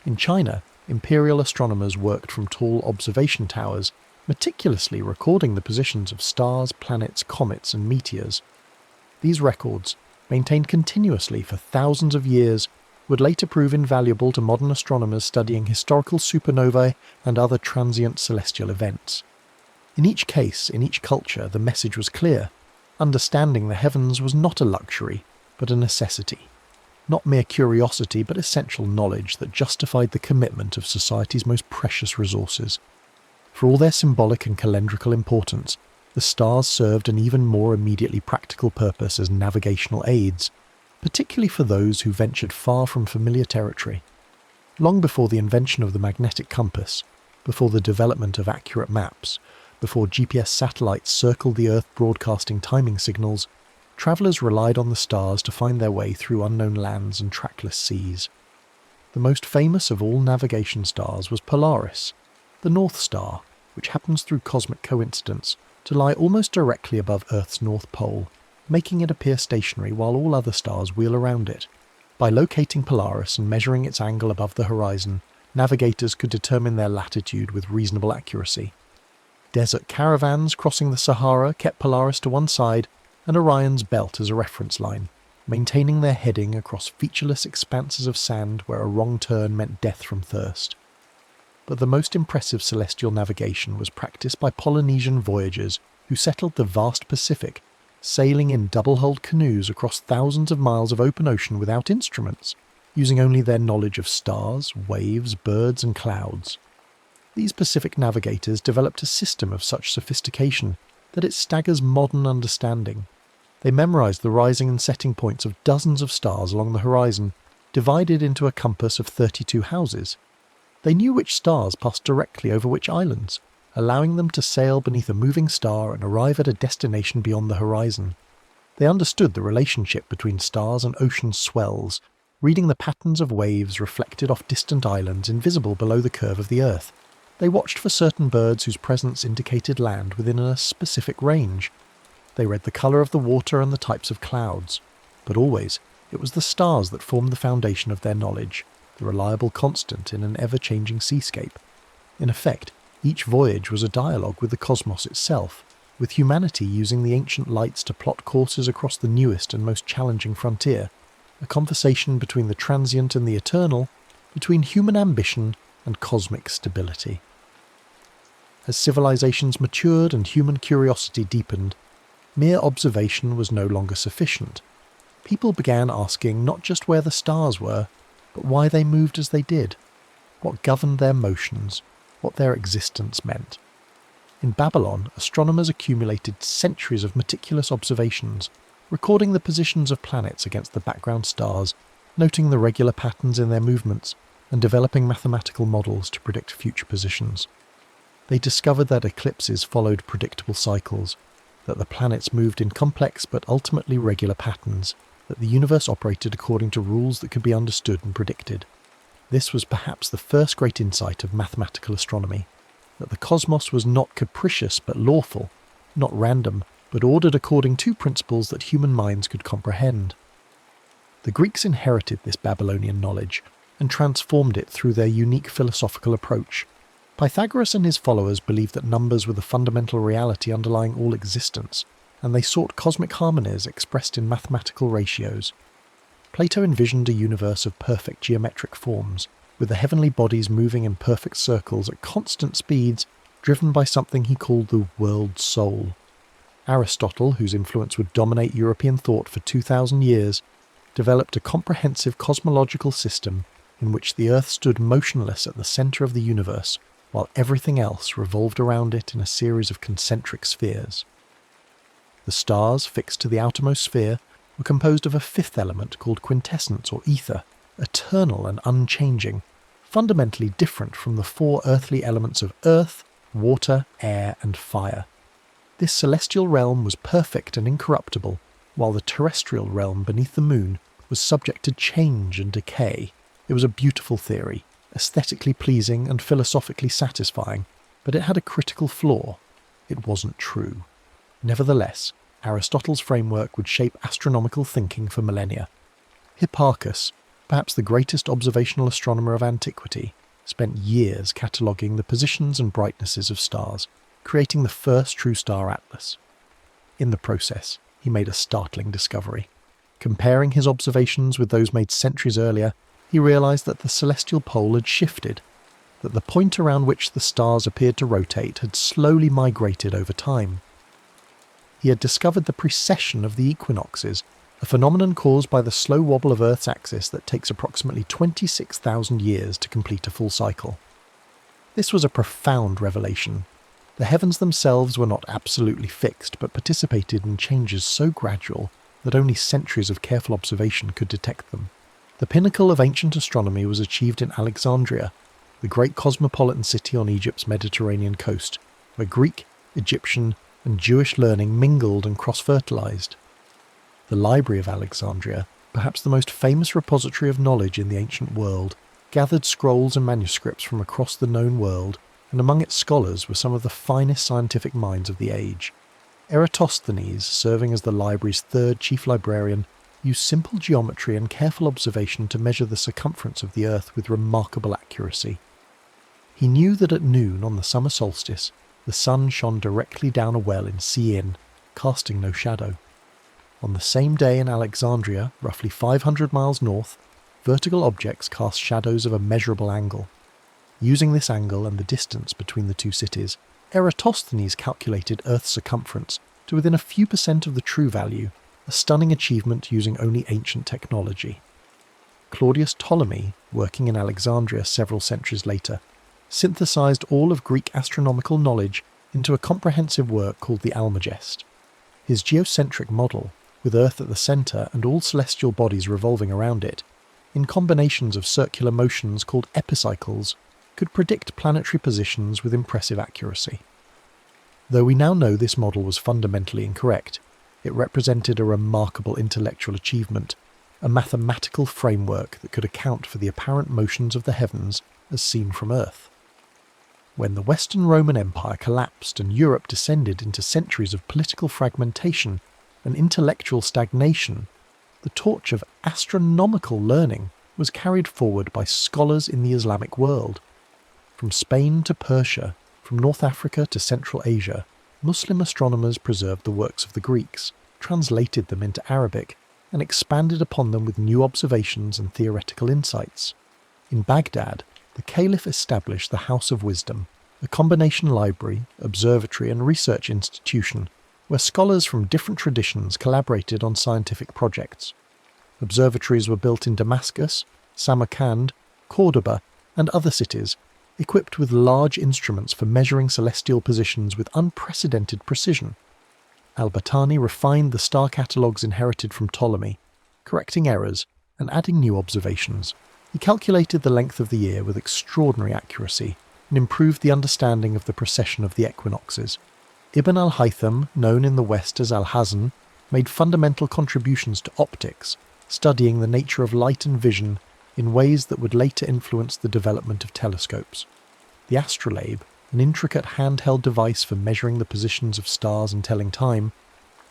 In China, imperial astronomers worked from tall observation towers, meticulously recording the positions of stars, planets, comets and meteors. These records, maintained continuously for thousands of years, would later prove invaluable to modern astronomers studying historical supernovae and other transient celestial events. In each case, in each culture, the message was clear. Understanding the heavens was not a luxury, but a necessity. Not mere curiosity, but essential knowledge that justified the commitment of society's most precious resources. For all their symbolic and calendrical importance, the stars served an even more immediately practical purpose as navigational aids, particularly for those who ventured far from familiar territory. Long before the invention of the magnetic compass, before the development of accurate maps, before GPS satellites circled the Earth broadcasting timing signals, travellers relied on the stars to find their way through unknown lands and trackless seas. The most famous of all navigation stars was Polaris, the North Star, which happens through cosmic coincidence to lie almost directly above Earth's North Pole, making it appear stationary while all other stars wheel around it. By locating Polaris and measuring its angle above the horizon, navigators could determine their latitude with reasonable accuracy. Desert caravans crossing the Sahara kept Polaris to one side and Orion's belt as a reference line, maintaining their heading across featureless expanses of sand where a wrong turn meant death from thirst. But the most impressive celestial navigation was practiced by Polynesian voyagers who settled the vast Pacific, sailing in double-hulled canoes across thousands of miles of open ocean without instruments, using only their knowledge of stars, waves, birds and clouds. These Pacific navigators developed a system of such sophistication that it staggers modern understanding. They memorized the rising and setting points of dozens of stars along the horizon, divided into a compass of 32 houses. They knew which stars passed directly over which islands, allowing them to sail beneath a moving star and arrive at a destination beyond the horizon. They understood the relationship between stars and ocean swells, reading the patterns of waves reflected off distant islands invisible below the curve of the Earth. They watched for certain birds whose presence indicated land within a specific range. They read the colour of the water and the types of clouds. But always, it was the stars that formed the foundation of their knowledge, the reliable constant in an ever-changing seascape. In effect, each voyage was a dialogue with the cosmos itself, with humanity using the ancient lights to plot courses across the newest and most challenging frontier, a conversation between the transient and the eternal, between human ambition and cosmic stability. As civilizations matured and human curiosity deepened, mere observation was no longer sufficient. People began asking not just where the stars were, but why they moved as they did, what governed their motions, what their existence meant. In Babylon, astronomers accumulated centuries of meticulous observations, recording the positions of planets against the background stars, noting the regular patterns in their movements, and developing mathematical models to predict future positions. They discovered that eclipses followed predictable cycles, that the planets moved in complex but ultimately regular patterns, that the universe operated according to rules that could be understood and predicted. This was perhaps the first great insight of mathematical astronomy, that the cosmos was not capricious but lawful, not random but ordered according to principles that human minds could comprehend. The Greeks inherited this Babylonian knowledge and transformed it through their unique philosophical approach. Pythagoras and his followers believed that numbers were the fundamental reality underlying all existence, and they sought cosmic harmonies expressed in mathematical ratios. Plato envisioned a universe of perfect geometric forms, with the heavenly bodies moving in perfect circles at constant speeds driven by something he called the world soul. Aristotle, whose influence would dominate European thought for 2,000 years, developed a comprehensive cosmological system in which the Earth stood motionless at the centre of the universe, while everything else revolved around it in a series of concentric spheres. The stars, fixed to the outermost sphere, were composed of a fifth element called quintessence or ether, eternal and unchanging, fundamentally different from the four earthly elements of earth, water, air, and fire. This celestial realm was perfect and incorruptible, while the terrestrial realm beneath the moon was subject to change and decay. It was a beautiful theory, aesthetically pleasing and philosophically satisfying, but it had a critical flaw. It wasn't true. Nevertheless, Aristotle's framework would shape astronomical thinking for millennia. Hipparchus, perhaps the greatest observational astronomer of antiquity, spent years cataloguing the positions and brightnesses of stars, creating the first true star atlas. In the process, he made a startling discovery. Comparing his observations with those made centuries earlier, he realized that the celestial pole had shifted, that the point around which the stars appeared to rotate had slowly migrated over time. He had discovered the precession of the equinoxes, a phenomenon caused by the slow wobble of Earth's axis that takes approximately 26,000 years to complete a full cycle. This was a profound revelation. The heavens themselves were not absolutely fixed, but participated in changes so gradual that only centuries of careful observation could detect them. The pinnacle of ancient astronomy was achieved in Alexandria, the great cosmopolitan city on Egypt's Mediterranean coast, where Greek, Egyptian, and Jewish learning mingled and cross-fertilized. The Library of Alexandria, perhaps the most famous repository of knowledge in the ancient world, gathered scrolls and manuscripts from across the known world, and among its scholars were some of the finest scientific minds of the age. Eratosthenes, serving as the library's third chief librarian, used simple geometry and careful observation to measure the circumference of the Earth with remarkable accuracy. He knew that at noon on the summer solstice, the sun shone directly down a well in Syene, casting no shadow. On the same day in Alexandria, roughly 500 miles north, vertical objects cast shadows of a measurable angle. Using this angle and the distance between the two cities, Eratosthenes calculated Earth's circumference to within a few percent of the true value, a stunning achievement using only ancient technology. Claudius Ptolemy, working in Alexandria several centuries later, synthesized all of Greek astronomical knowledge into a comprehensive work called the Almagest. His geocentric model, with Earth at the centre and all celestial bodies revolving around it, in combinations of circular motions called epicycles, could predict planetary positions with impressive accuracy. Though we now know this model was fundamentally incorrect, it represented a remarkable intellectual achievement, a mathematical framework that could account for the apparent motions of the heavens as seen from Earth. When the Western Roman Empire collapsed and Europe descended into centuries of political fragmentation and intellectual stagnation, the torch of astronomical learning was carried forward by scholars in the Islamic world. From Spain to Persia, from North Africa to Central Asia, Muslim astronomers preserved the works of the Greeks, translated them into Arabic, and expanded upon them with new observations and theoretical insights. In Baghdad, the Caliph established the House of Wisdom, a combination library, observatory and research institution where scholars from different traditions collaborated on scientific projects. Observatories were built in Damascus, Samarkand, Cordoba, and other cities, equipped with large instruments for measuring celestial positions with unprecedented precision. Al-Battani refined the star catalogues inherited from Ptolemy, correcting errors and adding new observations. He calculated the length of the year with extraordinary accuracy and improved the understanding of the precession of the equinoxes. Ibn al-Haytham, known in the West as al-Hazn, made fundamental contributions to optics, studying the nature of light and vision in ways that would later influence the development of telescopes. The astrolabe, an intricate handheld device for measuring the positions of stars and telling time,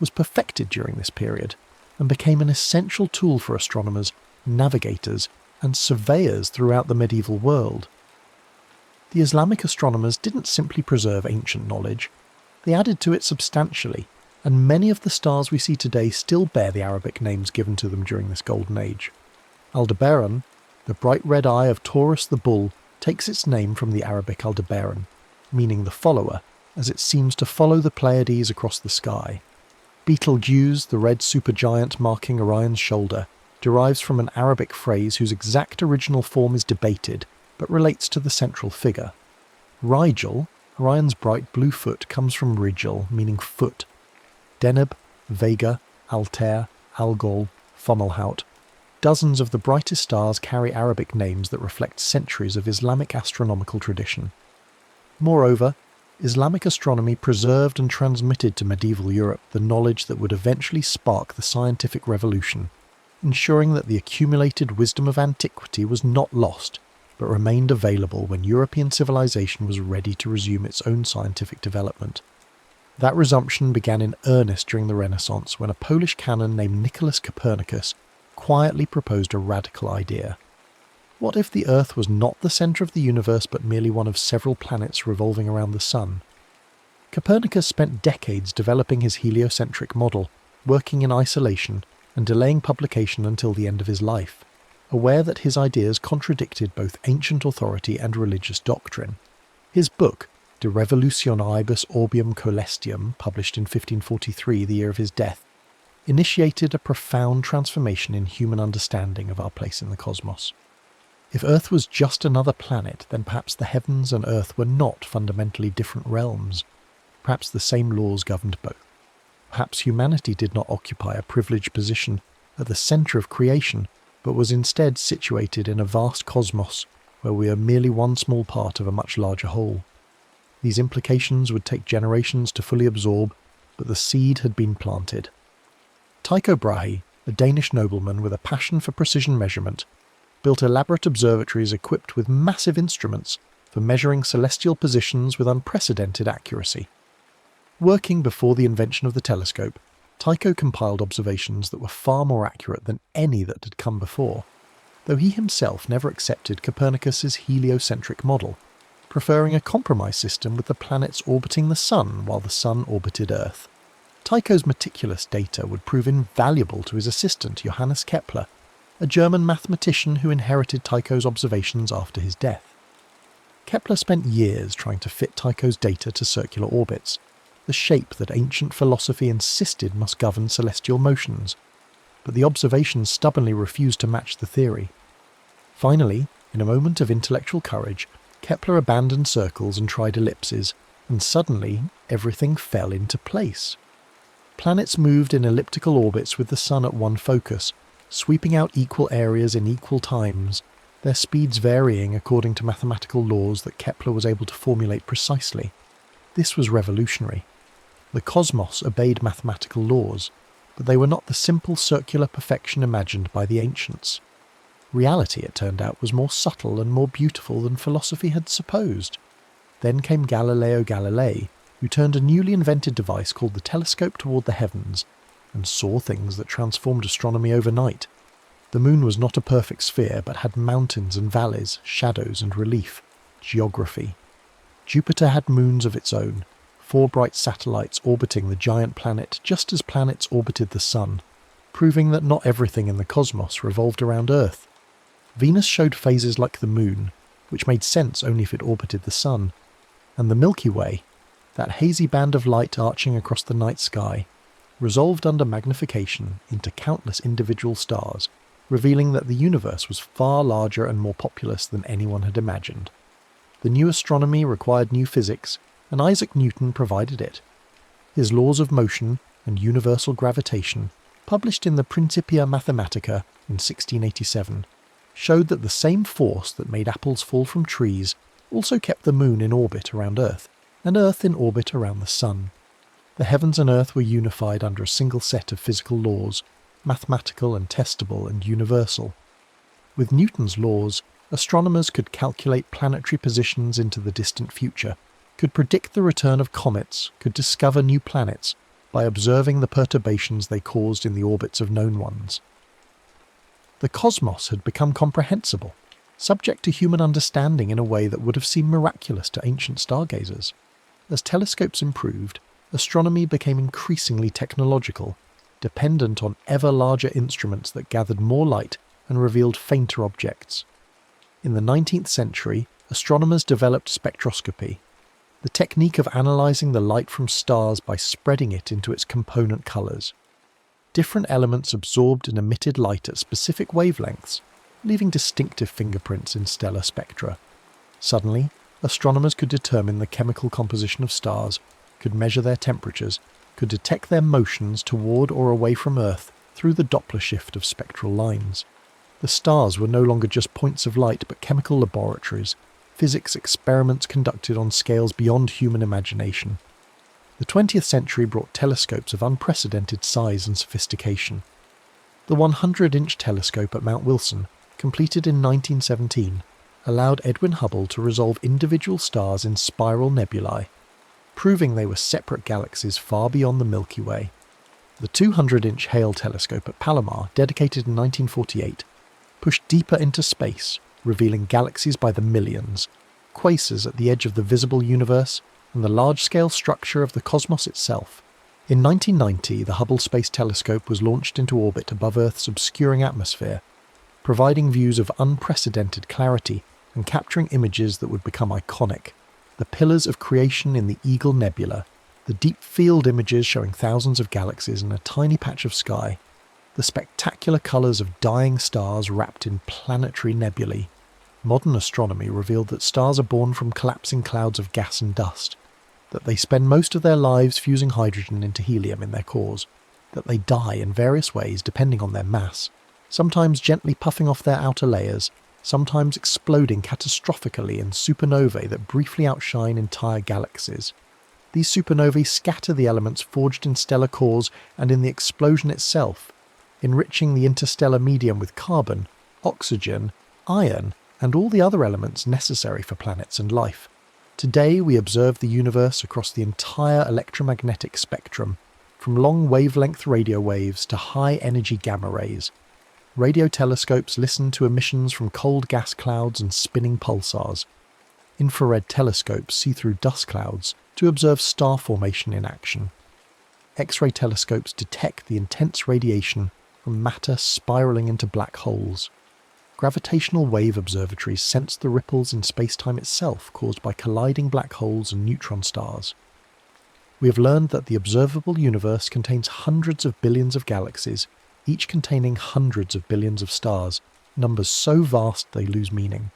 was perfected during this period and became an essential tool for astronomers, navigators, and surveyors throughout the medieval world. The Islamic astronomers didn't simply preserve ancient knowledge, they added to it substantially, and many of the stars we see today still bear the Arabic names given to them during this golden age. Aldebaran, the bright red eye of Taurus the bull, takes its name from the Arabic Aldebaran, meaning the follower, as it seems to follow the Pleiades across the sky. Betelgeuse, the red supergiant marking Orion's shoulder, derives from an Arabic phrase whose exact original form is debated, but relates to the central figure. Rigel, Orion's bright blue foot, comes from Rigel, meaning foot. Deneb, Vega, Altair, Algol, Fomalhaut. Dozens of the brightest stars carry Arabic names that reflect centuries of Islamic astronomical tradition. Moreover, Islamic astronomy preserved and transmitted to medieval Europe the knowledge that would eventually spark the scientific revolution, ensuring that the accumulated wisdom of antiquity was not lost, but remained available when European civilization was ready to resume its own scientific development. That resumption began in earnest during the Renaissance when a Polish canon named Nicholas Copernicus quietly proposed a radical idea. What if the Earth was not the centre of the universe but merely one of several planets revolving around the Sun? Copernicus spent decades developing his heliocentric model, working in isolation and delaying publication until the end of his life, aware that his ideas contradicted both ancient authority and religious doctrine. His book, De Revolutionibus Orbium Coelestium, published in 1543, the year of his death, initiated a profound transformation in human understanding of our place in the cosmos. If Earth was just another planet, then perhaps the heavens and Earth were not fundamentally different realms. Perhaps the same laws governed both. Perhaps humanity did not occupy a privileged position at the centre of creation, but was instead situated in a vast cosmos where we are merely one small part of a much larger whole. These implications would take generations to fully absorb, but the seed had been planted. Tycho Brahe, a Danish nobleman with a passion for precision measurement, built elaborate observatories equipped with massive instruments for measuring celestial positions with unprecedented accuracy. Working before the invention of the telescope, Tycho compiled observations that were far more accurate than any that had come before, though he himself never accepted Copernicus's heliocentric model, preferring a compromise system with the planets orbiting the Sun while the Sun orbited Earth. Tycho's meticulous data would prove invaluable to his assistant Johannes Kepler, a German mathematician who inherited Tycho's observations after his death. Kepler spent years trying to fit Tycho's data to circular orbits, the shape that ancient philosophy insisted must govern celestial motions, but the observations stubbornly refused to match the theory. Finally, in a moment of intellectual courage, Kepler abandoned circles and tried ellipses, and suddenly everything fell into place. Planets moved in elliptical orbits with the Sun at one focus, sweeping out equal areas in equal times, their speeds varying according to mathematical laws that Kepler was able to formulate precisely. This was revolutionary. The cosmos obeyed mathematical laws, but they were not the simple circular perfection imagined by the ancients. Reality, it turned out, was more subtle and more beautiful than philosophy had supposed. Then came Galileo Galilei, who turned a newly invented device called the telescope toward the heavens, and saw things that transformed astronomy overnight. The moon was not a perfect sphere, but had mountains and valleys, shadows and relief, geography. Jupiter had moons of its own, 4 bright satellites orbiting the giant planet just as planets orbited the Sun, proving that not everything in the cosmos revolved around Earth. Venus showed phases like the Moon, which made sense only if it orbited the Sun, and the Milky Way, that hazy band of light arching across the night sky, resolved under magnification into countless individual stars, revealing that the universe was far larger and more populous than anyone had imagined. The new astronomy required new physics, and Isaac Newton provided it. His laws of motion and universal gravitation, published in the Principia Mathematica in 1687, showed that the same force that made apples fall from trees also kept the moon in orbit around Earth, and Earth in orbit around the Sun. The heavens and Earth were unified under a single set of physical laws, mathematical and testable and universal. With Newton's laws, astronomers could calculate planetary positions into the distant future, could predict the return of comets, could discover new planets by observing the perturbations they caused in the orbits of known ones. The cosmos had become comprehensible, subject to human understanding in a way that would have seemed miraculous to ancient stargazers. As telescopes improved, astronomy became increasingly technological, dependent on ever larger instruments that gathered more light and revealed fainter objects. In the 19th century, astronomers developed spectroscopy. the technique of analysing the light from stars by spreading it into its component colours. Different elements absorbed and emitted light at specific wavelengths, leaving distinctive fingerprints in stellar spectra. Suddenly, astronomers could determine the chemical composition of stars, could measure their temperatures, could detect their motions toward or away from Earth through the Doppler shift of spectral lines. The stars were no longer just points of light but chemical laboratories, physics experiments conducted on scales beyond human imagination. The 20th century brought telescopes of unprecedented size and sophistication. The 100-inch telescope at Mount Wilson, completed in 1917, allowed Edwin Hubble to resolve individual stars in spiral nebulae, proving they were separate galaxies far beyond the Milky Way. The 200-inch Hale telescope at Palomar, dedicated in 1948, pushed deeper into space, revealing galaxies by the millions, quasars at the edge of the visible universe, and the large-scale structure of the cosmos itself. In 1990, the Hubble Space Telescope was launched into orbit above Earth's obscuring atmosphere, providing views of unprecedented clarity and capturing images that would become iconic. The pillars of creation in the Eagle Nebula, the deep field images showing thousands of galaxies in a tiny patch of sky, the spectacular colours of dying stars wrapped in planetary nebulae. Modern astronomy revealed that stars are born from collapsing clouds of gas and dust, that they spend most of their lives fusing hydrogen into helium in their cores, that they die in various ways depending on their mass, sometimes gently puffing off their outer layers, sometimes exploding catastrophically in supernovae that briefly outshine entire galaxies. These supernovae scatter the elements forged in stellar cores and in the explosion itself, enriching the interstellar medium with carbon, oxygen, iron, and all the other elements necessary for planets and life. Today we observe the universe across the entire electromagnetic spectrum, from long wavelength radio waves to high-energy gamma rays. Radio telescopes listen to emissions from cold gas clouds and spinning pulsars. Infrared telescopes see through dust clouds to observe star formation in action. X-ray telescopes detect the intense radiation from matter spiralling into black holes. Gravitational wave observatories sense the ripples in space-time itself caused by colliding black holes and neutron stars. We have learned that the observable universe contains hundreds of billions of galaxies, each containing hundreds of billions of stars, numbers so vast they lose meaning.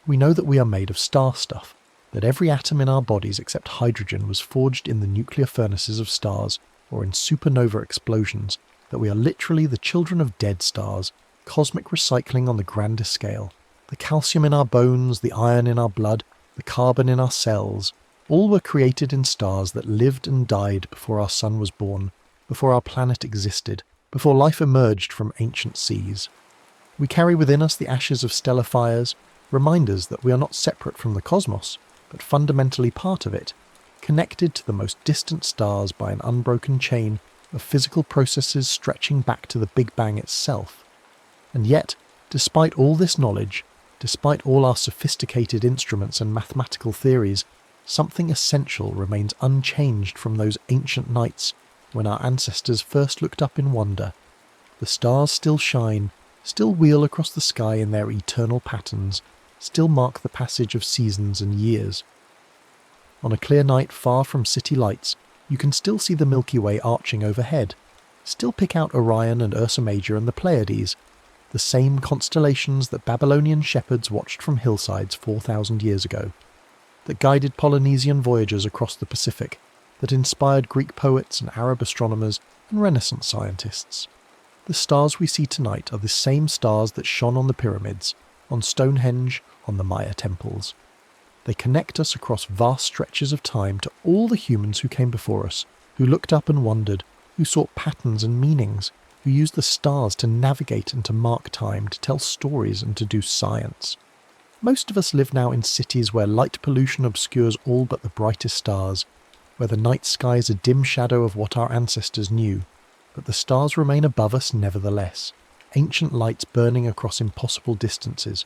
We know that we are made of star stuff, that every atom in our bodies except hydrogen was forged in the nuclear furnaces of stars or in supernova explosions, that we are literally the children of dead stars, cosmic recycling on the grandest scale. The calcium in our bones, the iron in our blood, the carbon in our cells, all were created in stars that lived and died before our sun was born, before our planet existed, before life emerged from ancient seas. We carry within us the ashes of stellar fires, reminders that we are not separate from the cosmos, but fundamentally part of it, connected to the most distant stars by an unbroken chain of physical processes stretching back to the Big Bang itself. And yet, despite all this knowledge, despite all our sophisticated instruments and mathematical theories, something essential remains unchanged from those ancient nights when our ancestors first looked up in wonder. The stars still shine, still wheel across the sky in their eternal patterns, still mark the passage of seasons and years. On a clear night far from city lights, you can still see the Milky Way arching overhead, still pick out Orion and Ursa Major and the Pleiades, the same constellations that Babylonian shepherds watched from hillsides 4,000 years ago, that guided Polynesian voyagers across the Pacific, that inspired Greek poets and Arab astronomers and Renaissance scientists. The stars we see tonight are the same stars that shone on the pyramids, on Stonehenge, on the Maya temples. They connect us across vast stretches of time to all the humans who came before us, who looked up and wondered, who sought patterns and meanings, who used the stars to navigate and to mark time, to tell stories and to do science. Most of us live now in cities where light pollution obscures all but the brightest stars, where the night sky is a dim shadow of what our ancestors knew, but the stars remain above us nevertheless, ancient lights burning across impossible distances,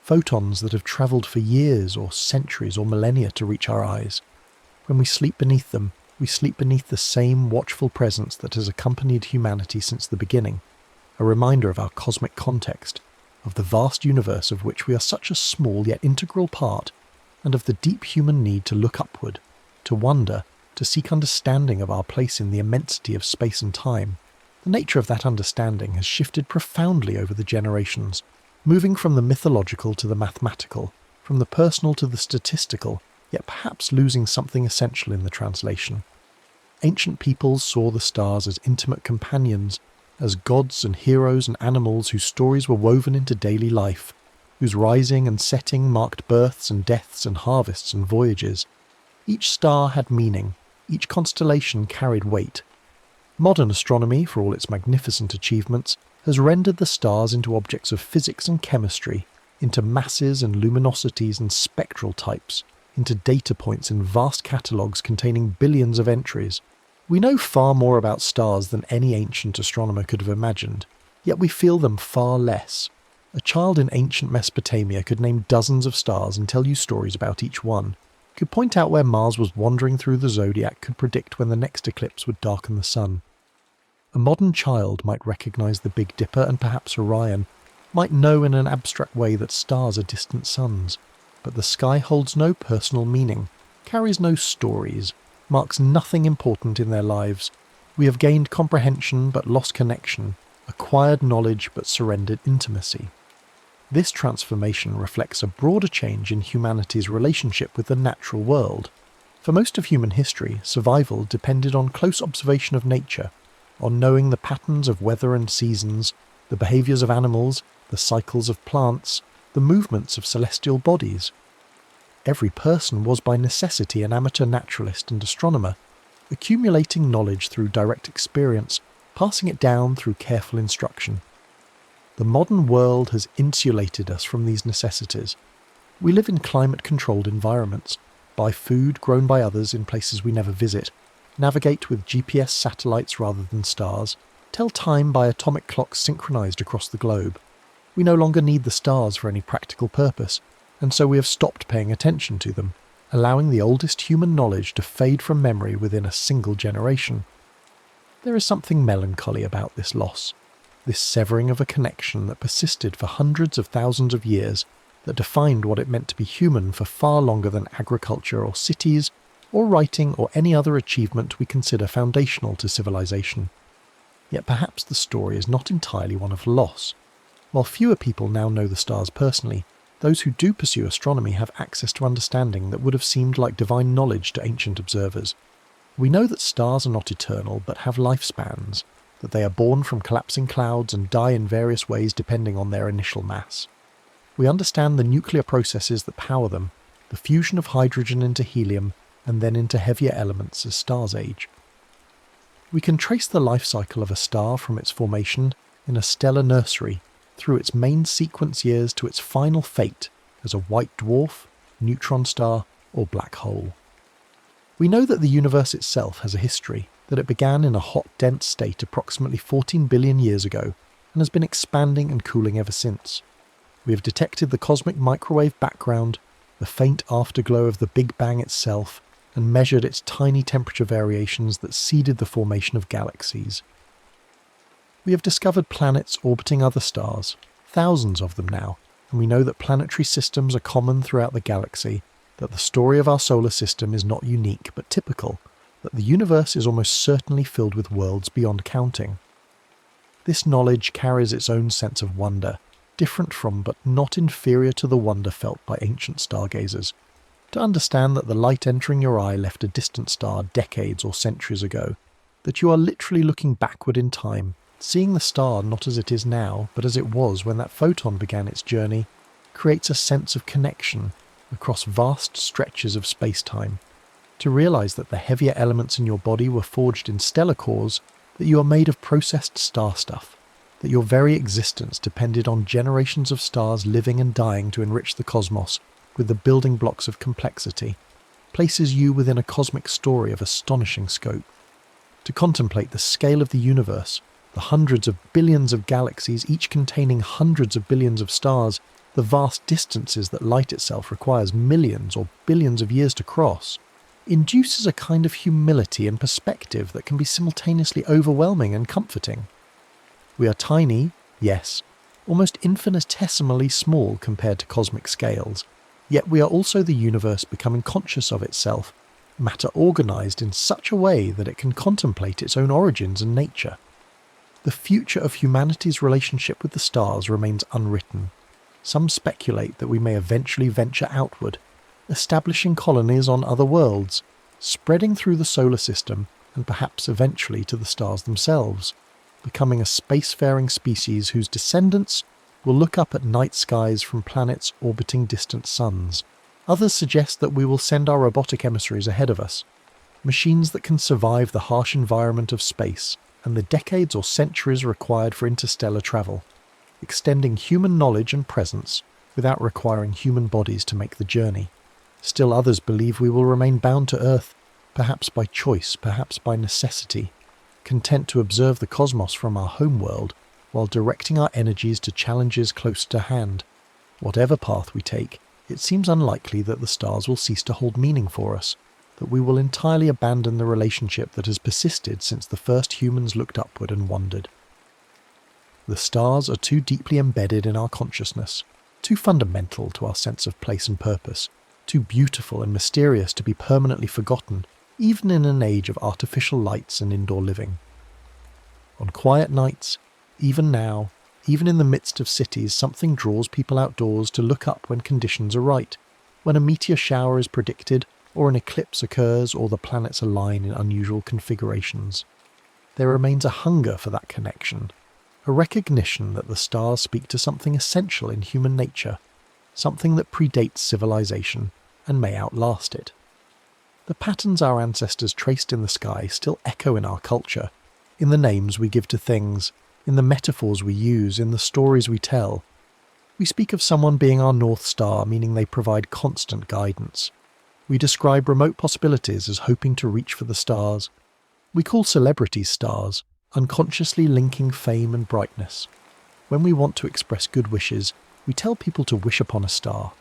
photons that have travelled for years or centuries or millennia to reach our eyes. When we sleep beneath them, we sleep beneath the same watchful presence that has accompanied humanity since the beginning, a reminder of our cosmic context, of the vast universe of which we are such a small yet integral part, and of the deep human need to look upward, to wonder, to seek understanding of our place in the immensity of space and time. The nature of that understanding has shifted profoundly over the generations, moving from the mythological to the mathematical, from the personal to the statistical, yet perhaps losing something essential in the translation. Ancient peoples saw the stars as intimate companions, as gods and heroes and animals whose stories were woven into daily life, whose rising and setting marked births and deaths and harvests and voyages. Each star had meaning, each constellation carried weight. Modern astronomy, for all its magnificent achievements, has rendered the stars into objects of physics and chemistry, into masses and luminosities and spectral types, into data points in vast catalogues containing billions of entries. We know far more about stars than any ancient astronomer could have imagined, yet we feel them far less. A child in ancient Mesopotamia could name dozens of stars and tell you stories about each one, could point out where Mars was wandering through the zodiac, could predict when the next eclipse would darken the sun. A modern child might recognise the Big Dipper and perhaps Orion, might know in an abstract way that stars are distant suns, but the sky holds no personal meaning, carries no stories, marks nothing important in their lives. We have gained comprehension but lost connection, acquired knowledge but surrendered intimacy. This transformation reflects a broader change in humanity's relationship with the natural world. For most of human history, survival depended on close observation of nature, on knowing the patterns of weather and seasons, the behaviours of animals, the cycles of plants, the movements of celestial bodies. Every person was by necessity an amateur naturalist and astronomer, accumulating knowledge through direct experience, passing it down through careful instruction. The modern world has insulated us from these necessities. We live in climate-controlled environments, buy food grown by others in places we never visit, navigate with GPS satellites rather than stars, tell time by atomic clocks synchronized across the globe. We no longer need the stars for any practical purpose, and so we have stopped paying attention to them, allowing the oldest human knowledge to fade from memory within a single generation. There is something melancholy about this loss, this severing of a connection that persisted for hundreds of thousands of years, that defined what it meant to be human for far longer than agriculture or cities, or writing or any other achievement we consider foundational to civilization. Yet perhaps the story is not entirely one of loss. While fewer people now know the stars personally, those who do pursue astronomy have access to understanding that would have seemed like divine knowledge to ancient observers. We know that stars are not eternal but have lifespans, that they are born from collapsing clouds and die in various ways depending on their initial mass. We understand the nuclear processes that power them, the fusion of hydrogen into helium and then into heavier elements as stars age. We can trace the life cycle of a star from its formation in a stellar nursery through its main sequence years to its final fate as a white dwarf, neutron star, or black hole. We know that the universe itself has a history, that it began in a hot, dense state approximately 14 billion years ago and has been expanding and cooling ever since. We have detected the cosmic microwave background, the faint afterglow of the Big Bang itself, and measured its tiny temperature variations that seeded the formation of galaxies. We have discovered planets orbiting other stars, thousands of them now, and we know that planetary systems are common throughout the galaxy, that the story of our solar system is not unique but typical, that the universe is almost certainly filled with worlds beyond counting. This knowledge carries its own sense of wonder, different from but not inferior to the wonder felt by ancient stargazers. To understand that the light entering your eye left a distant star decades or centuries ago, that you are literally looking backward in time, seeing the star not as it is now, but as it was when that photon began its journey, creates a sense of connection across vast stretches of space-time. To realise that the heavier elements in your body were forged in stellar cores, that you are made of processed star stuff, that your very existence depended on generations of stars living and dying to enrich the cosmos with the building blocks of complexity, places you within a cosmic story of astonishing scope. To contemplate the scale of the universe, the hundreds of billions of galaxies, each containing hundreds of billions of stars, the vast distances that light itself requires millions or billions of years to cross, induces a kind of humility and perspective that can be simultaneously overwhelming and comforting. We are tiny, yes, almost infinitesimally small compared to cosmic scales, Yet we are also the universe becoming conscious of itself, matter organised in such a way that it can contemplate its own origins and nature. The future of humanity's relationship with the stars remains unwritten. Some speculate that we may eventually venture outward, establishing colonies on other worlds, spreading through the solar system and perhaps eventually to the stars themselves, becoming a spacefaring species whose descendants will look up at night skies from planets orbiting distant suns. Others suggest that we will send our robotic emissaries ahead of us, machines that can survive the harsh environment of space and the decades or centuries required for interstellar travel, extending human knowledge and presence without requiring human bodies to make the journey. Still others believe we will remain bound to Earth, perhaps by choice, perhaps by necessity, content to observe the cosmos from our home world while directing our energies to challenges close to hand. Whatever path we take, it seems unlikely that the stars will cease to hold meaning for us, that we will entirely abandon the relationship that has persisted since the first humans looked upward and wondered. The stars are too deeply embedded in our consciousness, too fundamental to our sense of place and purpose, too beautiful and mysterious to be permanently forgotten, even in an age of artificial lights and indoor living. On quiet nights, even now, even in the midst of cities, something draws people outdoors to look up when conditions are right, when a meteor shower is predicted, or an eclipse occurs, or the planets align in unusual configurations. There remains a hunger for that connection, a recognition that the stars speak to something essential in human nature, something that predates civilization and may outlast it. The patterns our ancestors traced in the sky still echo in our culture, in the names we give to things, in the metaphors we use, in the stories we tell. We speak of someone being our North Star, meaning they provide constant guidance. We describe remote possibilities as hoping to reach for the stars. We call celebrities stars, unconsciously linking fame and brightness. When we want to express good wishes, we tell people to wish upon a star.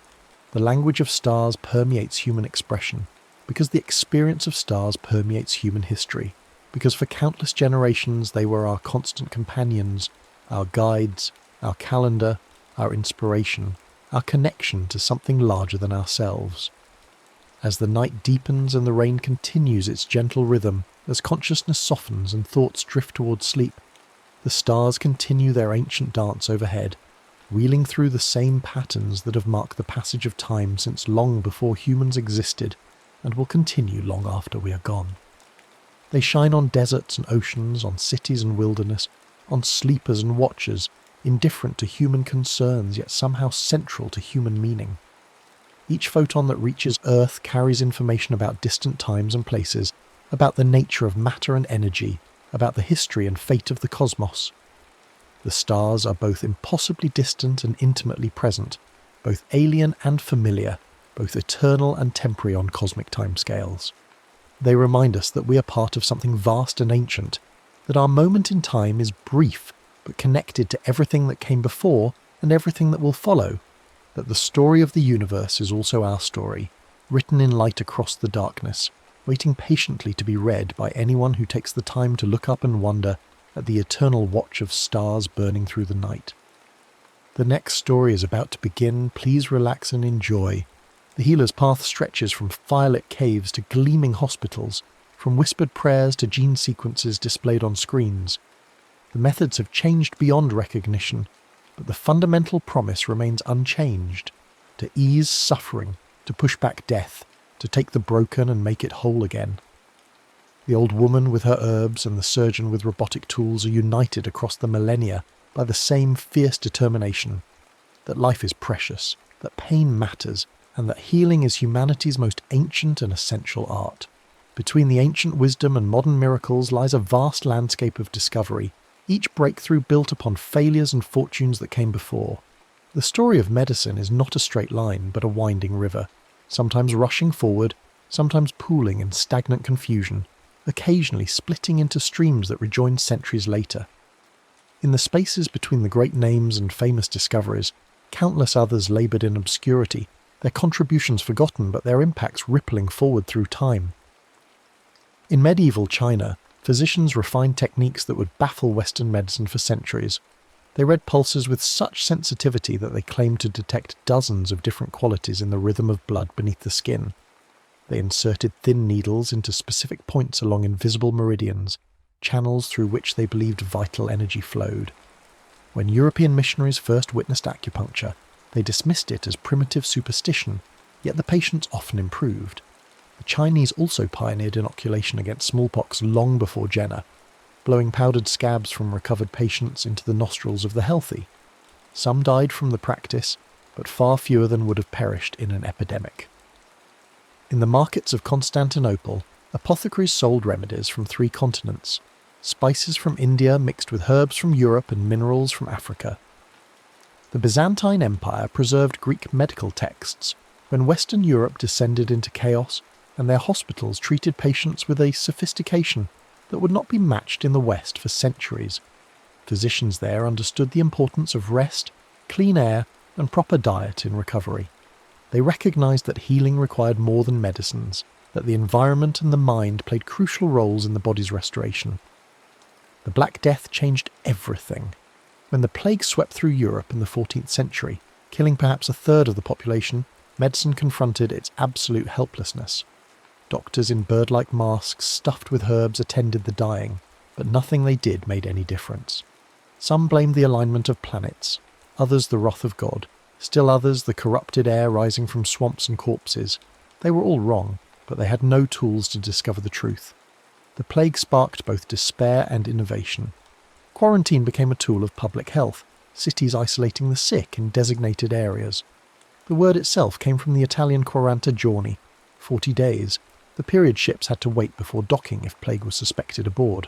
The language of stars permeates human expression, because the experience of stars permeates human history, because for countless generations they were our constant companions, our guides, our calendar, our inspiration, our connection to something larger than ourselves. As the night deepens and the rain continues its gentle rhythm, as consciousness softens and thoughts drift towards sleep, the stars continue their ancient dance overhead, wheeling through the same patterns that have marked the passage of time since long before humans existed and will continue long after we are gone. They shine on deserts and oceans, on cities and wilderness, on sleepers and watchers, indifferent to human concerns yet somehow central to human meaning. Each photon that reaches Earth carries information about distant times and places, about the nature of matter and energy, about the history and fate of the cosmos. The stars are both impossibly distant and intimately present, both alien and familiar, both eternal and temporary on cosmic timescales. They remind us that we are part of something vast and ancient, that our moment in time is brief but connected to everything that came before and everything that will follow, that the story of the universe is also our story, written in light across the darkness, waiting patiently to be read by anyone who takes the time to look up and wonder at the eternal watch of stars burning through the night. The next story is about to begin. Please relax and enjoy. The healer's path stretches from firelit caves to gleaming hospitals, from whispered prayers to gene sequences displayed on screens. The methods have changed beyond recognition, but the fundamental promise remains unchanged: to ease suffering, to push back death, to take the broken and make it whole again. The old woman with her herbs and the surgeon with robotic tools are united across the millennia by the same fierce determination that life is precious, that pain matters, and that healing is humanity's most ancient and essential art. Between the ancient wisdom and modern miracles lies a vast landscape of discovery, each breakthrough built upon failures and fortunes that came before. The story of medicine is not a straight line, but a winding river, sometimes rushing forward, sometimes pooling in stagnant confusion, occasionally splitting into streams that rejoin centuries later. In the spaces between the great names and famous discoveries, countless others laboured in obscurity, their contributions forgotten but their impacts rippling forward through time. In medieval China, physicians refined techniques that would baffle Western medicine for centuries. They read pulses with such sensitivity that they claimed to detect dozens of different qualities in the rhythm of blood beneath the skin. They inserted thin needles into specific points along invisible meridians, channels through which they believed vital energy flowed. When European missionaries first witnessed acupuncture, they dismissed it as primitive superstition, yet the patients often improved. The Chinese also pioneered inoculation against smallpox long before Jenner, blowing powdered scabs from recovered patients into the nostrils of the healthy. Some died from the practice, but far fewer than would have perished in an epidemic. In the markets of Constantinople, apothecaries sold remedies from 3 continents, spices from India mixed with herbs from Europe and minerals from Africa. The Byzantine Empire preserved Greek medical texts when Western Europe descended into chaos, and their hospitals treated patients with a sophistication that would not be matched in the West for centuries. Physicians there understood the importance of rest, clean air, and proper diet in recovery. They recognized that healing required more than medicines, that the environment and the mind played crucial roles in the body's restoration. The Black Death changed everything. When the plague swept through Europe in the 14th century, killing perhaps a third of the population, medicine confronted its absolute helplessness. Doctors in bird-like masks stuffed with herbs attended the dying, but nothing they did made any difference. Some blamed the alignment of planets, others the wrath of God, still others the corrupted air rising from swamps and corpses. They were all wrong, but they had no tools to discover the truth. The plague sparked both despair and innovation. Quarantine became a tool of public health, cities isolating the sick in designated areas. The word itself came from the Italian 40 giorni, 40 days. The period ships had to wait before docking if plague was suspected aboard.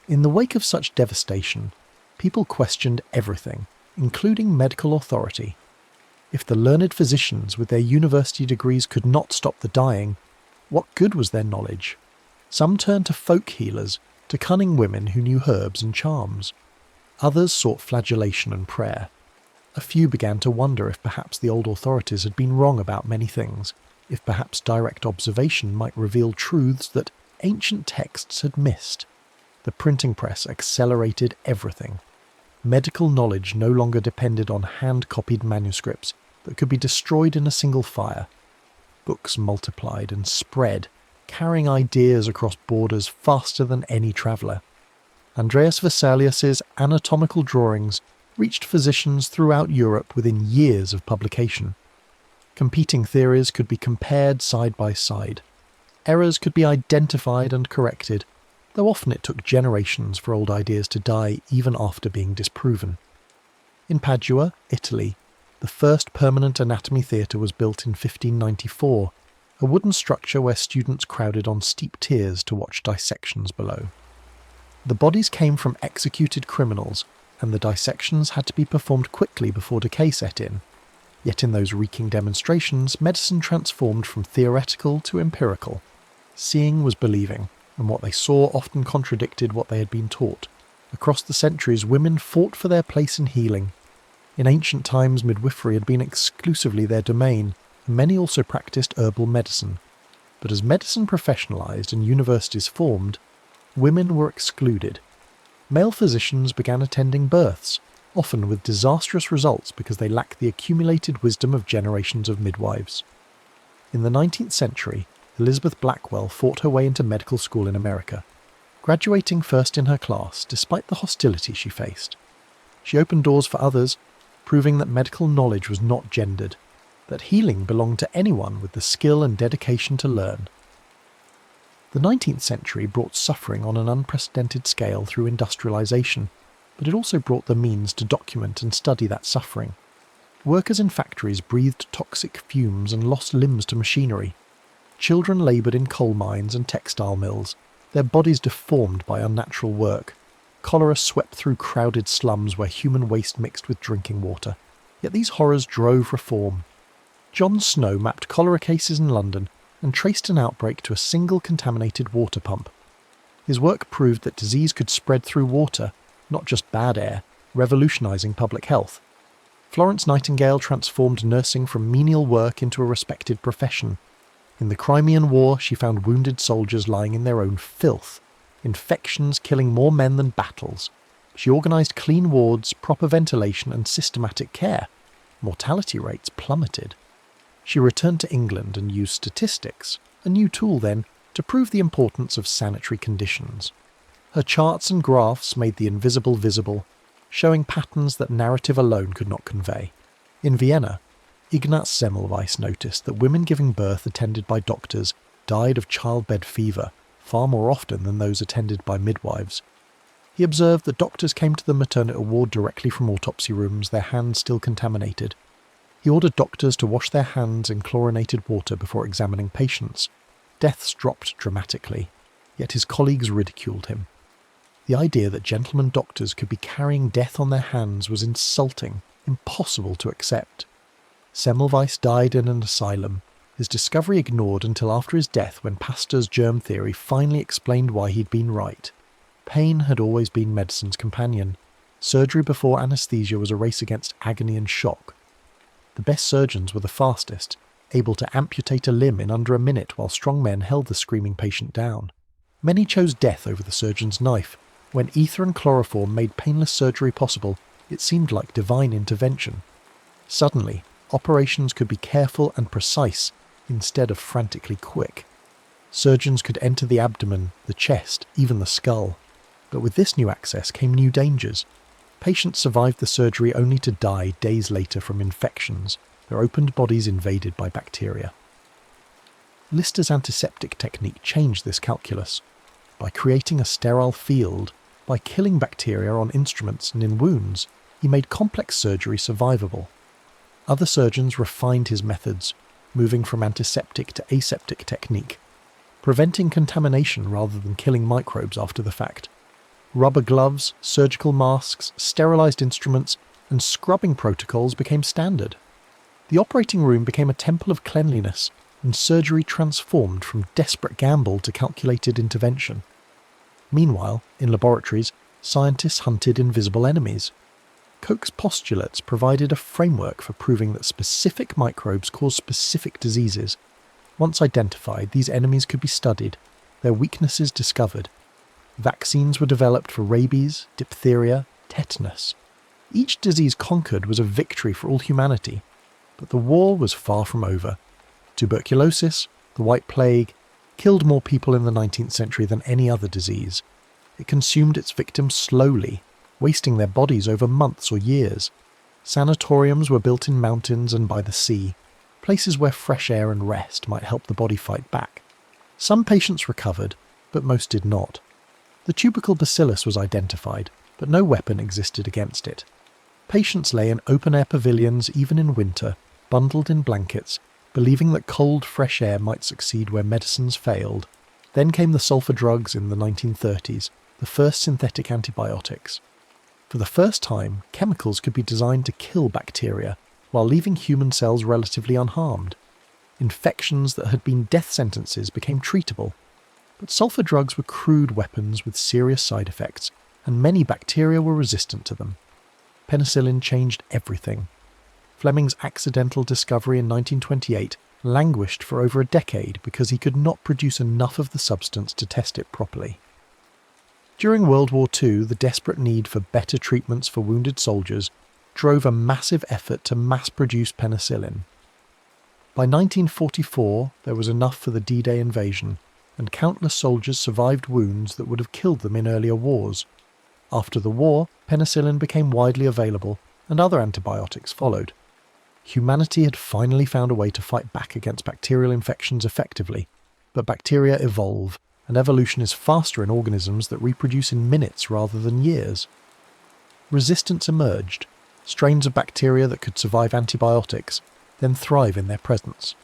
In the wake of such devastation, people questioned everything, including medical authority. If the learned physicians with their university degrees could not stop the dying, what good was their knowledge? Some turned to folk healers, to cunning women who knew herbs and charms. Others sought flagellation and prayer. A few began to wonder if perhaps the old authorities had been wrong about many things, if perhaps direct observation might reveal truths that ancient texts had missed. The printing press accelerated everything. Medical knowledge no longer depended on hand-copied manuscripts that could be destroyed in a single fire. Books multiplied and spread, carrying ideas across borders faster than any traveller. Andreas Vesalius's anatomical drawings reached physicians throughout Europe within years of publication. Competing theories could be compared side by side. Errors could be identified and corrected, though often it took generations for old ideas to die even after being disproven. In Padua, Italy, the first permanent anatomy theatre was built in 1594, a wooden structure where students crowded on steep tiers to watch dissections below. The bodies came from executed criminals, and the dissections had to be performed quickly before decay set in. Yet in those reeking demonstrations, medicine transformed from theoretical to empirical. Seeing was believing, and what they saw often contradicted what they had been taught. Across the centuries, women fought for their place in healing. In ancient times, midwifery had been exclusively their domain, and many also practiced herbal medicine. But as medicine professionalised and universities formed, women were excluded. Male physicians began attending births, often with disastrous results because they lacked the accumulated wisdom of generations of midwives. In the 19th century, Elizabeth Blackwell fought her way into medical school in America, graduating first in her class despite the hostility she faced. She opened doors for others, proving that medical knowledge was not gendered, that healing belonged to anyone with the skill and dedication to learn. The 19th century brought suffering on an unprecedented scale through industrialisation, but it also brought the means to document and study that suffering. Workers in factories breathed toxic fumes and lost limbs to machinery. Children laboured in coal mines and textile mills, their bodies deformed by unnatural work. Cholera swept through crowded slums where human waste mixed with drinking water. Yet these horrors drove reform. John Snow mapped cholera cases in London and traced an outbreak to a single contaminated water pump. His work proved that disease could spread through water, not just bad air, revolutionising public health. Florence Nightingale transformed nursing from menial work into a respected profession. In the Crimean War, she found wounded soldiers lying in their own filth, infections killing more men than battles. She organised clean wards, proper ventilation and systematic care. Mortality rates plummeted. She returned to England and used statistics, a new tool then, to prove the importance of sanitary conditions. Her charts and graphs made the invisible visible, showing patterns that narrative alone could not convey. In Vienna, Ignaz Semmelweis noticed that women giving birth attended by doctors died of childbed fever far more often than those attended by midwives. He observed that doctors came to the maternity ward directly from autopsy rooms, their hands still contaminated. He ordered doctors to wash their hands in chlorinated water before examining patients. Deaths dropped dramatically, yet his colleagues ridiculed him. The idea that gentlemen doctors could be carrying death on their hands was insulting, impossible to accept. Semmelweis died in an asylum, his discovery ignored until after his death when Pasteur's germ theory finally explained why he'd been right. Pain had always been medicine's companion. Surgery before anaesthesia was a race against agony and shock. The best surgeons were the fastest, able to amputate a limb in under a minute while strong men held the screaming patient down. Many chose death over the surgeon's knife. When ether and chloroform made painless surgery possible, it seemed like divine intervention. Suddenly, operations could be careful and precise instead of frantically quick. Surgeons could enter the abdomen, the chest, even the skull. But with this new access came new dangers. Patients survived the surgery only to die days later from infections, their opened bodies invaded by bacteria. Lister's antiseptic technique changed this calculus. By creating a sterile field, by killing bacteria on instruments and in wounds, he made complex surgery survivable. Other surgeons refined his methods, moving from antiseptic to aseptic technique, preventing contamination rather than killing microbes after the fact. Rubber gloves, surgical masks, sterilised instruments, and scrubbing protocols became standard. The operating room became a temple of cleanliness, and surgery transformed from desperate gamble to calculated intervention. Meanwhile, in laboratories, scientists hunted invisible enemies. Koch's postulates provided a framework for proving that specific microbes cause specific diseases. Once identified, these enemies could be studied, their weaknesses discovered. Vaccines were developed for rabies, diphtheria, tetanus. Each disease conquered was a victory for all humanity. But the war was far from over. Tuberculosis, the White Plague, killed more people in the 19th century than any other disease. It consumed its victims slowly, wasting their bodies over months or years. Sanatoriums were built in mountains and by the sea, places where fresh air and rest might help the body fight back. Some patients recovered, but most did not. The tubercle bacillus was identified, but no weapon existed against it. Patients lay in open-air pavilions even in winter, bundled in blankets, believing that cold, fresh air might succeed where medicines failed. Then came the sulfur drugs in the 1930s, the first synthetic antibiotics. For the first time, chemicals could be designed to kill bacteria, while leaving human cells relatively unharmed. Infections that had been death sentences became treatable. But sulfur drugs were crude weapons with serious side effects, and many bacteria were resistant to them. Penicillin changed everything. Fleming's accidental discovery in 1928 languished for over a decade because he could not produce enough of the substance to test it properly. During World War II, the desperate need for better treatments for wounded soldiers drove a massive effort to mass-produce penicillin. By 1944, there was enough for the D-Day invasion, and countless soldiers survived wounds that would have killed them in earlier wars. After the war, penicillin became widely available, and other antibiotics followed. Humanity had finally found a way to fight back against bacterial infections effectively, but bacteria evolve, and evolution is faster in organisms that reproduce in minutes rather than years. Resistance emerged, strains of bacteria that could survive antibiotics, then thrive in their presence.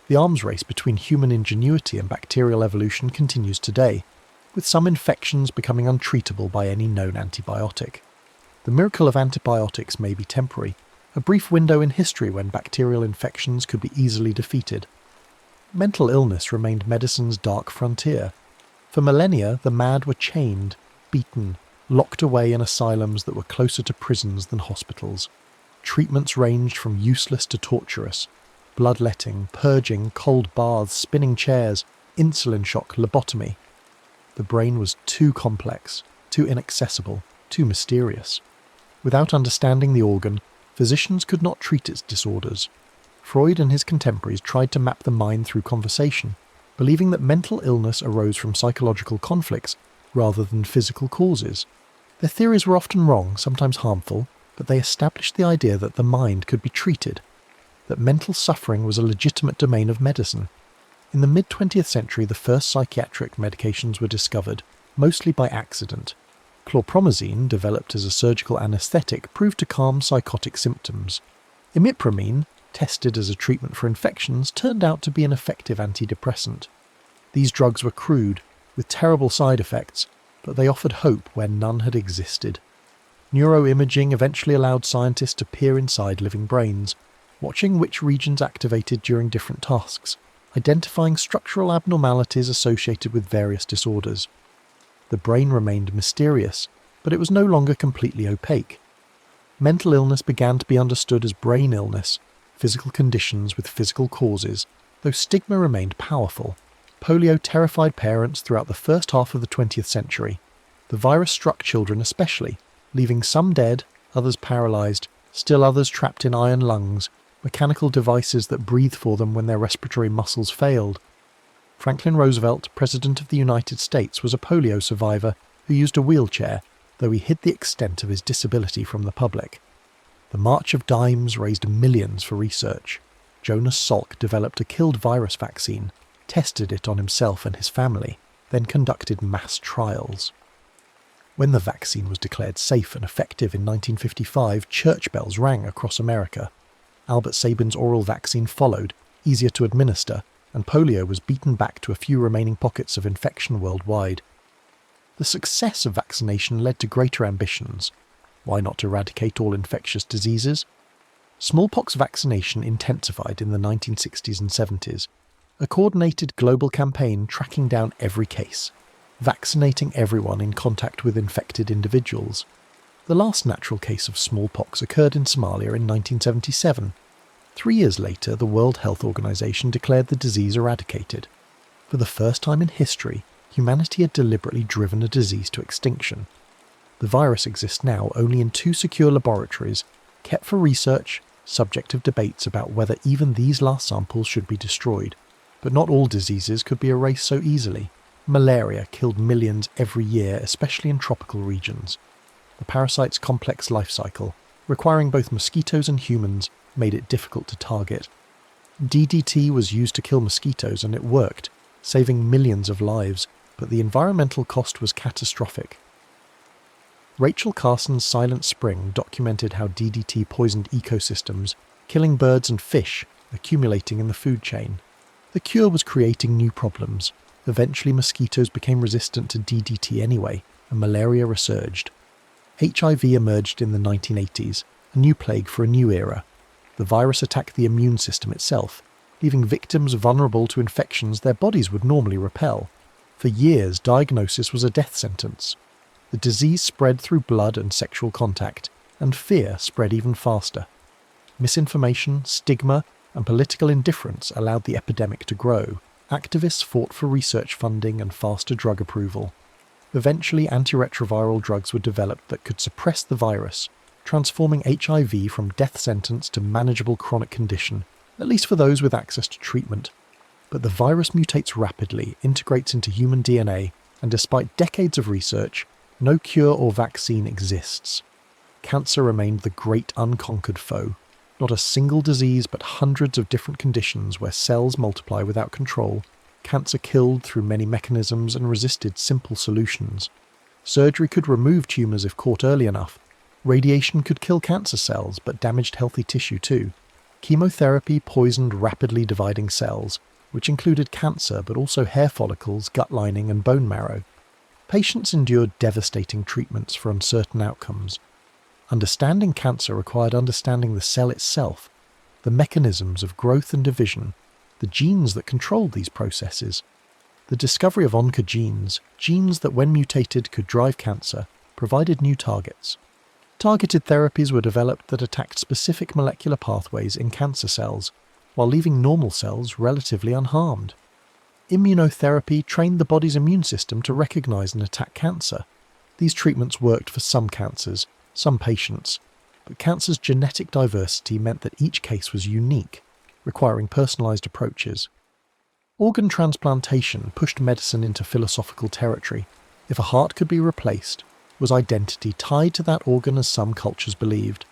The arms race between human ingenuity and bacterial evolution continues today, with some infections becoming untreatable by any known antibiotic. The miracle of antibiotics may be temporary, a brief window in history when bacterial infections could be easily defeated. Mental illness remained medicine's dark frontier. For millennia, the mad were chained, beaten, locked away in asylums that were closer to prisons than hospitals. Treatments ranged from useless to torturous. Bloodletting, purging, cold baths, spinning chairs, insulin shock, lobotomy. The brain was too complex, too inaccessible, too mysterious. Without understanding the organ, physicians could not treat its disorders. Freud and his contemporaries tried to map the mind through conversation, believing that mental illness arose from psychological conflicts rather than physical causes. Their theories were often wrong, sometimes harmful, but they established the idea that the mind could be treated, that mental suffering was a legitimate domain of medicine. In the mid-20th century, the first psychiatric medications were discovered, mostly by accident. Chlorpromazine, developed as a surgical anaesthetic, proved to calm psychotic symptoms. Imipramine, tested as a treatment for infections, turned out to be an effective antidepressant. These drugs were crude, with terrible side effects, but they offered hope where none had existed. Neuroimaging eventually allowed scientists to peer inside living brains, watching which regions activated during different tasks, identifying structural abnormalities associated with various disorders. The brain remained mysterious, but it was no longer completely opaque. Mental illness began to be understood as brain illness, physical conditions with physical causes, though stigma remained powerful. Polio terrified parents throughout the first half of the 20th century. The virus struck children especially, leaving some dead, others paralysed, still others trapped in iron lungs, mechanical devices that breathed for them when their respiratory muscles failed. Franklin Roosevelt, President of the United States, was a polio survivor who used a wheelchair, though he hid the extent of his disability from the public. The March of Dimes raised millions for research. Jonas Salk developed a killed virus vaccine, tested it on himself and his family, then conducted mass trials. When the vaccine was declared safe and effective in 1955, church bells rang across America. Albert Sabin's oral vaccine followed, easier to administer, and polio was beaten back to a few remaining pockets of infection worldwide. The success of vaccination led to greater ambitions. Why not eradicate all infectious diseases? Smallpox vaccination intensified in the 1960s and 70s. A coordinated global campaign tracking down every case, vaccinating everyone in contact with infected individuals. The last natural case of smallpox occurred in Somalia in 1977. 3 years later, the World Health Organization declared the disease eradicated. For the first time in history, humanity had deliberately driven a disease to extinction. The virus exists now only in 2 secure laboratories, kept for research, subject of debates about whether even these last samples should be destroyed. But not all diseases could be erased so easily. Malaria killed millions every year, especially in tropical regions. The parasite's complex life cycle, requiring both mosquitoes and humans, made it difficult to target. DDT was used to kill mosquitoes and it worked, saving millions of lives, but the environmental cost was catastrophic. Rachel Carson's Silent Spring documented how DDT poisoned ecosystems, killing birds and fish, accumulating in the food chain. The cure was creating new problems. Eventually mosquitoes became resistant to DDT anyway, and malaria resurged. HIV emerged in the 1980s, a new plague for a new era. The virus attacked the immune system itself, leaving victims vulnerable to infections their bodies would normally repel. For years, diagnosis was a death sentence. The disease spread through blood and sexual contact, and fear spread even faster. Misinformation, stigma, and political indifference allowed the epidemic to grow. Activists fought for research funding and faster drug approval. Eventually, antiretroviral drugs were developed that could suppress the virus, transforming HIV from death sentence to manageable chronic condition, at least for those with access to treatment. But the virus mutates rapidly, integrates into human DNA, and despite decades of research, no cure or vaccine exists. Cancer remained the great unconquered foe. Not a single disease, but hundreds of different conditions where cells multiply without control. Cancer killed through many mechanisms and resisted simple solutions. Surgery could remove tumours if caught early enough. Radiation could kill cancer cells, but damaged healthy tissue too. Chemotherapy poisoned rapidly dividing cells, which included cancer but also hair follicles, gut lining and bone marrow. Patients endured devastating treatments for uncertain outcomes. Understanding cancer required understanding the cell itself, the mechanisms of growth and division, the genes that controlled these processes. The discovery of oncogenes, genes that when mutated could drive cancer, provided new targets. Targeted therapies were developed that attacked specific molecular pathways in cancer cells, while leaving normal cells relatively unharmed. Immunotherapy trained the body's immune system to recognize and attack cancer. These treatments worked for some cancers, some patients, but cancer's genetic diversity meant that each case was unique, requiring personalised approaches. Organ transplantation pushed medicine into philosophical territory. If a heart could be replaced, was identity tied to that organ as some cultures believed?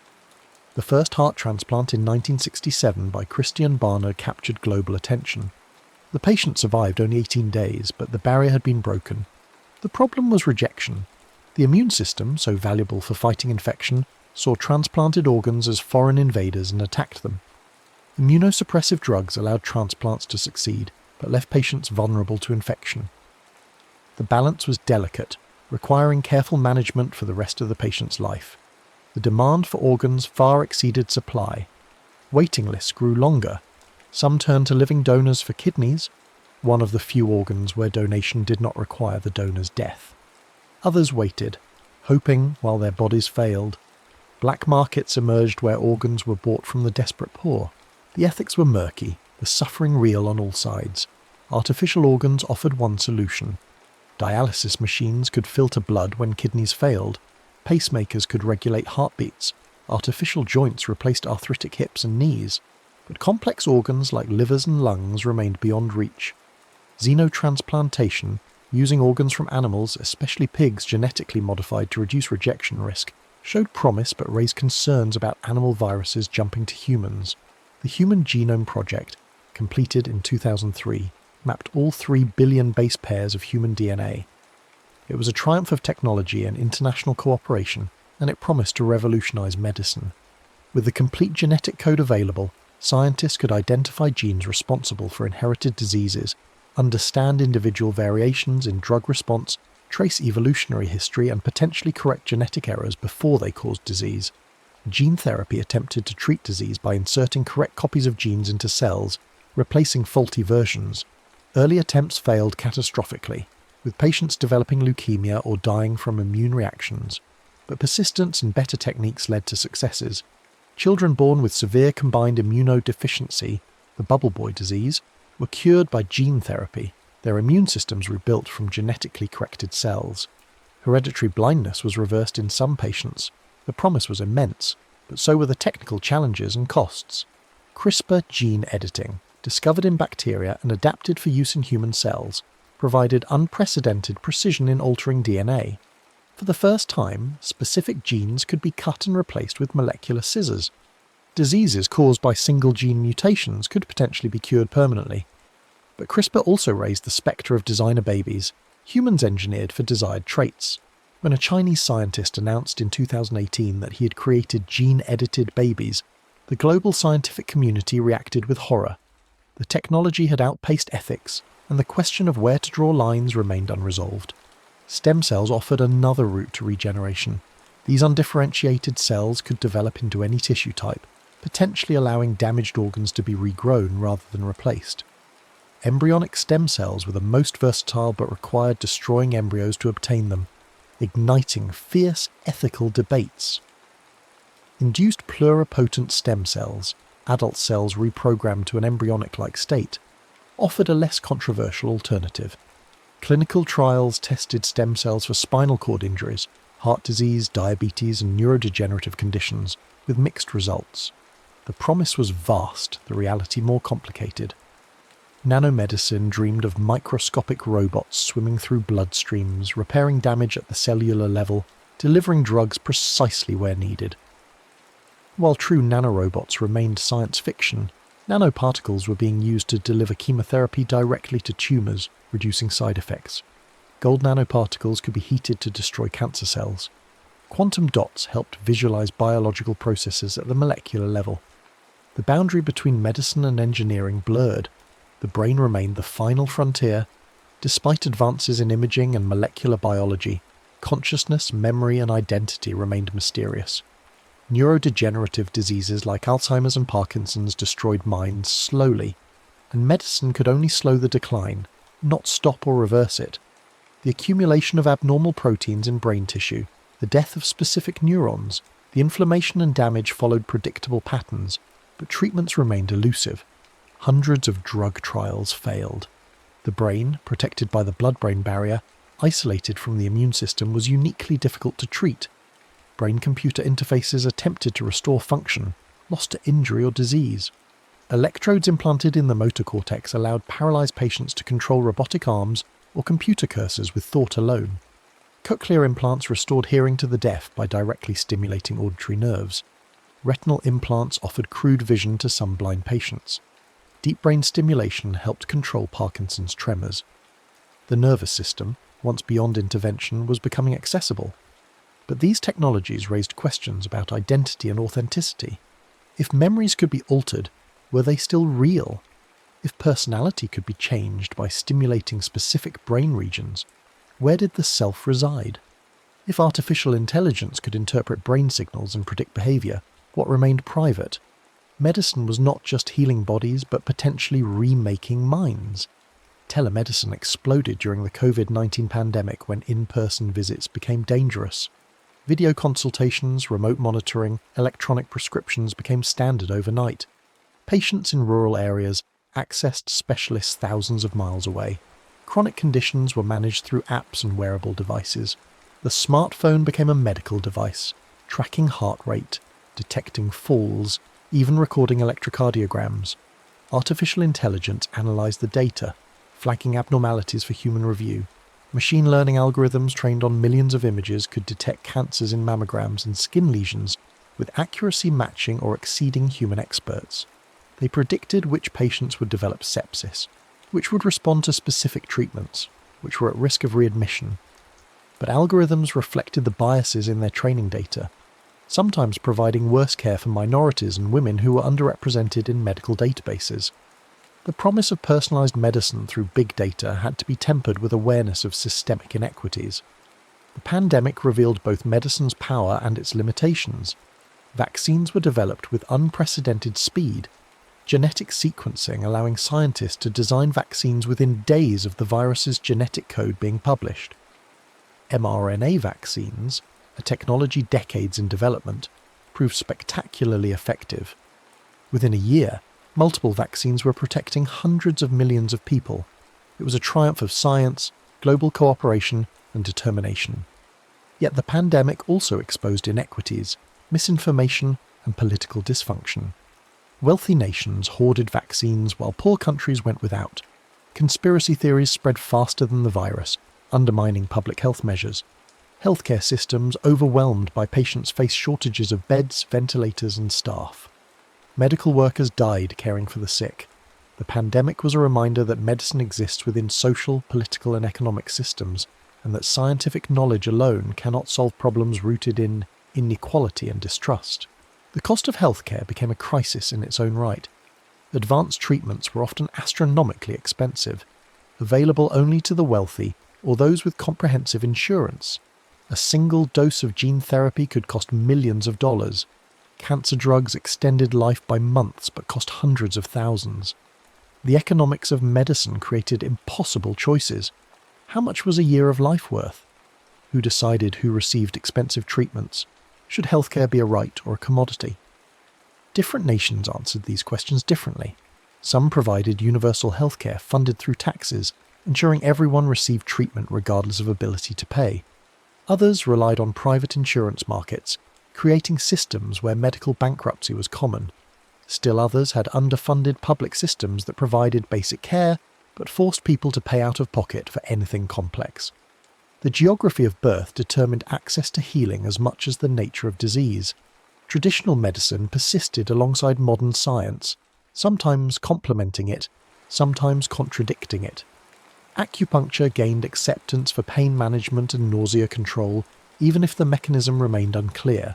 The first heart transplant in 1967 by Christian Barnard captured global attention. The patient survived only 18 days, but the barrier had been broken. The problem was rejection. The immune system, so valuable for fighting infection, saw transplanted organs as foreign invaders and attacked them. Immunosuppressive drugs allowed transplants to succeed, but left patients vulnerable to infection. The balance was delicate, requiring careful management for the rest of the patient's life. The demand for organs far exceeded supply. Waiting lists grew longer. Some turned to living donors for kidneys, one of the few organs where donation did not require the donor's death. Others waited, hoping while their bodies failed. Black markets emerged where organs were bought from the desperate poor. The ethics were murky, the suffering real on all sides. Artificial organs offered one solution. Dialysis machines could filter blood when kidneys failed. Pacemakers could regulate heartbeats. Artificial joints replaced arthritic hips and knees. But complex organs like livers and lungs remained beyond reach. Xenotransplantation, using organs from animals, especially pigs genetically modified to reduce rejection risk, showed promise but raised concerns about animal viruses jumping to humans. The Human Genome Project, completed in 2003, mapped all 3 billion base pairs of human DNA. It was a triumph of technology and international cooperation, and it promised to revolutionize medicine. With the complete genetic code available, scientists could identify genes responsible for inherited diseases, understand individual variations in drug response, trace evolutionary history, and potentially correct genetic errors before they caused disease. Gene therapy attempted to treat disease by inserting correct copies of genes into cells, replacing faulty versions. Early attempts failed catastrophically, with patients developing leukemia or dying from immune reactions. But persistence and better techniques led to successes. Children born with severe combined immunodeficiency, the bubble boy disease, were cured by gene therapy. Their immune systems rebuilt from genetically corrected cells. Hereditary blindness was reversed in some patients. The promise was immense, but so were the technical challenges and costs. CRISPR gene editing, discovered in bacteria and adapted for use in human cells, provided unprecedented precision in altering DNA. For the first time, specific genes could be cut and replaced with molecular scissors. Diseases caused by single gene mutations could potentially be cured permanently. But CRISPR also raised the spectre of designer babies, humans engineered for desired traits. When a Chinese scientist announced in 2018 that he had created gene-edited babies, the global scientific community reacted with horror. The technology had outpaced ethics, and the question of where to draw lines remained unresolved. Stem cells offered another route to regeneration. These undifferentiated cells could develop into any tissue type, potentially allowing damaged organs to be regrown rather than replaced. Embryonic stem cells were the most versatile but required destroying embryos to obtain them, igniting fierce ethical debates. Induced pluripotent stem cells, adult cells reprogrammed to an embryonic-like state, offered a less controversial alternative. Clinical trials tested stem cells for spinal cord injuries, heart disease, diabetes, and neurodegenerative conditions, with mixed results. The promise was vast, the reality more complicated. Nanomedicine dreamed of microscopic robots swimming through bloodstreams, repairing damage at the cellular level, delivering drugs precisely where needed. While true nanorobots remained science fiction, nanoparticles were being used to deliver chemotherapy directly to tumours, reducing side effects. Gold nanoparticles could be heated to destroy cancer cells. Quantum dots helped visualize biological processes at the molecular level. The boundary between medicine and engineering blurred. The brain remained the final frontier. Despite advances in imaging and molecular biology, consciousness, memory, and identity remained mysterious. Neurodegenerative diseases like Alzheimer's and Parkinson's destroyed minds slowly, and medicine could only slow the decline, not stop or reverse it. The accumulation of abnormal proteins in brain tissue, the death of specific neurons, the inflammation and damage followed predictable patterns, but treatments remained elusive. Hundreds of drug trials failed. The brain, protected by the blood-brain barrier, isolated from the immune system was uniquely difficult to treat. Brain-computer interfaces attempted to restore function, lost to injury or disease. Electrodes implanted in the motor cortex allowed paralyzed patients to control robotic arms or computer cursors with thought alone. Cochlear implants restored hearing to the deaf by directly stimulating auditory nerves. Retinal implants offered crude vision to some blind patients. Deep brain stimulation helped control Parkinson's tremors. The nervous system, once beyond intervention, was becoming accessible. But these technologies raised questions about identity and authenticity. If memories could be altered, were they still real? If personality could be changed by stimulating specific brain regions, where did the self reside? If artificial intelligence could interpret brain signals and predict behavior, what remained private? Medicine was not just healing bodies, but potentially remaking minds. Telemedicine exploded during the COVID-19 pandemic when in-person visits became dangerous. Video consultations, remote monitoring, electronic prescriptions became standard overnight. Patients in rural areas accessed specialists thousands of miles away. Chronic conditions were managed through apps and wearable devices. The smartphone became a medical device, tracking heart rate, detecting falls, even recording electrocardiograms. Artificial intelligence analysed the data, flagging abnormalities for human review. Machine learning algorithms trained on millions of images could detect cancers in mammograms and skin lesions with accuracy matching or exceeding human experts. They predicted which patients would develop sepsis, which would respond to specific treatments, which were at risk of readmission. But algorithms reflected the biases in their training data, sometimes providing worse care for minorities and women who were underrepresented in medical databases. The promise of personalised medicine through big data had to be tempered with awareness of systemic inequities. The pandemic revealed both medicine's power and its limitations. Vaccines were developed with unprecedented speed, genetic sequencing allowing scientists to design vaccines within days of the virus's genetic code being published. mRNA vaccines, a technology decades in development, proved spectacularly effective. Within a year, multiple vaccines were protecting hundreds of millions of people. It was a triumph of science, global cooperation, and determination. Yet the pandemic also exposed inequities, misinformation, and political dysfunction. Wealthy nations hoarded vaccines while poor countries went without. Conspiracy theories spread faster than the virus, undermining public health measures. Healthcare systems overwhelmed by patients faced shortages of beds, ventilators, and staff. Medical workers died caring for the sick. The pandemic was a reminder that medicine exists within social, political, and economic systems, and that scientific knowledge alone cannot solve problems rooted in inequality and distrust. The cost of healthcare became a crisis in its own right. Advanced treatments were often astronomically expensive, available only to the wealthy or those with comprehensive insurance. A single dose of gene therapy could cost millions of dollars. Cancer drugs extended life by months but cost hundreds of thousands. The economics of medicine created impossible choices. How much was a year of life worth? Who decided who received expensive treatments? Should healthcare be a right or a commodity? Different nations answered these questions differently. Some provided universal healthcare funded through taxes, ensuring everyone received treatment regardless of ability to pay. Others relied on private insurance markets, creating systems where medical bankruptcy was common. Still others had underfunded public systems that provided basic care, but forced people to pay out of pocket for anything complex. The geography of birth determined access to healing as much as the nature of disease. Traditional medicine persisted alongside modern science, sometimes complementing it, sometimes contradicting it. Acupuncture gained acceptance for pain management and nausea control, even if the mechanism remained unclear.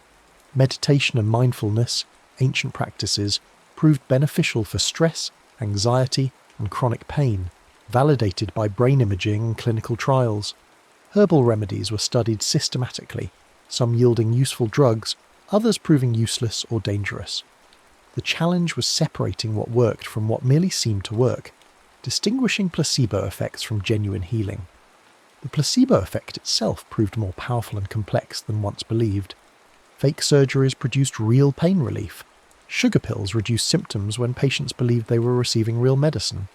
Meditation and mindfulness, ancient practices, proved beneficial for stress, anxiety, and chronic pain, validated by brain imaging and clinical trials. Herbal remedies were studied systematically, some yielding useful drugs, others proving useless or dangerous. The challenge was separating what worked from what merely seemed to work, distinguishing placebo effects from genuine healing. The placebo effect itself proved more powerful and complex than once believed. Fake surgeries produced real pain relief. Sugar pills reduced symptoms when patients believed they were receiving real medicine.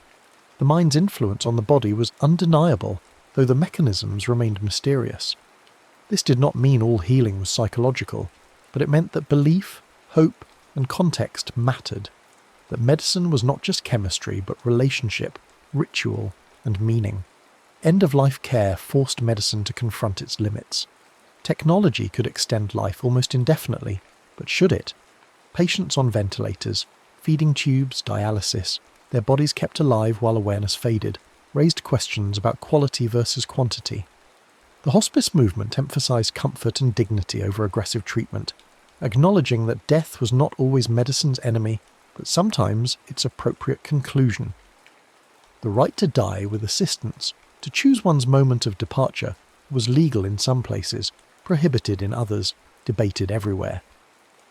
The mind's influence on the body was undeniable, though the mechanisms remained mysterious. This did not mean all healing was psychological, but it meant that belief, hope, and context mattered, that medicine was not just chemistry but relationship, ritual, and meaning. End-of-life care forced medicine to confront its limits. Technology could extend life almost indefinitely, but should it? Patients on ventilators, feeding tubes, dialysis, their bodies kept alive while awareness faded, raised questions about quality versus quantity. The hospice movement emphasized comfort and dignity over aggressive treatment, acknowledging that death was not always medicine's enemy, but sometimes its appropriate conclusion. The right to die with assistance, to choose one's moment of departure, was legal in some places, prohibited in others, debated everywhere.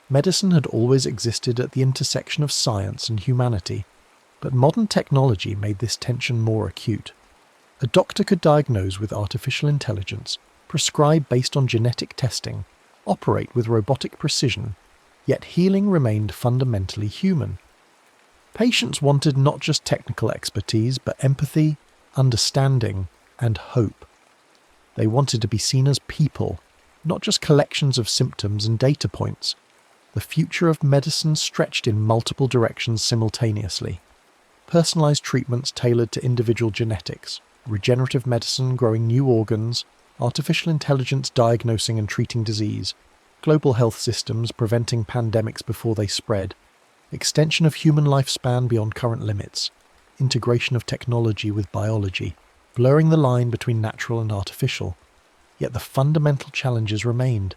Medicine had always existed at the intersection of science and humanity, but modern technology made this tension more acute. A doctor could diagnose with artificial intelligence, prescribe based on genetic testing, operate with robotic precision, yet healing remained fundamentally human. Patients wanted not just technical expertise, but empathy, understanding, and hope. They wanted to be seen as people, not just collections of symptoms and data points. The future of medicine stretched in multiple directions simultaneously. Personalized treatments tailored to individual genetics, regenerative medicine growing new organs, artificial intelligence diagnosing and treating disease, global health systems preventing pandemics before they spread, extension of human lifespan beyond current limits, integration of technology with biology, blurring the line between natural and artificial. Yet the fundamental challenges remained: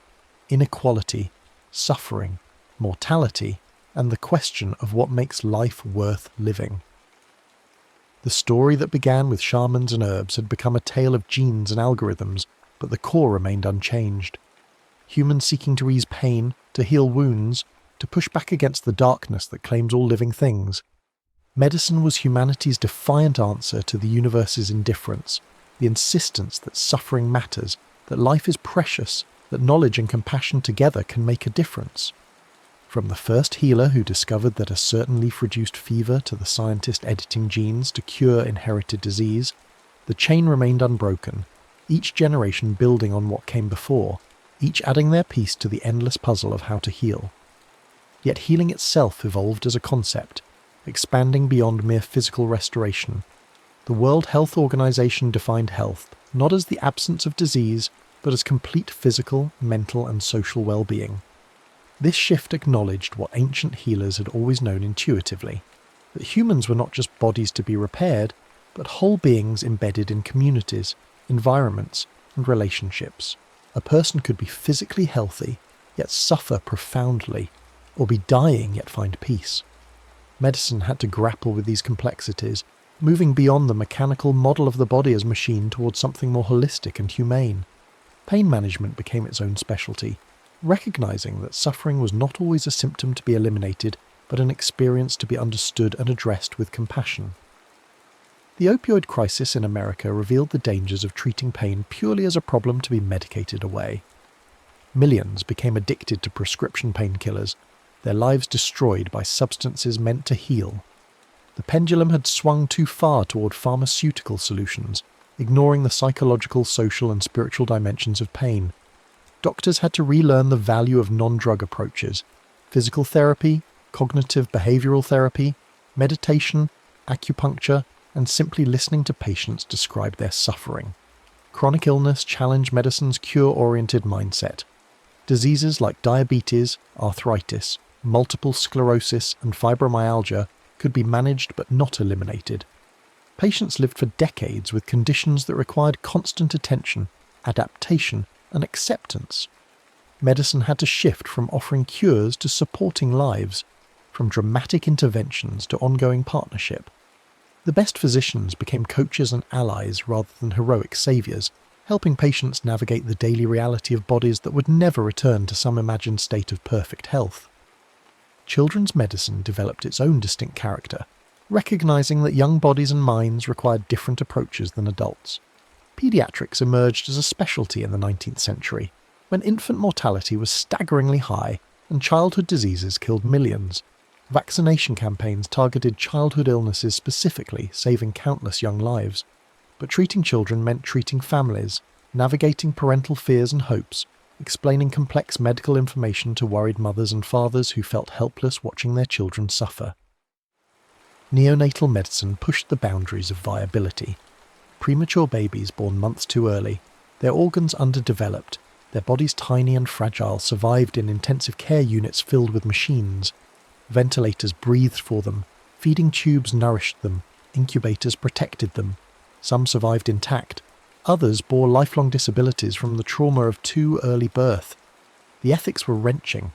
inequality, suffering, mortality, and the question of what makes life worth living. The story that began with shamans and herbs had become a tale of genes and algorithms, but the core remained unchanged. Humans seeking to ease pain, to heal wounds, to push back against the darkness that claims all living things. Medicine was humanity's defiant answer to the universe's indifference, the insistence that suffering matters, that life is precious, that knowledge and compassion together can make a difference. From the first healer who discovered that a certain leaf reduced fever to the scientist editing genes to cure inherited disease, the chain remained unbroken, each generation building on what came before, each adding their piece to the endless puzzle of how to heal. Yet healing itself evolved as a concept, expanding beyond mere physical restoration. The World Health Organization defined health not as the absence of disease, but as complete physical, mental, and social well-being. This shift acknowledged what ancient healers had always known intuitively, that humans were not just bodies to be repaired, but whole beings embedded in communities, environments, and relationships. A person could be physically healthy, yet suffer profoundly, or be dying yet find peace. Medicine had to grapple with these complexities, moving beyond the mechanical model of the body as machine towards something more holistic and humane. Pain management became its own specialty, recognizing that suffering was not always a symptom to be eliminated, but an experience to be understood and addressed with compassion. The opioid crisis in America revealed the dangers of treating pain purely as a problem to be medicated away. Millions became addicted to prescription painkillers, their lives destroyed by substances meant to heal. The pendulum had swung too far toward pharmaceutical solutions, ignoring the psychological, social, and spiritual dimensions of pain. Doctors had to relearn the value of non-drug approaches: physical therapy, cognitive behavioral therapy, meditation, acupuncture, and simply listening to patients describe their suffering. Chronic illness challenged medicine's cure-oriented mindset. Diseases like diabetes, arthritis, multiple sclerosis, and fibromyalgia could be managed but not eliminated. Patients lived for decades with conditions that required constant attention, adaptation, and acceptance. Medicine had to shift from offering cures to supporting lives, from dramatic interventions to ongoing partnership. The best physicians became coaches and allies rather than heroic saviors, helping patients navigate the daily reality of bodies that would never return to some imagined state of perfect health. Children's medicine developed its own distinct character, recognizing that young bodies and minds required different approaches than adults. Pediatrics emerged as a specialty in the 19th century, when infant mortality was staggeringly high and childhood diseases killed millions. Vaccination campaigns targeted childhood illnesses specifically, saving countless young lives. But treating children meant treating families, navigating parental fears and hopes, explaining complex medical information to worried mothers and fathers who felt helpless watching their children suffer. Neonatal medicine pushed the boundaries of viability. Premature babies born months too early, their organs underdeveloped, their bodies tiny and fragile, survived in intensive care units filled with machines. Ventilators breathed for them, feeding tubes nourished them, incubators protected them. Some survived intact, others bore lifelong disabilities from the trauma of too early birth. The ethics were wrenching.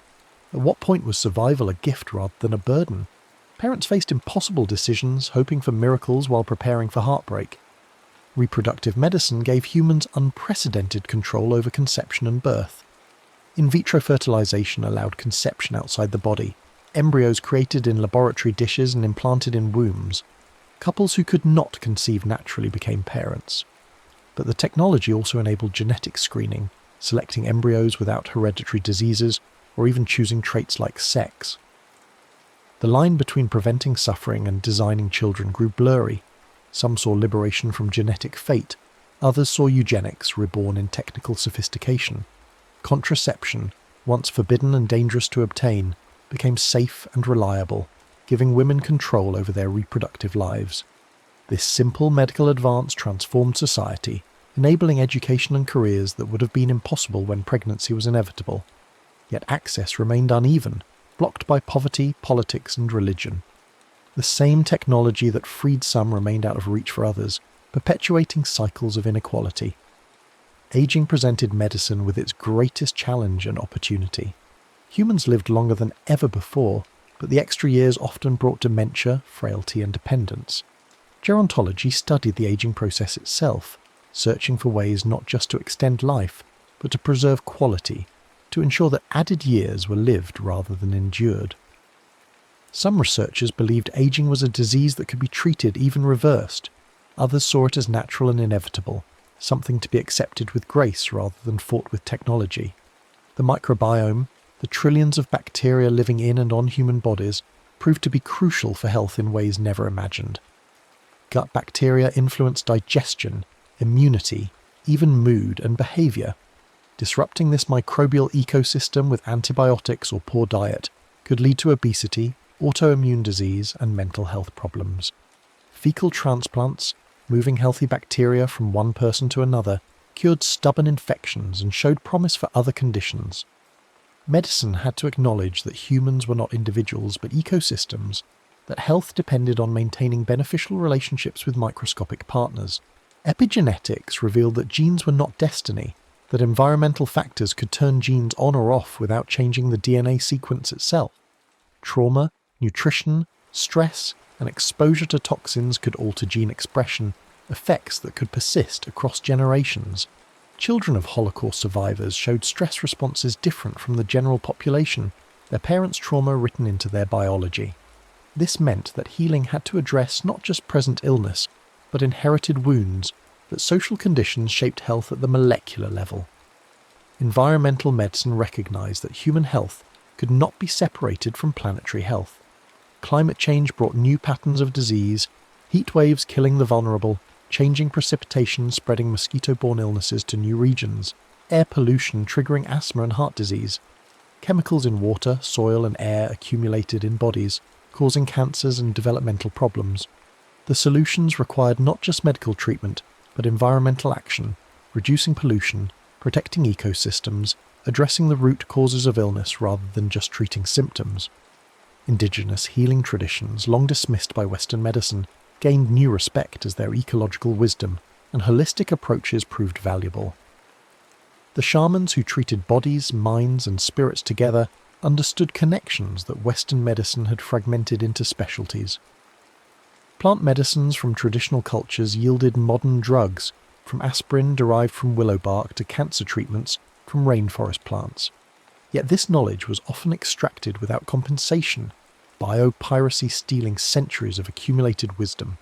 At what point was survival a gift rather than a burden? Parents faced impossible decisions, hoping for miracles while preparing for heartbreak. Reproductive medicine gave humans unprecedented control over conception and birth. In vitro fertilization allowed conception outside the body, embryos created in laboratory dishes and implanted in wombs. Couples who could not conceive naturally became parents. But the technology also enabled genetic screening, selecting embryos without hereditary diseases, or even choosing traits like sex. The line between preventing suffering and designing children grew blurry. Some saw liberation from genetic fate, others saw eugenics reborn in technical sophistication. Contraception, once forbidden and dangerous to obtain, became safe and reliable, giving women control over their reproductive lives. This simple medical advance transformed society, enabling education and careers that would have been impossible when pregnancy was inevitable. Yet access remained uneven, blocked by poverty, politics, and religion. The same technology that freed some remained out of reach for others, perpetuating cycles of inequality. Aging presented medicine with its greatest challenge and opportunity. Humans lived longer than ever before, but the extra years often brought dementia, frailty, and dependence. Gerontology studied the aging process itself, searching for ways not just to extend life, but to preserve quality, to ensure that added years were lived rather than endured. Some researchers believed aging was a disease that could be treated, even reversed. Others saw it as natural and inevitable, something to be accepted with grace rather than fought with technology. The microbiome, the trillions of bacteria living in and on human bodies, proved to be crucial for health in ways never imagined. Gut bacteria influence digestion, immunity, even mood and behaviour. Disrupting this microbial ecosystem with antibiotics or poor diet could lead to obesity, autoimmune disease, and mental health problems. Fecal transplants, moving healthy bacteria from one person to another, cured stubborn infections and showed promise for other conditions. Medicine had to acknowledge that humans were not individuals but ecosystems, that health depended on maintaining beneficial relationships with microscopic partners. Epigenetics revealed that genes were not destiny, that environmental factors could turn genes on or off without changing the DNA sequence itself. Trauma, nutrition, stress, and exposure to toxins could alter gene expression, effects that could persist across generations. Children of Holocaust survivors showed stress responses different from the general population, their parents' trauma written into their biology. This meant that healing had to address not just present illness, but inherited wounds, that social conditions shaped health at the molecular level. Environmental medicine recognized that human health could not be separated from planetary health. Climate change brought new patterns of disease, heat waves killing the vulnerable, changing precipitation spreading mosquito-borne illnesses to new regions, air pollution triggering asthma and heart disease. Chemicals in water, soil and air accumulated in bodies, causing cancers and developmental problems. The solutions required not just medical treatment, but environmental action, reducing pollution, protecting ecosystems, addressing the root causes of illness rather than just treating symptoms. Indigenous healing traditions, long dismissed by Western medicine, gained new respect as their ecological wisdom and holistic approaches proved valuable. The shamans who treated bodies, minds, and spirits together understood connections that Western medicine had fragmented into specialties. Plant medicines from traditional cultures yielded modern drugs, from aspirin derived from willow bark to cancer treatments from rainforest plants. Yet this knowledge was often extracted without compensation, biopiracy stealing centuries of accumulated wisdom.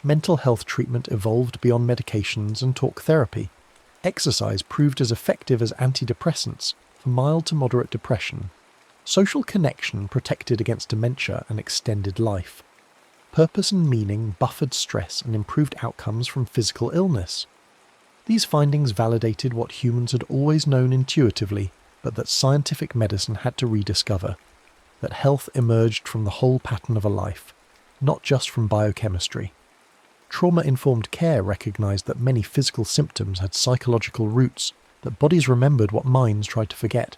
Mental health treatment evolved beyond medications and talk therapy. Exercise proved as effective as antidepressants for mild to moderate depression. Social connection protected against dementia and extended life. Purpose and meaning buffered stress and improved outcomes from physical illness. These findings validated what humans had always known intuitively, but that scientific medicine had to rediscover: that health emerged from the whole pattern of a life, not just from biochemistry. Trauma-informed care recognized that many physical symptoms had psychological roots, that bodies remembered what minds tried to forget.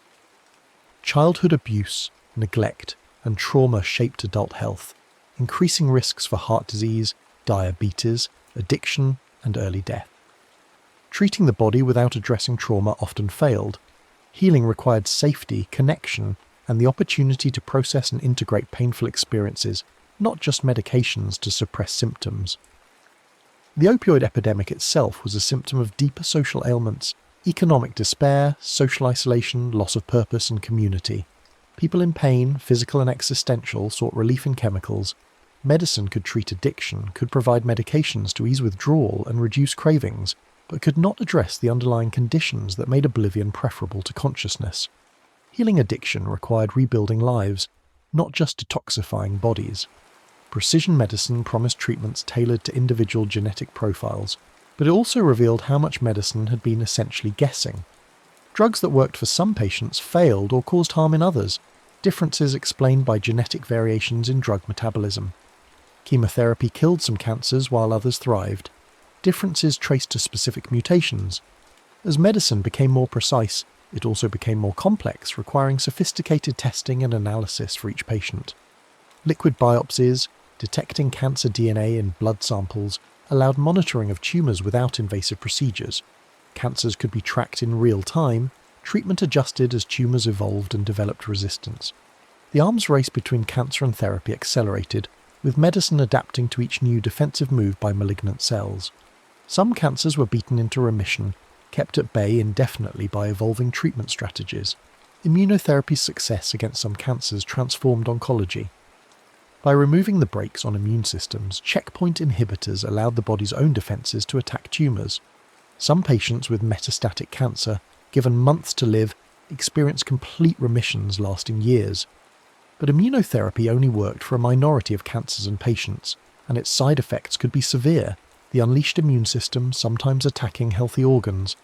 Childhood abuse, neglect, and trauma shaped adult health, increasing risks for heart disease, diabetes, addiction, and early death. Treating the body without addressing trauma often failed. Healing required safety, connection, and the opportunity to process and integrate painful experiences, not just medications to suppress symptoms. The opioid epidemic itself was a symptom of deeper social ailments: economic despair, social isolation, loss of purpose and community. People in pain, physical and existential, sought relief in chemicals. Medicine could treat addiction, could provide medications to ease withdrawal and reduce cravings, but could not address the underlying conditions that made oblivion preferable to consciousness. Healing addiction required rebuilding lives, not just detoxifying bodies. Precision medicine promised treatments tailored to individual genetic profiles, but it also revealed how much medicine had been essentially guessing. Drugs that worked for some patients failed or caused harm in others, differences explained by genetic variations in drug metabolism. Chemotherapy killed some cancers while others thrived, differences traced to specific mutations. As medicine became more precise, it also became more complex, requiring sophisticated testing and analysis for each patient. Liquid biopsies, detecting cancer DNA in blood samples, allowed monitoring of tumours without invasive procedures. Cancers could be tracked in real time, treatment adjusted as tumours evolved and developed resistance. The arms race between cancer and therapy accelerated, with medicine adapting to each new defensive move by malignant cells. Some cancers were beaten into remission, kept at bay indefinitely by evolving treatment strategies. Immunotherapy's success against some cancers transformed oncology. By removing the brakes on immune systems, checkpoint inhibitors allowed the body's own defences to attack tumours. Some patients with metastatic cancer, given months to live, experienced complete remissions lasting years. But immunotherapy only worked for a minority of cancers and patients, and its side effects could be severe, the unleashed immune system sometimes attacking healthy organs.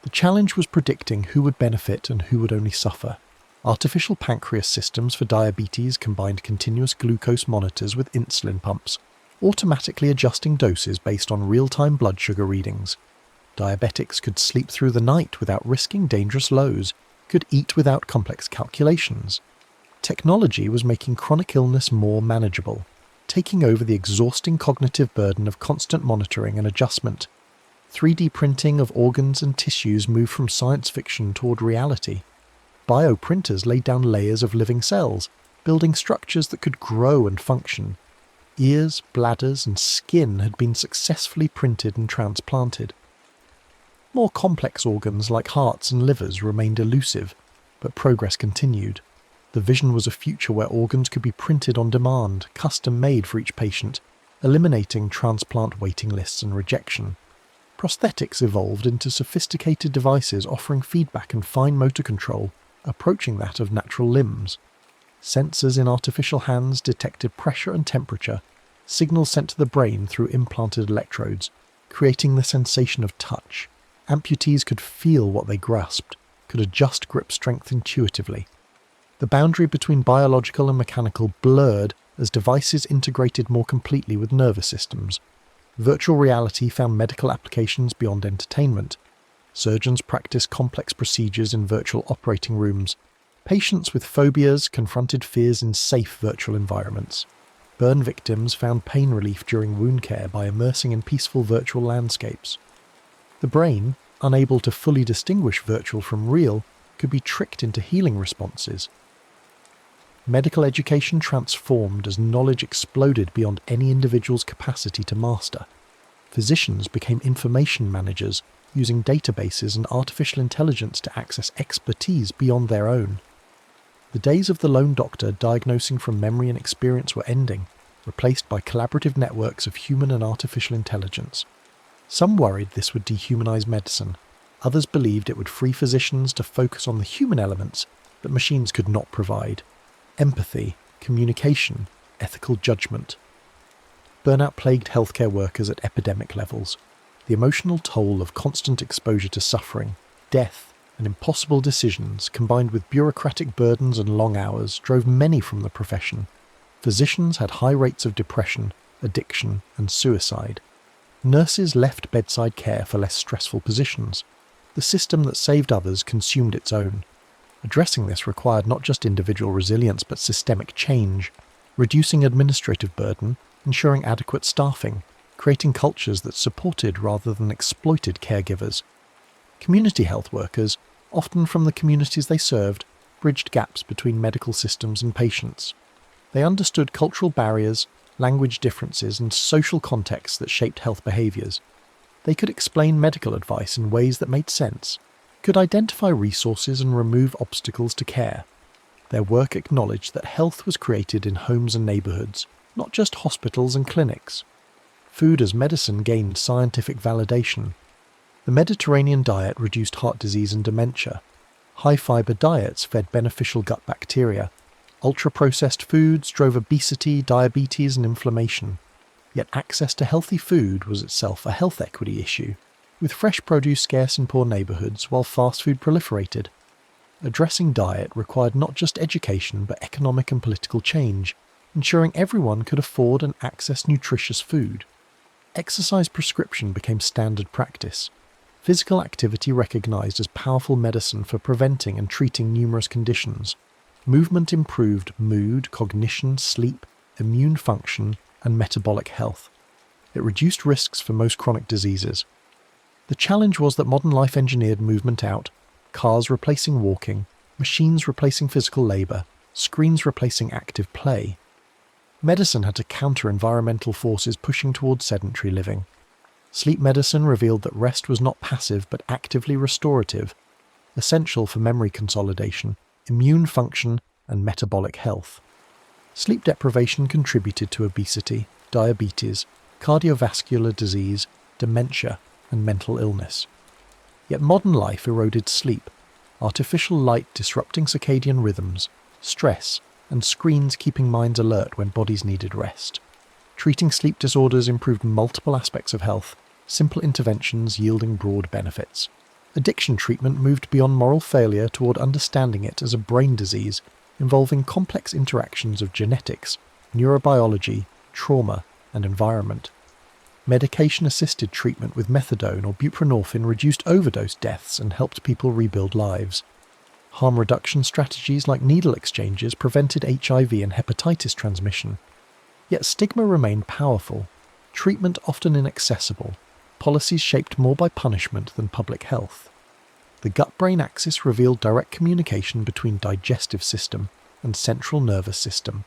The challenge was predicting who would benefit and who would only suffer. Artificial pancreas systems for diabetes combined continuous glucose monitors with insulin pumps, automatically adjusting doses based on real-time blood sugar readings. Diabetics could sleep through the night without risking dangerous lows, could eat without complex calculations. Technology was making chronic illness more manageable, taking over the exhausting cognitive burden of constant monitoring and adjustment. 3D printing of organs and tissues moved from science fiction toward reality. Bioprinters laid down layers of living cells, building structures that could grow and function. Ears, bladders, and skin had been successfully printed and transplanted. More complex organs like hearts and livers remained elusive, but progress continued. The vision was a future where organs could be printed on demand, custom-made for each patient, eliminating transplant waiting lists and rejection. Prosthetics evolved into sophisticated devices offering feedback and fine motor control, approaching that of natural limbs. Sensors in artificial hands detected pressure and temperature, signals sent to the brain through implanted electrodes, creating the sensation of touch. Amputees could feel what they grasped, could adjust grip strength intuitively. The boundary between biological and mechanical blurred as devices integrated more completely with nervous systems. Virtual reality found medical applications beyond entertainment. Surgeons practiced complex procedures in virtual operating rooms. Patients with phobias confronted fears in safe virtual environments. Burn victims found pain relief during wound care by immersing in peaceful virtual landscapes. The brain, unable to fully distinguish virtual from real, could be tricked into healing responses. Medical education transformed as knowledge exploded beyond any individual's capacity to master. Physicians became information managers, using databases and artificial intelligence to access expertise beyond their own. The days of the lone doctor diagnosing from memory and experience were ending, replaced by collaborative networks of human and artificial intelligence. Some worried this would dehumanize medicine. Others believed it would free physicians to focus on the human elements that machines could not provide: empathy, communication, ethical judgment. burnout plagued healthcare workers at epidemic levels. The emotional toll of constant exposure to suffering, death, and impossible decisions, combined with bureaucratic burdens and long hours, drove many from the profession. Physicians had high rates of depression, addiction, and suicide. Nurses left bedside care for less stressful positions. The system that saved others consumed its own. Addressing this required not just individual resilience but systemic change, reducing administrative burden, ensuring adequate staffing, creating cultures that supported rather than exploited caregivers. Community health workers, often from the communities they served, bridged gaps between medical systems and patients. They understood cultural barriers, language differences, and social contexts that shaped health behaviours. They could explain medical advice in ways that made sense, could identify resources and remove obstacles to care. Their work acknowledged that health was created in homes and neighbourhoods, not just hospitals and clinics. Food as medicine gained scientific validation. The Mediterranean diet reduced heart disease and dementia. High-fibre diets fed beneficial gut bacteria. Ultra-processed foods drove obesity, diabetes, and inflammation. Yet access to healthy food was itself a health equity issue, with fresh produce scarce in poor neighbourhoods while fast food proliferated. Addressing diet required not just education but economic and political change, ensuring everyone could afford and access nutritious food. Exercise prescription became standard practice. Physical activity recognised as powerful medicine for preventing and treating numerous conditions. Movement improved mood, cognition, sleep, immune function, and metabolic health. It reduced risks for most chronic diseases. The challenge was that modern life engineered movement out, cars replacing walking, machines replacing physical labour, screens replacing active play. Medicine had to counter environmental forces pushing towards sedentary living. Sleep medicine revealed that rest was not passive but actively restorative, essential for memory consolidation, immune function, and metabolic health. Sleep deprivation contributed to obesity, diabetes, cardiovascular disease, dementia, and mental illness. Yet modern life eroded sleep, artificial light disrupting circadian rhythms, stress, and screens keeping minds alert when bodies needed rest. Treating sleep disorders improved multiple aspects of health, simple interventions yielding broad benefits. Addiction treatment moved beyond moral failure toward understanding it as a brain disease involving complex interactions of genetics, neurobiology, trauma, and environment. Medication-assisted treatment with methadone or buprenorphine reduced overdose deaths and helped people rebuild lives. Harm reduction strategies like needle exchanges prevented HIV and hepatitis transmission. Yet stigma remained powerful, treatment often inaccessible, policies shaped more by punishment than public health. The gut-brain axis revealed direct communication between digestive system and central nervous system.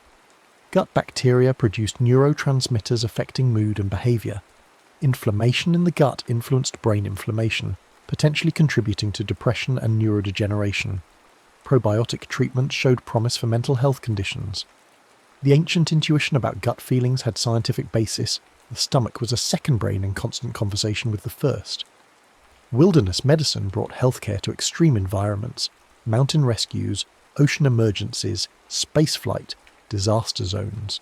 Gut bacteria produced neurotransmitters affecting mood and behaviour. Inflammation in the gut influenced brain inflammation, potentially contributing to depression and neurodegeneration. Probiotic treatment showed promise for mental health conditions. The ancient intuition about gut feelings had scientific basis. The stomach was a second brain in constant conversation with the first. Wilderness medicine brought healthcare to extreme environments, mountain rescues, ocean emergencies, spaceflight, disaster zones.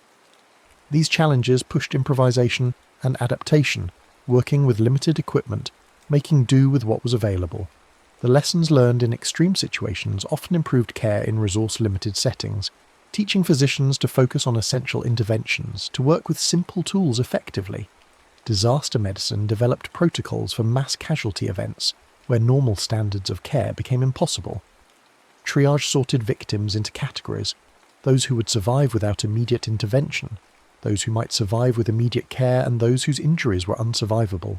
These challenges pushed improvisation and adaptation, working with limited equipment, making do with what was available. The lessons learned in extreme situations often improved care in resource-limited settings, teaching physicians to focus on essential interventions, to work with simple tools effectively. Disaster medicine developed protocols for mass casualty events, where normal standards of care became impossible. Triage sorted victims into categories: those who would survive without immediate intervention, those who might survive with immediate care, and those whose injuries were unsurvivable.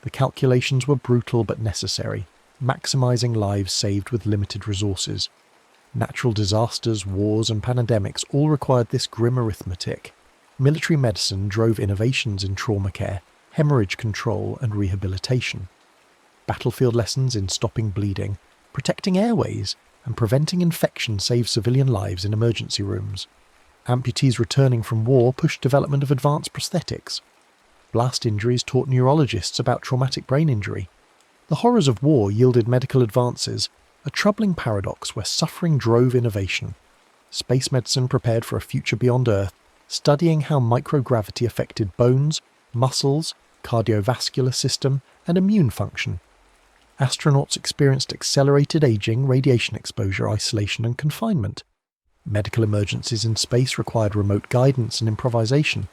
The calculations were brutal but necessary, maximizing lives saved with limited resources. Natural disasters, wars, and pandemics all required this grim arithmetic. Military medicine drove innovations in trauma care, hemorrhage control, and rehabilitation. Battlefield lessons in stopping bleeding, protecting airways, and preventing infection saved civilian lives in emergency rooms. Amputees returning from war pushed development of advanced prosthetics. Blast injuries taught neurologists about traumatic brain injury. The horrors of war yielded medical advances, a troubling paradox where suffering drove innovation. Space medicine prepared for a future beyond Earth, studying how microgravity affected bones, muscles, cardiovascular system, and immune function. Astronauts experienced accelerated aging, radiation exposure, isolation, and confinement. Medical emergencies in space required remote guidance and improvisation.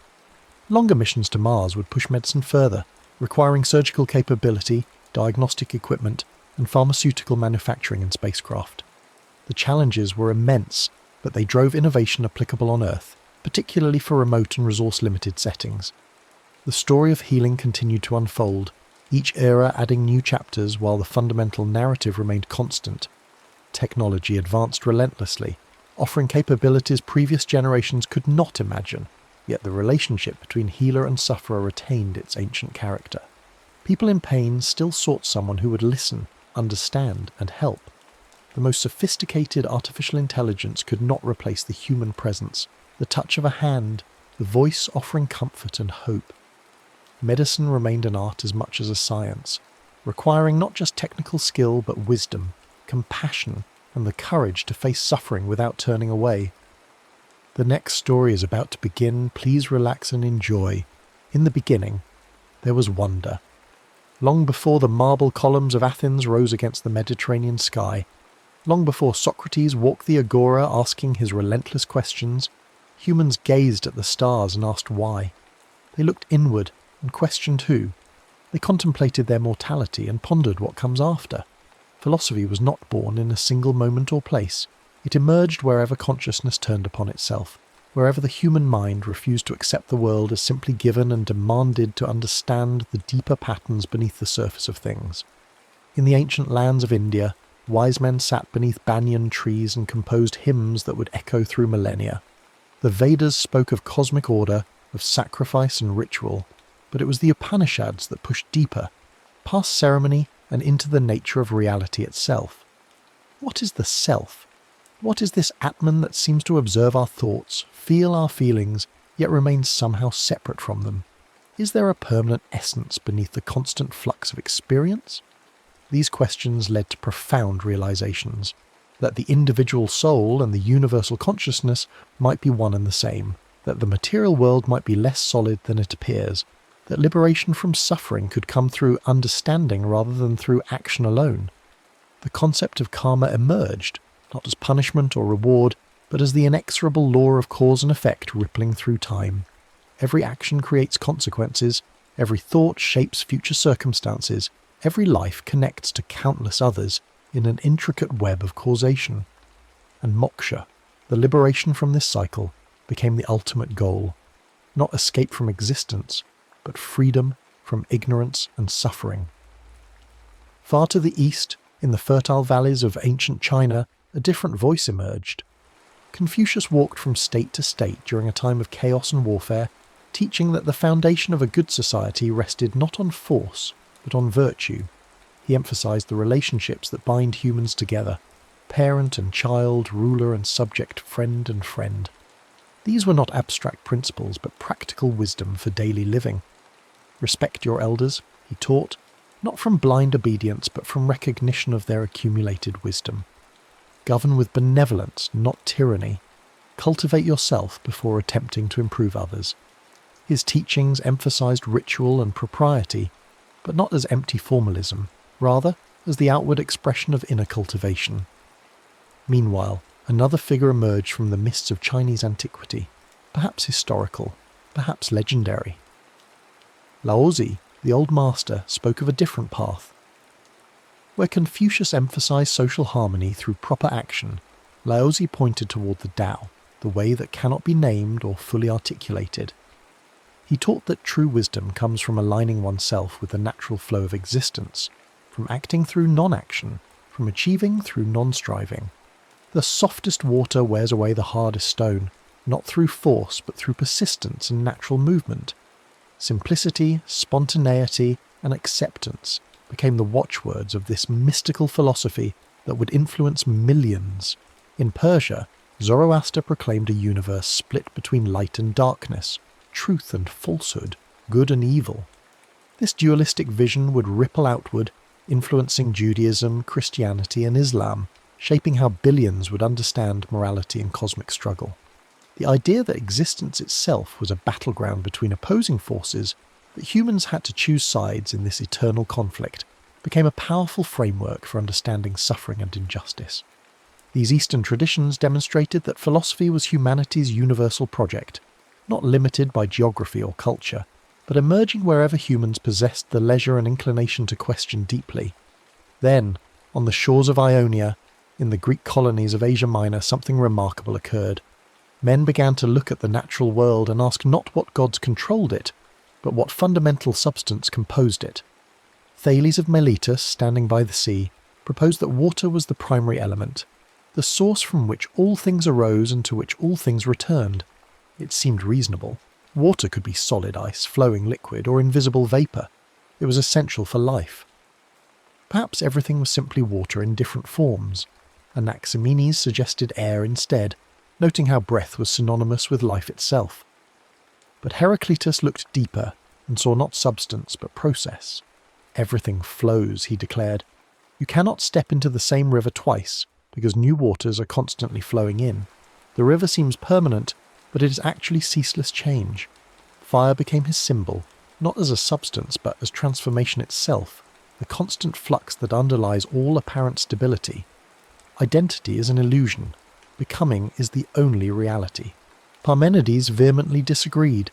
Longer missions to Mars would push medicine further, requiring surgical capability, diagnostic equipment, and pharmaceutical manufacturing in spacecraft. The challenges were immense, but they drove innovation applicable on Earth, particularly for remote and resource-limited settings. The story of healing continued to unfold, each era adding new chapters while the fundamental narrative remained constant. Technology advanced relentlessly, offering capabilities previous generations could not imagine, yet the relationship between healer and sufferer retained its ancient character. People in pain still sought someone who would listen, understand, and help. The most sophisticated artificial intelligence could not replace the human presence, the touch of a hand, the voice offering comfort and hope. Medicine remained an art as much as a science, requiring not just technical skill but wisdom, compassion, and the courage to face suffering without turning away. The next story is about to begin. Please relax and enjoy. In the beginning, there was wonder. Long before the marble columns of Athens rose against the Mediterranean sky, long before Socrates walked the agora asking his relentless questions, humans gazed at the stars and asked why. They looked inward and questioned who. They contemplated their mortality and pondered what comes after. Philosophy was not born in a single moment or place. It emerged wherever consciousness turned upon itself, wherever the human mind refused to accept the world as simply given and demanded to understand the deeper patterns beneath the surface of things. In the ancient lands of India, wise men sat beneath banyan trees and composed hymns that would echo through millennia. The Vedas spoke of cosmic order, of sacrifice and ritual, but it was the Upanishads that pushed deeper, past ceremony and into the nature of reality itself. What is the self? What is this Atman that seems to observe our thoughts, feel our feelings, yet remains somehow separate from them? Is there a permanent essence beneath the constant flux of experience? These questions led to profound realizations, that the individual soul and the universal consciousness might be one and the same, that the material world might be less solid than it appears, that liberation from suffering could come through understanding rather than through action alone. The concept of karma emerged, not as punishment or reward, but as the inexorable law of cause and effect rippling through time. Every action creates consequences, every thought shapes future circumstances, every life connects to countless others in an intricate web of causation. And moksha, the liberation from this cycle, became the ultimate goal. Not escape from existence, but freedom from ignorance and suffering. Far to the east, in the fertile valleys of ancient China, a different voice emerged. Confucius walked from state to state during a time of chaos and warfare, teaching that the foundation of a good society rested not on force, but on virtue. He emphasized the relationships that bind humans together, parent and child, ruler and subject, friend and friend. These were not abstract principles, but practical wisdom for daily living. Respect your elders, he taught, not from blind obedience, but from recognition of their accumulated wisdom. Govern with benevolence, not tyranny. Cultivate yourself before attempting to improve others. His teachings emphasized ritual and propriety, but not as empty formalism, rather as the outward expression of inner cultivation. Meanwhile, another figure emerged from the mists of Chinese antiquity, perhaps historical, perhaps legendary. Laozi, the old master, spoke of a different path. Where Confucius emphasized social harmony through proper action, Laozi pointed toward the Tao, the way that cannot be named or fully articulated. He taught that true wisdom comes from aligning oneself with the natural flow of existence, from acting through non-action, from achieving through non-striving. The softest water wears away the hardest stone, not through force but through persistence and natural movement. Simplicity, spontaneity, and acceptance became the watchwords of this mystical philosophy that would influence millions. In Persia, Zoroaster proclaimed a universe split between light and darkness, truth and falsehood, good and evil. This dualistic vision would ripple outward, influencing Judaism, Christianity, and Islam, shaping how billions would understand morality and cosmic struggle. The idea that existence itself was a battleground between opposing forces, that humans had to choose sides in this eternal conflict, became a powerful framework for understanding suffering and injustice. These Eastern traditions demonstrated that philosophy was humanity's universal project, not limited by geography or culture, but emerging wherever humans possessed the leisure and inclination to question deeply. Then, on the shores of Ionia, in the Greek colonies of Asia Minor, something remarkable occurred. Men began to look at the natural world and ask not what gods controlled it, but what fundamental substance composed it. Thales of Miletus, standing by the sea, proposed that water was the primary element, the source from which all things arose and to which all things returned. It seemed reasonable. Water could be solid ice, flowing liquid, or invisible vapour. It was essential for life. Perhaps everything was simply water in different forms. Anaximenes suggested air instead, noting how breath was synonymous with life itself. But Heraclitus looked deeper and saw not substance but process. Everything flows, he declared. You cannot step into the same river twice, because new waters are constantly flowing in. The river seems permanent, but it is actually ceaseless change. Fire became his symbol, not as a substance but as transformation itself, the constant flux that underlies all apparent stability. Identity is an illusion. Becoming is the only reality. Parmenides vehemently disagreed.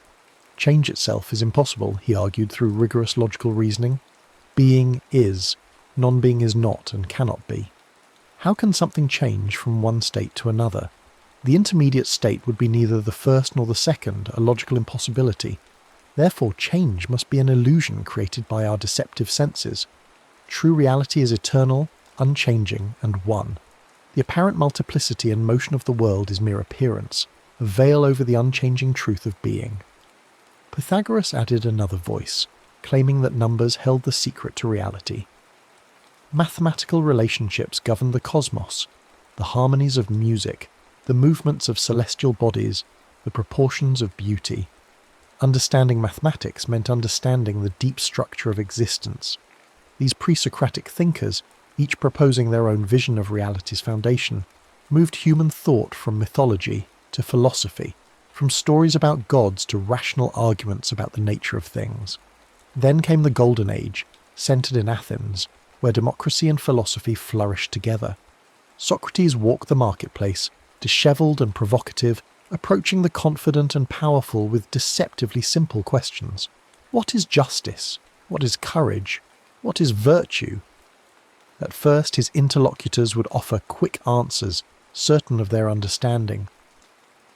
Change itself is impossible, he argued through rigorous logical reasoning. Being is. Non-being is not and cannot be. How can something change from one state to another? The intermediate state would be neither the first nor the second, a logical impossibility. Therefore, change must be an illusion created by our deceptive senses. True reality is eternal, unchanging, and one. The apparent multiplicity and motion of the world is mere appearance, a veil over the unchanging truth of being. Pythagoras added another voice, claiming that numbers held the secret to reality. Mathematical relationships governed the cosmos, the harmonies of music, the movements of celestial bodies, the proportions of beauty. Understanding mathematics meant understanding the deep structure of existence. These pre-Socratic thinkers, each proposing their own vision of reality's foundation, moved human thought from mythology to philosophy, from stories about gods to rational arguments about the nature of things. Then came the Golden Age, centered in Athens, where democracy and philosophy flourished together. Socrates walked the marketplace, dishevelled and provocative, approaching the confident and powerful with deceptively simple questions. What is justice? What is courage? What is virtue? At first his interlocutors would offer quick answers, certain of their understanding.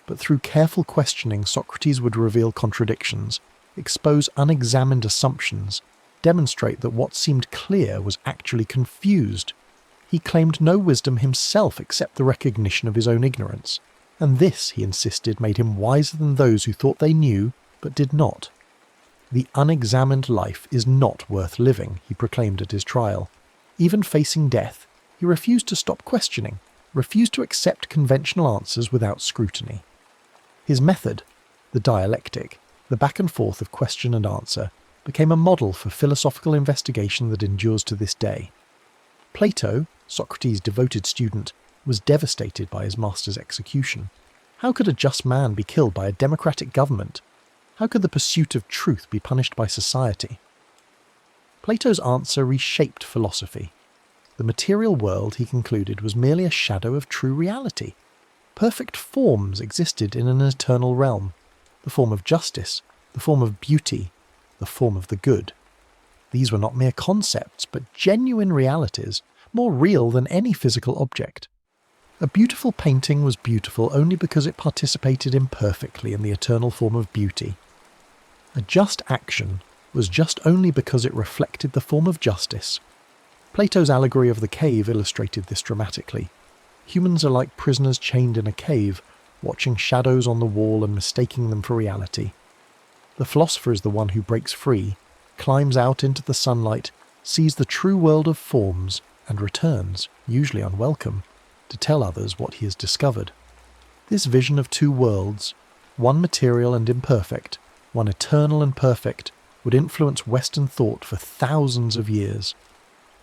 But through careful questioning, Socrates would reveal contradictions, expose unexamined assumptions, demonstrate that what seemed clear was actually confused. He claimed no wisdom himself except the recognition of his own ignorance, and this, he insisted, made him wiser than those who thought they knew but did not. The unexamined life is not worth living, he proclaimed at his trial. Even facing death, he refused to stop questioning, refused to accept conventional answers without scrutiny. His method, the dialectic, the back and forth of question and answer, became a model for philosophical investigation that endures to this day. Plato, Socrates' devoted student, was devastated by his master's execution. How could a just man be killed by a democratic government? How could the pursuit of truth be punished by society? Plato's answer reshaped philosophy. The material world, he concluded, was merely a shadow of true reality. Perfect forms existed in an eternal realm, the form of justice, the form of beauty, the form of the good. These were not mere concepts, but genuine realities, more real than any physical object. A beautiful painting was beautiful only because it participated imperfectly in the eternal form of beauty. A just action was just only because it reflected the form of justice. Plato's allegory of the cave illustrated this dramatically. Humans are like prisoners chained in a cave, watching shadows on the wall and mistaking them for reality. The philosopher is the one who breaks free, climbs out into the sunlight, sees the true world of forms, and returns, usually unwelcome, to tell others what he has discovered. This vision of two worlds, one material and imperfect, one eternal and perfect, would influence Western thought for thousands of years.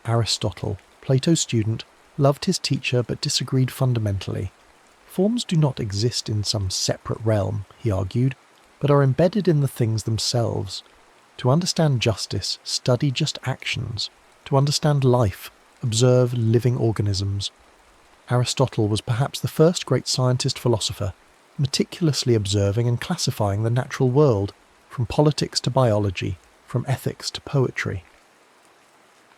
Aristotle, Plato's student, loved his teacher but disagreed fundamentally. forms do not exist in some separate realm, he argued, but are embedded in the things themselves. To understand justice, study just actions. To understand life, observe living organisms. Aristotle was perhaps the first great scientist-philosopher, meticulously observing and classifying the natural world, from politics to biology, from ethics to poetry.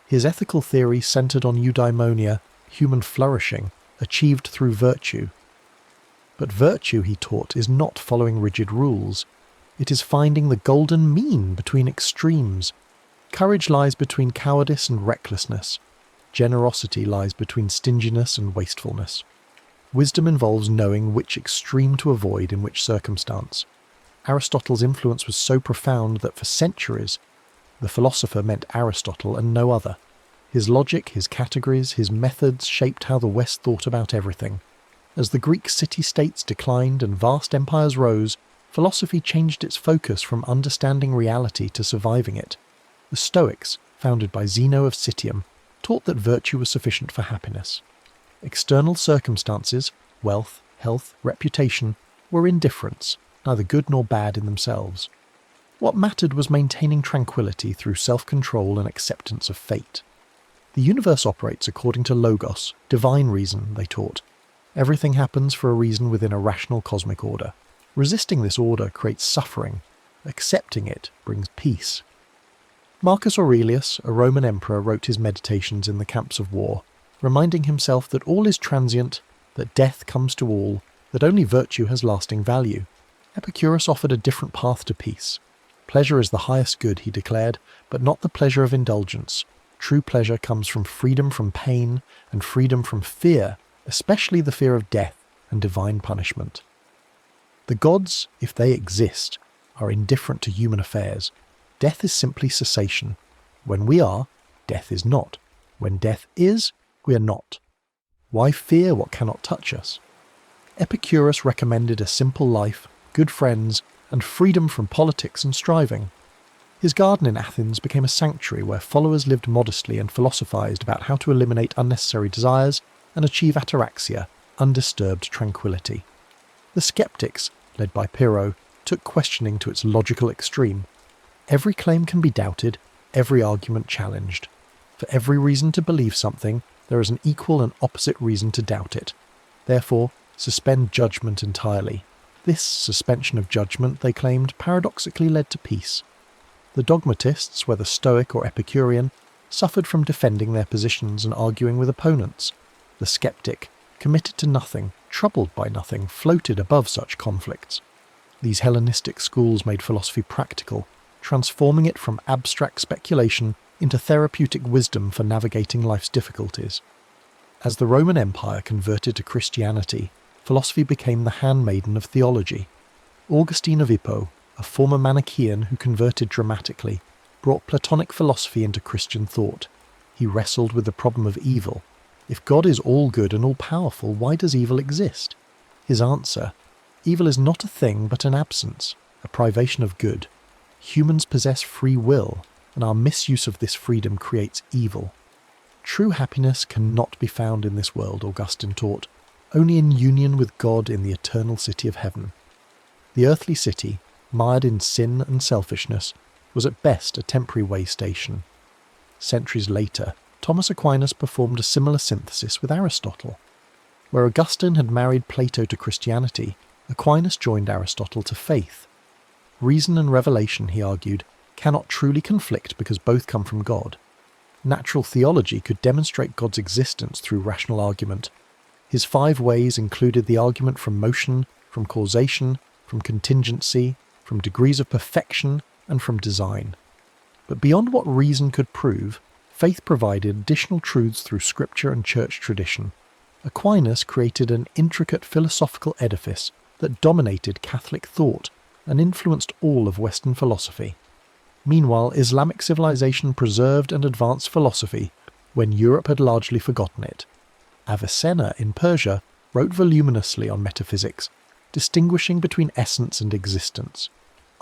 His ethical theory centred on eudaimonia, human flourishing, achieved through virtue. But virtue, he taught, is not following rigid rules. It is finding the golden mean between extremes. Courage lies between cowardice and recklessness. Generosity lies between stinginess and wastefulness. Wisdom involves knowing which extreme to avoid in which circumstance. Aristotle's influence was so profound that for centuries, the philosopher meant Aristotle and no other. His logic, his categories, his methods shaped how the West thought about everything. As the Greek city-states declined and vast empires rose, philosophy changed its focus from understanding reality to surviving it. The Stoics, founded by Zeno of Citium, taught that virtue was sufficient for happiness. External circumstances, wealth, health, reputation, were indifferents, neither good nor bad in themselves. What mattered was maintaining tranquility through self-control and acceptance of fate. The universe operates according to logos, divine reason, they taught. Everything happens for a reason within a rational cosmic order. Resisting this order creates suffering. Accepting it brings peace. Marcus Aurelius, a Roman emperor, wrote his meditations in the camps of war, reminding himself that all is transient, that death comes to all, that only virtue has lasting value. Epicurus offered a different path to peace. Pleasure is the highest good, he declared, but not the pleasure of indulgence. True pleasure comes from freedom from pain and freedom from fear, especially the fear of death and divine punishment. The gods, if they exist, are indifferent to human affairs. Death is simply cessation. When we are, death is not. When death is, we are not. Why fear what cannot touch us? Epicurus recommended a simple life, good friends, and freedom from politics and striving. His garden in Athens became a sanctuary where followers lived modestly and philosophized about how to eliminate unnecessary desires and achieve ataraxia, undisturbed tranquility. The skeptics, led by Pyrrho, took questioning to its logical extreme. Every claim can be doubted, every argument challenged. For every reason to believe something, there is an equal and opposite reason to doubt it. Therefore, suspend judgment entirely. This suspension of judgment, they claimed, paradoxically led to peace. The dogmatists, whether Stoic or Epicurean, suffered from defending their positions and arguing with opponents. The skeptic, committed to nothing, troubled by nothing, floated above such conflicts. These Hellenistic schools made philosophy practical, transforming it from abstract speculation into therapeutic wisdom for navigating life's difficulties. As the Roman Empire converted to Christianity, philosophy became the handmaiden of theology. Augustine of Hippo, a former Manichaean who converted dramatically, brought Platonic philosophy into Christian thought. He wrestled with the problem of evil. If God is all good and all-powerful, why does evil exist? His answer: evil is not a thing but an absence, a privation of good. Humans possess free will, and our misuse of this freedom creates evil. True happiness cannot be found in this world, Augustine taught, only in union with God in the eternal city of heaven. The earthly city, mired in sin and selfishness, was at best a temporary way station. Centuries later, Thomas Aquinas performed a similar synthesis with Aristotle. Where Augustine had married Plato to Christianity, Aquinas joined Aristotle to faith. Reason and revelation, he argued, cannot truly conflict because both come from God. Natural theology could demonstrate God's existence through rational argument. His 5 ways included the argument from motion, from causation, from contingency, from degrees of perfection, and from design. But beyond what reason could prove, faith provided additional truths through scripture and church tradition. Aquinas created an intricate philosophical edifice that dominated Catholic thought and influenced all of Western philosophy. Meanwhile, Islamic civilization preserved and advanced philosophy when Europe had largely forgotten it. Avicenna in Persia wrote voluminously on metaphysics, distinguishing between essence and existence,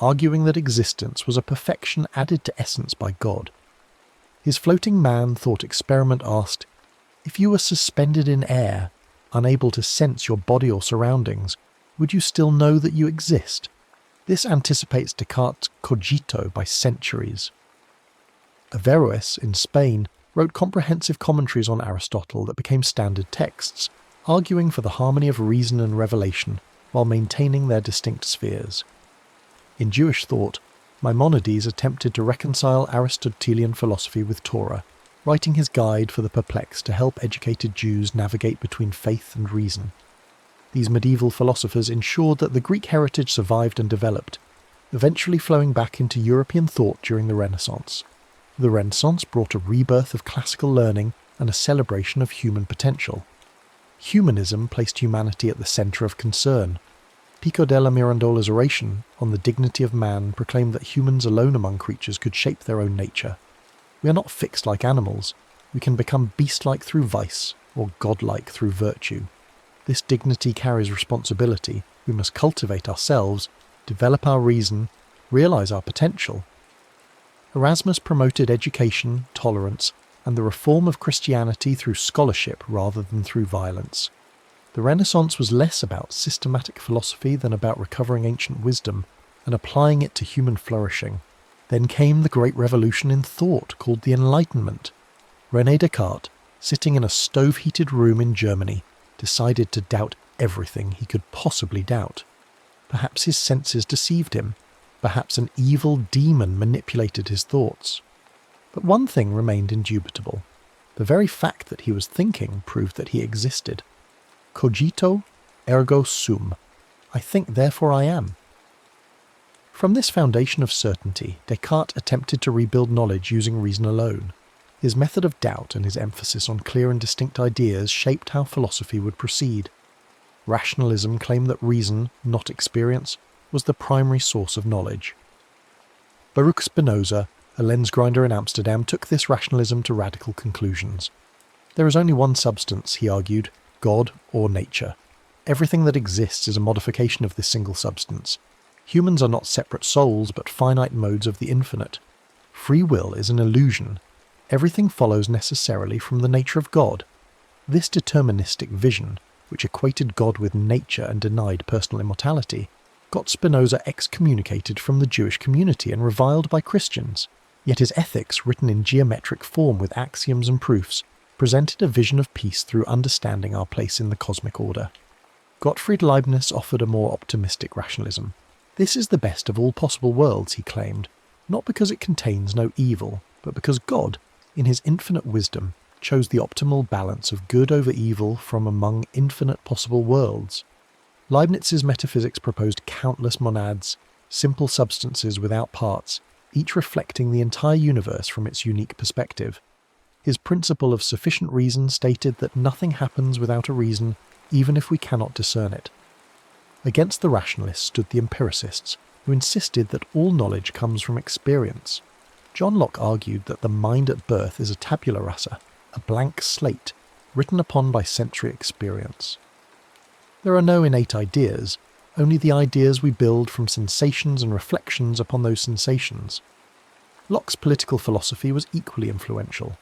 arguing that existence was a perfection added to essence by God. His floating man thought experiment asked, if you were suspended in air, unable to sense your body or surroundings, would you still know that you exist? This anticipates Descartes' cogito by centuries. Averroes, in Spain, wrote comprehensive commentaries on Aristotle that became standard texts, arguing for the harmony of reason and revelation while maintaining their distinct spheres. In Jewish thought, Maimonides attempted to reconcile Aristotelian philosophy with Torah, writing his guide for the perplexed to help educated Jews navigate between faith and reason. These medieval philosophers ensured that the Greek heritage survived and developed, eventually flowing back into European thought during the Renaissance. The Renaissance brought a rebirth of classical learning and a celebration of human potential. Humanism placed humanity at the centre of concern. Pico della Mirandola's oration on the dignity of man proclaimed that humans alone among creatures could shape their own nature. We are not fixed like animals. We can become beast-like through vice, or godlike through virtue. This dignity carries responsibility. We must cultivate ourselves, develop our reason, realise our potential. Erasmus promoted education, tolerance, and the reform of Christianity through scholarship rather than through violence. The Renaissance was less about systematic philosophy than about recovering ancient wisdom and applying it to human flourishing. Then came the great revolution in thought called the Enlightenment. René Descartes, sitting in a stove-heated room in Germany, decided to doubt everything he could possibly doubt. Perhaps his senses deceived him. Perhaps an evil demon manipulated his thoughts. But one thing remained indubitable. The very fact that he was thinking proved that he existed. Cogito ergo sum. I think, therefore I am. From this foundation of certainty, Descartes attempted to rebuild knowledge using reason alone. His method of doubt and his emphasis on clear and distinct ideas shaped how philosophy would proceed. Rationalism claimed that reason, not experience, was the primary source of knowledge. Baruch Spinoza, a lens grinder in Amsterdam, took this rationalism to radical conclusions. There is only one substance, he argued, God or nature. Everything that exists is a modification of this single substance. Humans are not separate souls, but finite modes of the infinite. Free will is an illusion. Everything follows necessarily from the nature of God. This deterministic vision, which equated God with nature and denied personal immortality, got Spinoza excommunicated from the Jewish community and reviled by Christians. Yet his ethics, written in geometric form with axioms and proofs, presented a vision of peace through understanding our place in the cosmic order. Gottfried Leibniz offered a more optimistic rationalism. This is the best of all possible worlds, he claimed, not because it contains no evil, but because God, in his infinite wisdom, chose the optimal balance of good over evil from among infinite possible worlds. Leibniz's metaphysics proposed countless monads, simple substances without parts, each reflecting the entire universe from its unique perspective. His principle of sufficient reason stated that nothing happens without a reason, even if we cannot discern it. Against the rationalists stood the empiricists, who insisted that all knowledge comes from experience. John Locke argued that the mind at birth is a tabula rasa, a blank slate, written upon by sensory experience. There are no innate ideas, only the ideas we build from sensations and reflections upon those sensations. Locke's political philosophy was equally influential.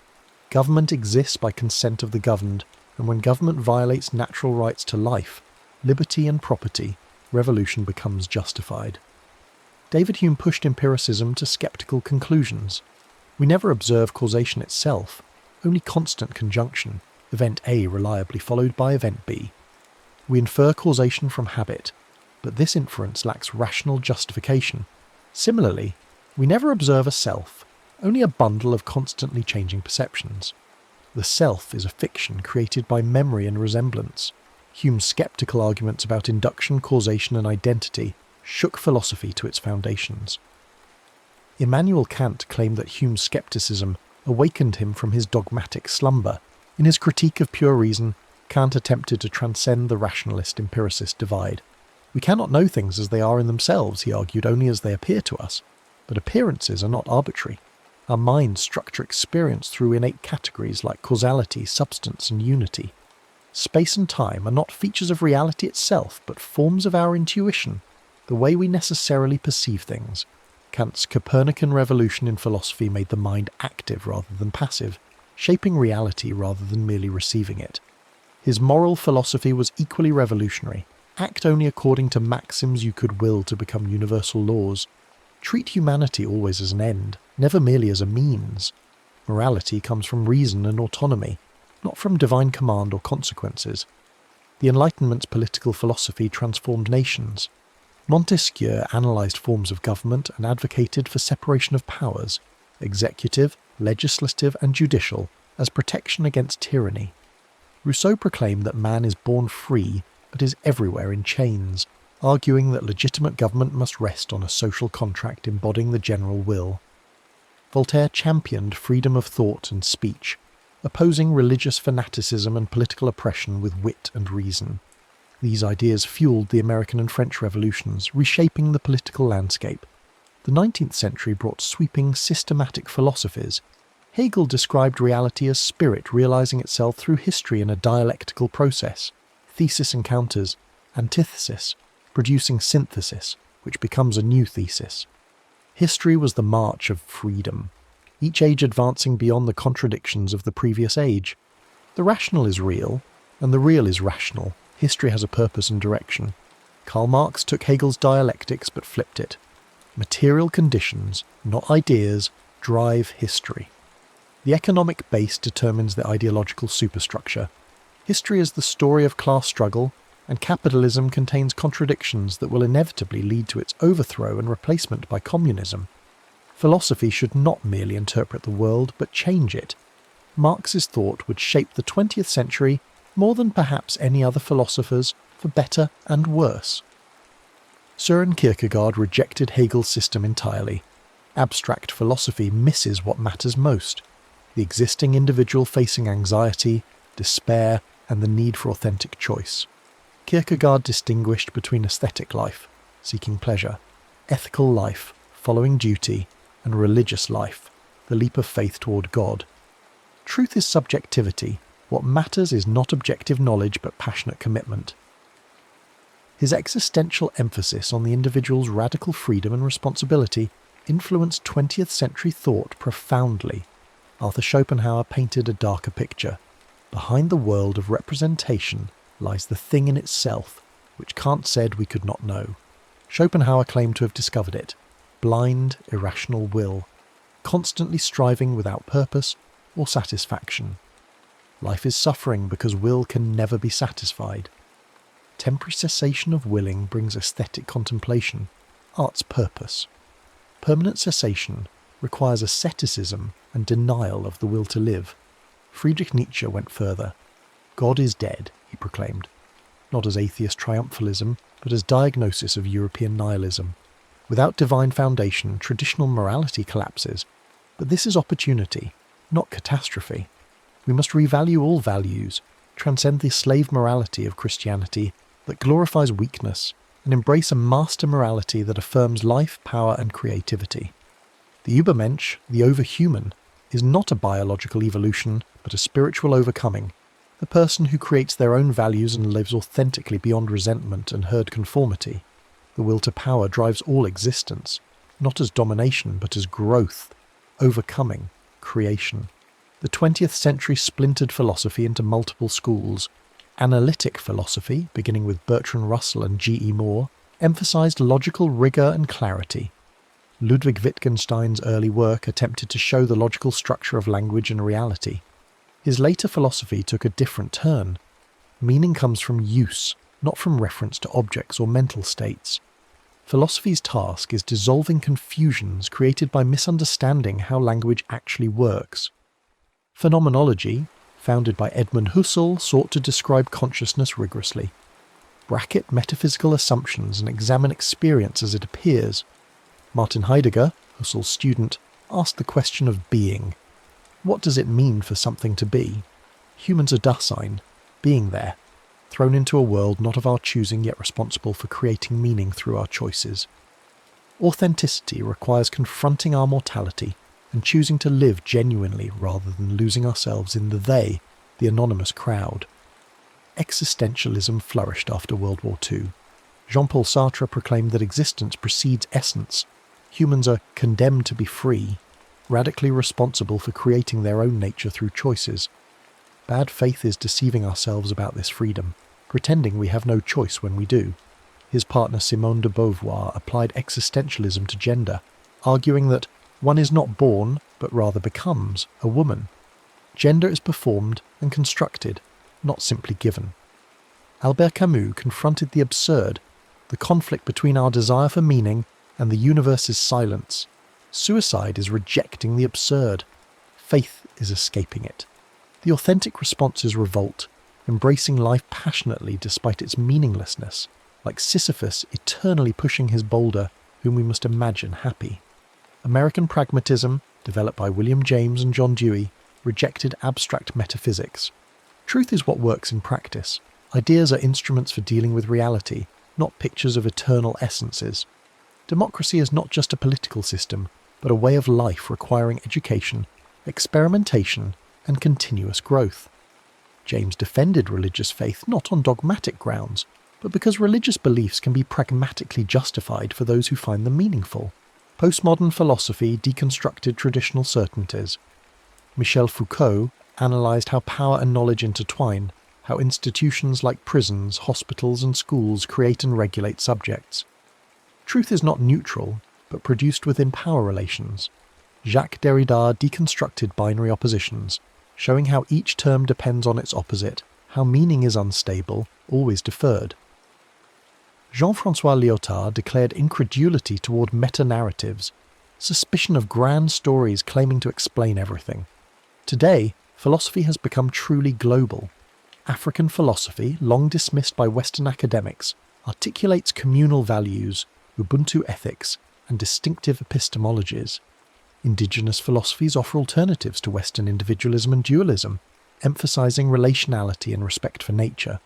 Government exists by consent of the governed, and when government violates natural rights to life, liberty and property, revolution becomes justified. David Hume pushed empiricism to sceptical conclusions. We never observe causation itself, only constant conjunction, event A reliably followed by event B. We infer causation from habit, but this inference lacks rational justification. Similarly, we never observe a self, only a bundle of constantly changing perceptions. The self is a fiction created by memory and resemblance. Hume's sceptical arguments about induction, causation, and identity shook philosophy to its foundations. Immanuel Kant claimed that Hume's skepticism awakened him from his dogmatic slumber. In his critique of pure reason, Kant attempted to transcend the rationalist-empiricist divide. We cannot know things as they are in themselves, he argued, only as they appear to us. But appearances are not arbitrary. Our minds structure experience through innate categories like causality, substance, and unity. Space and time are not features of reality itself, but forms of our intuition, the way we necessarily perceive things. Kant's Copernican revolution in philosophy made the mind active rather than passive, shaping reality rather than merely receiving it. His moral philosophy was equally revolutionary. Act only according to maxims you could will to become universal laws. Treat humanity always as an end, never merely as a means. Morality comes from reason and autonomy, not from divine command or consequences. The Enlightenment's political philosophy transformed nations. Montesquieu analysed forms of government and advocated for separation of powers, executive, legislative and judicial, as protection against tyranny. Rousseau proclaimed that man is born free but is everywhere in chains, arguing that legitimate government must rest on a social contract embodying the general will. Voltaire championed freedom of thought and speech, opposing religious fanaticism and political oppression with wit and reason. These ideas fueled the American and French revolutions, reshaping the political landscape. The 19th century brought sweeping, systematic philosophies. Hegel described reality as spirit realizing itself through history in a dialectical process. Thesis encounters antithesis, producing synthesis, which becomes a new thesis. History was the march of freedom, each age advancing beyond the contradictions of the previous age. The rational is real, and the real is rational. History has a purpose and direction. Karl Marx took Hegel's dialectics but flipped it. Material conditions, not ideas, drive history. The economic base determines the ideological superstructure. History is the story of class struggle, and capitalism contains contradictions that will inevitably lead to its overthrow and replacement by communism. Philosophy should not merely interpret the world, but change it. Marx's thought would shape the 20th century more than perhaps any other philosophers, for better and worse. Søren Kierkegaard rejected Hegel's system entirely. Abstract philosophy misses what matters most: the existing individual facing anxiety, despair, and the need for authentic choice. Kierkegaard distinguished between aesthetic life, seeking pleasure, ethical life, following duty, and religious life, the leap of faith toward God. Truth is subjectivity. What matters is not objective knowledge but passionate commitment. His existential emphasis on the individual's radical freedom and responsibility influenced 20th century thought profoundly. Arthur Schopenhauer painted a darker picture. Behind the world of representation lies the thing in itself, which Kant said we could not know. Schopenhauer claimed to have discovered it: blind, irrational will, constantly striving without purpose or satisfaction. Life is suffering because will can never be satisfied. Temporary cessation of willing brings aesthetic contemplation, art's purpose. Permanent cessation requires asceticism and denial of the will to live. Friedrich Nietzsche went further. God is dead, he proclaimed, not as atheist triumphalism, but as diagnosis of European nihilism. Without divine foundation, traditional morality collapses, but this is opportunity, not catastrophe. We must revalue all values, transcend the slave morality of Christianity that glorifies weakness, and embrace a master morality that affirms life, power, and creativity. The Übermensch, the overhuman, is not a biological evolution, but a spiritual overcoming, the person who creates their own values and lives authentically beyond resentment and herd conformity. The will to power drives all existence, not as domination, but as growth, overcoming, creation. The 20th century splintered philosophy into multiple schools. Analytic philosophy, beginning with Bertrand Russell and G.E. Moore, emphasized logical rigor and clarity. Ludwig Wittgenstein's early work attempted to show the logical structure of language and reality. His later philosophy took a different turn. Meaning comes from use, not from reference to objects or mental states. Philosophy's task is dissolving confusions created by misunderstanding how language actually works. Phenomenology, founded by Edmund Husserl, sought to describe consciousness rigorously. Bracket metaphysical assumptions and examine experience as it appears. Martin Heidegger, Husserl's student, asked the question of being. What does it mean for something to be? Humans are Dasein, being there, thrown into a world not of our choosing yet responsible for creating meaning through our choices. Authenticity requires confronting our mortality and choosing to live genuinely rather than losing ourselves in the they, the anonymous crowd. Existentialism flourished after World War II. Jean-Paul Sartre proclaimed that existence precedes essence. Humans are condemned to be free, radically responsible for creating their own nature through choices. Bad faith is deceiving ourselves about this freedom, pretending we have no choice when we do. His partner Simone de Beauvoir applied existentialism to gender, arguing that one is not born, but rather becomes, a woman. Gender is performed and constructed, not simply given. Albert Camus confronted the absurd, the conflict between our desire for meaning and the universe's silence. Suicide is rejecting the absurd. Faith is escaping it. The authentic response is revolt, embracing life passionately despite its meaninglessness, like Sisyphus eternally pushing his boulder, whom we must imagine happy. American pragmatism, developed by William James and John Dewey, rejected abstract metaphysics. Truth is what works in practice. Ideas are instruments for dealing with reality, not pictures of eternal essences. Democracy is not just a political system, but a way of life requiring education, experimentation, and continuous growth. James defended religious faith not on dogmatic grounds, but because religious beliefs can be pragmatically justified for those who find them meaningful. Postmodern philosophy deconstructed traditional certainties. Michel Foucault analysed how power and knowledge intertwine, how institutions like prisons, hospitals and schools create and regulate subjects. Truth is not neutral, but produced within power relations. Jacques Derrida deconstructed binary oppositions, showing how each term depends on its opposite, how meaning is unstable, always deferred. Jean-François Lyotard declared incredulity toward meta-narratives, suspicion of grand stories claiming to explain everything. Today, philosophy has become truly global. African philosophy, long dismissed by Western academics, articulates communal values, Ubuntu ethics, and distinctive epistemologies. Indigenous philosophies offer alternatives to Western individualism and dualism, emphasizing relationality and respect for nature.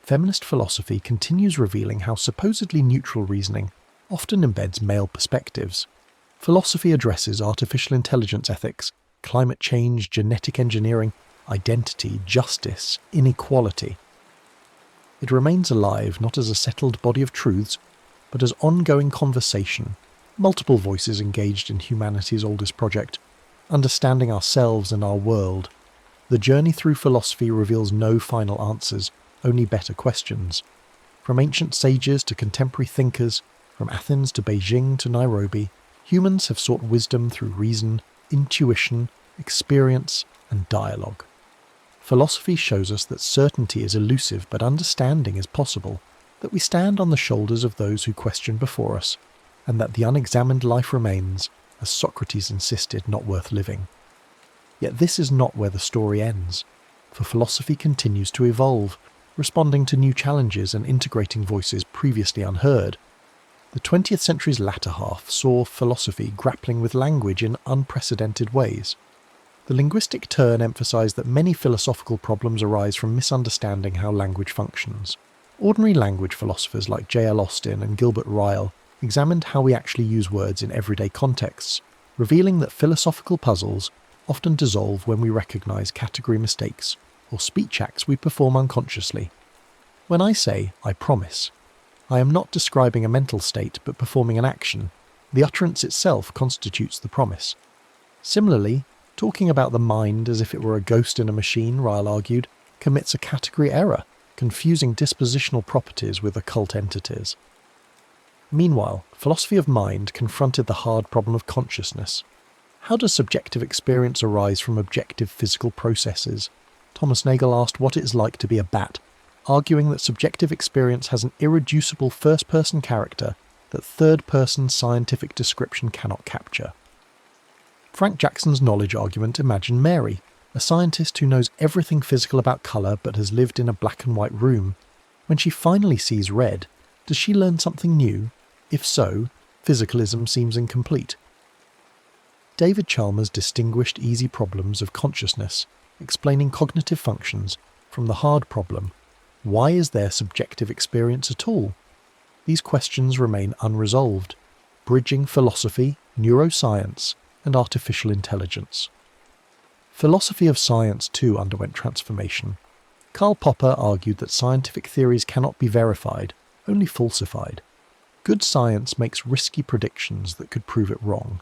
Feminist philosophy continues revealing how supposedly neutral reasoning often embeds male perspectives. Philosophy addresses artificial intelligence ethics, climate change, genetic engineering, identity, justice, inequality. It remains alive not as a settled body of truths, but as ongoing conversation, multiple voices engaged in humanity's oldest project, understanding ourselves and our world. The journey through philosophy reveals no final answers, only better questions. From ancient sages to contemporary thinkers, from Athens to Beijing to Nairobi, humans have sought wisdom through reason, intuition, experience, and dialogue. Philosophy shows us that certainty is elusive but understanding is possible, that we stand on the shoulders of those who question before us, and that the unexamined life remains, as Socrates insisted, not worth living. Yet this is not where the story ends, for philosophy continues to evolve, responding to new challenges and integrating voices previously unheard. The 20th century's latter half saw philosophy grappling with language in unprecedented ways. The linguistic turn emphasized that many philosophical problems arise from misunderstanding how language functions. Ordinary language philosophers like J.L. Austin and Gilbert Ryle examined how we actually use words in everyday contexts, revealing that philosophical puzzles often dissolve when we recognize category mistakes or speech acts we perform unconsciously. When I say, "I promise," I am not describing a mental state but performing an action. The utterance itself constitutes the promise. Similarly, talking about the mind as if it were a ghost in a machine, Ryle argued, commits a category error, confusing dispositional properties with occult entities. Meanwhile, philosophy of mind confronted the hard problem of consciousness. How does subjective experience arise from objective physical processes? Thomas Nagel asked what it is like to be a bat, arguing that subjective experience has an irreducible first-person character that third-person scientific description cannot capture. Frank Jackson's knowledge argument imagined Mary, a scientist who knows everything physical about colour but has lived in a black and white room. When she finally sees red, does she learn something new? If so, physicalism seems incomplete. David Chalmers distinguished easy problems of consciousness, explaining cognitive functions, from the hard problem, why is there subjective experience at all? These questions remain unresolved, bridging philosophy, neuroscience, and artificial intelligence. Philosophy of science too underwent transformation. Karl Popper argued that scientific theories cannot be verified, only falsified. Good science makes risky predictions that could prove it wrong.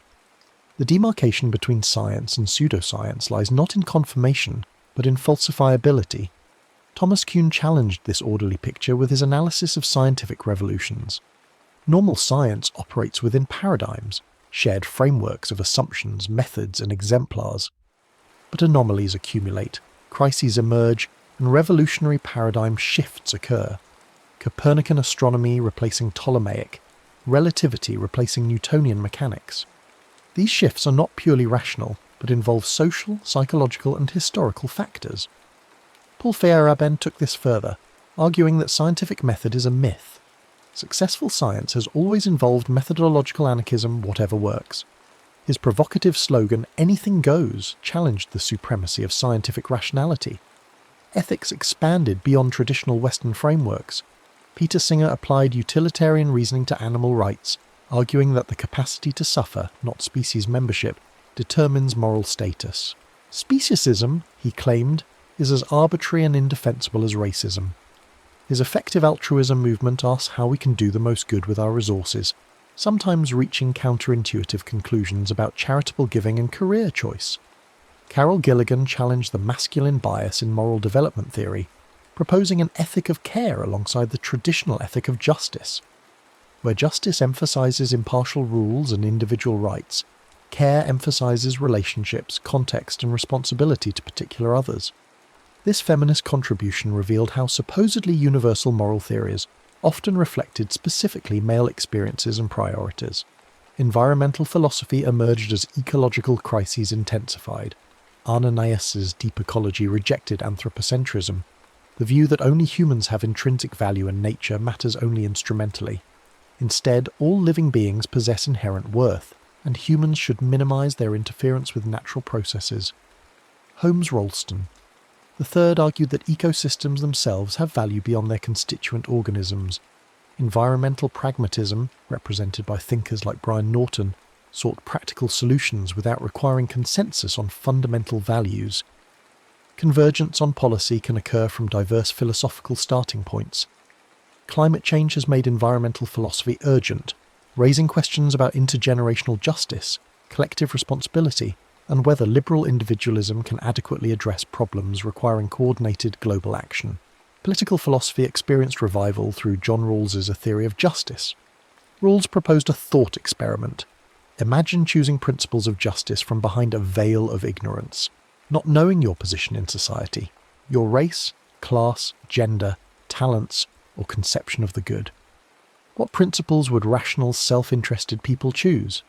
The demarcation between science and pseudoscience lies not in confirmation, but in falsifiability. Thomas Kuhn challenged this orderly picture with his analysis of scientific revolutions. Normal science operates within paradigms, shared frameworks of assumptions, methods, and exemplars. But anomalies accumulate, crises emerge, and revolutionary paradigm shifts occur. Copernican astronomy replacing Ptolemaic, relativity replacing Newtonian mechanics. These shifts are not purely rational, but involve social, psychological, and historical factors. Paul Feyerabend took this further, arguing that scientific method is a myth. Successful science has always involved methodological anarchism, whatever works. His provocative slogan, "Anything goes," challenged the supremacy of scientific rationality. Ethics expanded beyond traditional Western frameworks. Peter Singer applied utilitarian reasoning to animal rights, arguing that the capacity to suffer, not species membership, determines moral status. Speciesism, he claimed, is as arbitrary and indefensible as racism. His effective altruism movement asks how we can do the most good with our resources, sometimes reaching counterintuitive conclusions about charitable giving and career choice. Carol Gilligan challenged the masculine bias in moral development theory, proposing an ethic of care alongside the traditional ethic of justice. Where justice emphasizes impartial rules and individual rights, care emphasizes relationships, context, and responsibility to particular others. This feminist contribution revealed how supposedly universal moral theories often reflected specifically male experiences and priorities. Environmental philosophy emerged as ecological crises intensified. Ananias's deep ecology rejected anthropocentrism, the view that only humans have intrinsic value and nature matters only instrumentally. Instead, all living beings possess inherent worth, and humans should minimize their interference with natural processes. Holmes Rolston. The third argued that ecosystems themselves have value beyond their constituent organisms. Environmental pragmatism, represented by thinkers like Brian Norton, sought practical solutions without requiring consensus on fundamental values. Convergence on policy can occur from diverse philosophical starting points. Climate change has made environmental philosophy urgent, raising questions about intergenerational justice, collective responsibility, and whether liberal individualism can adequately address problems requiring coordinated global action. Political philosophy experienced revival through John Rawls's A Theory of Justice. Rawls proposed a thought experiment. Imagine choosing principles of justice from behind a veil of ignorance, not knowing your position in society, your race, class, gender, talents, or conception of the good. What principles would rational, self-interested people choose?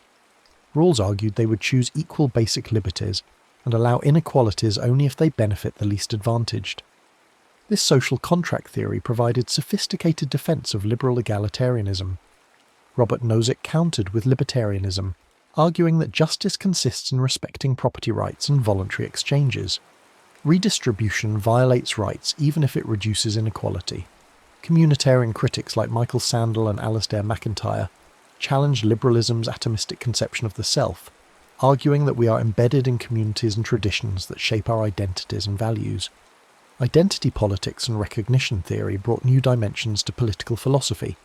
Rawls argued they would choose equal basic liberties and allow inequalities only if they benefit the least advantaged. This social contract theory provided sophisticated defense of liberal egalitarianism. Robert Nozick countered with libertarianism, arguing that justice consists in respecting property rights and voluntary exchanges. Redistribution violates rights even if it reduces inequality. Communitarian critics like Michael Sandel and Alasdair MacIntyre challenged liberalism's atomistic conception of the self, arguing that we are embedded in communities and traditions that shape our identities and values. Identity politics and recognition theory brought new dimensions to political philosophy.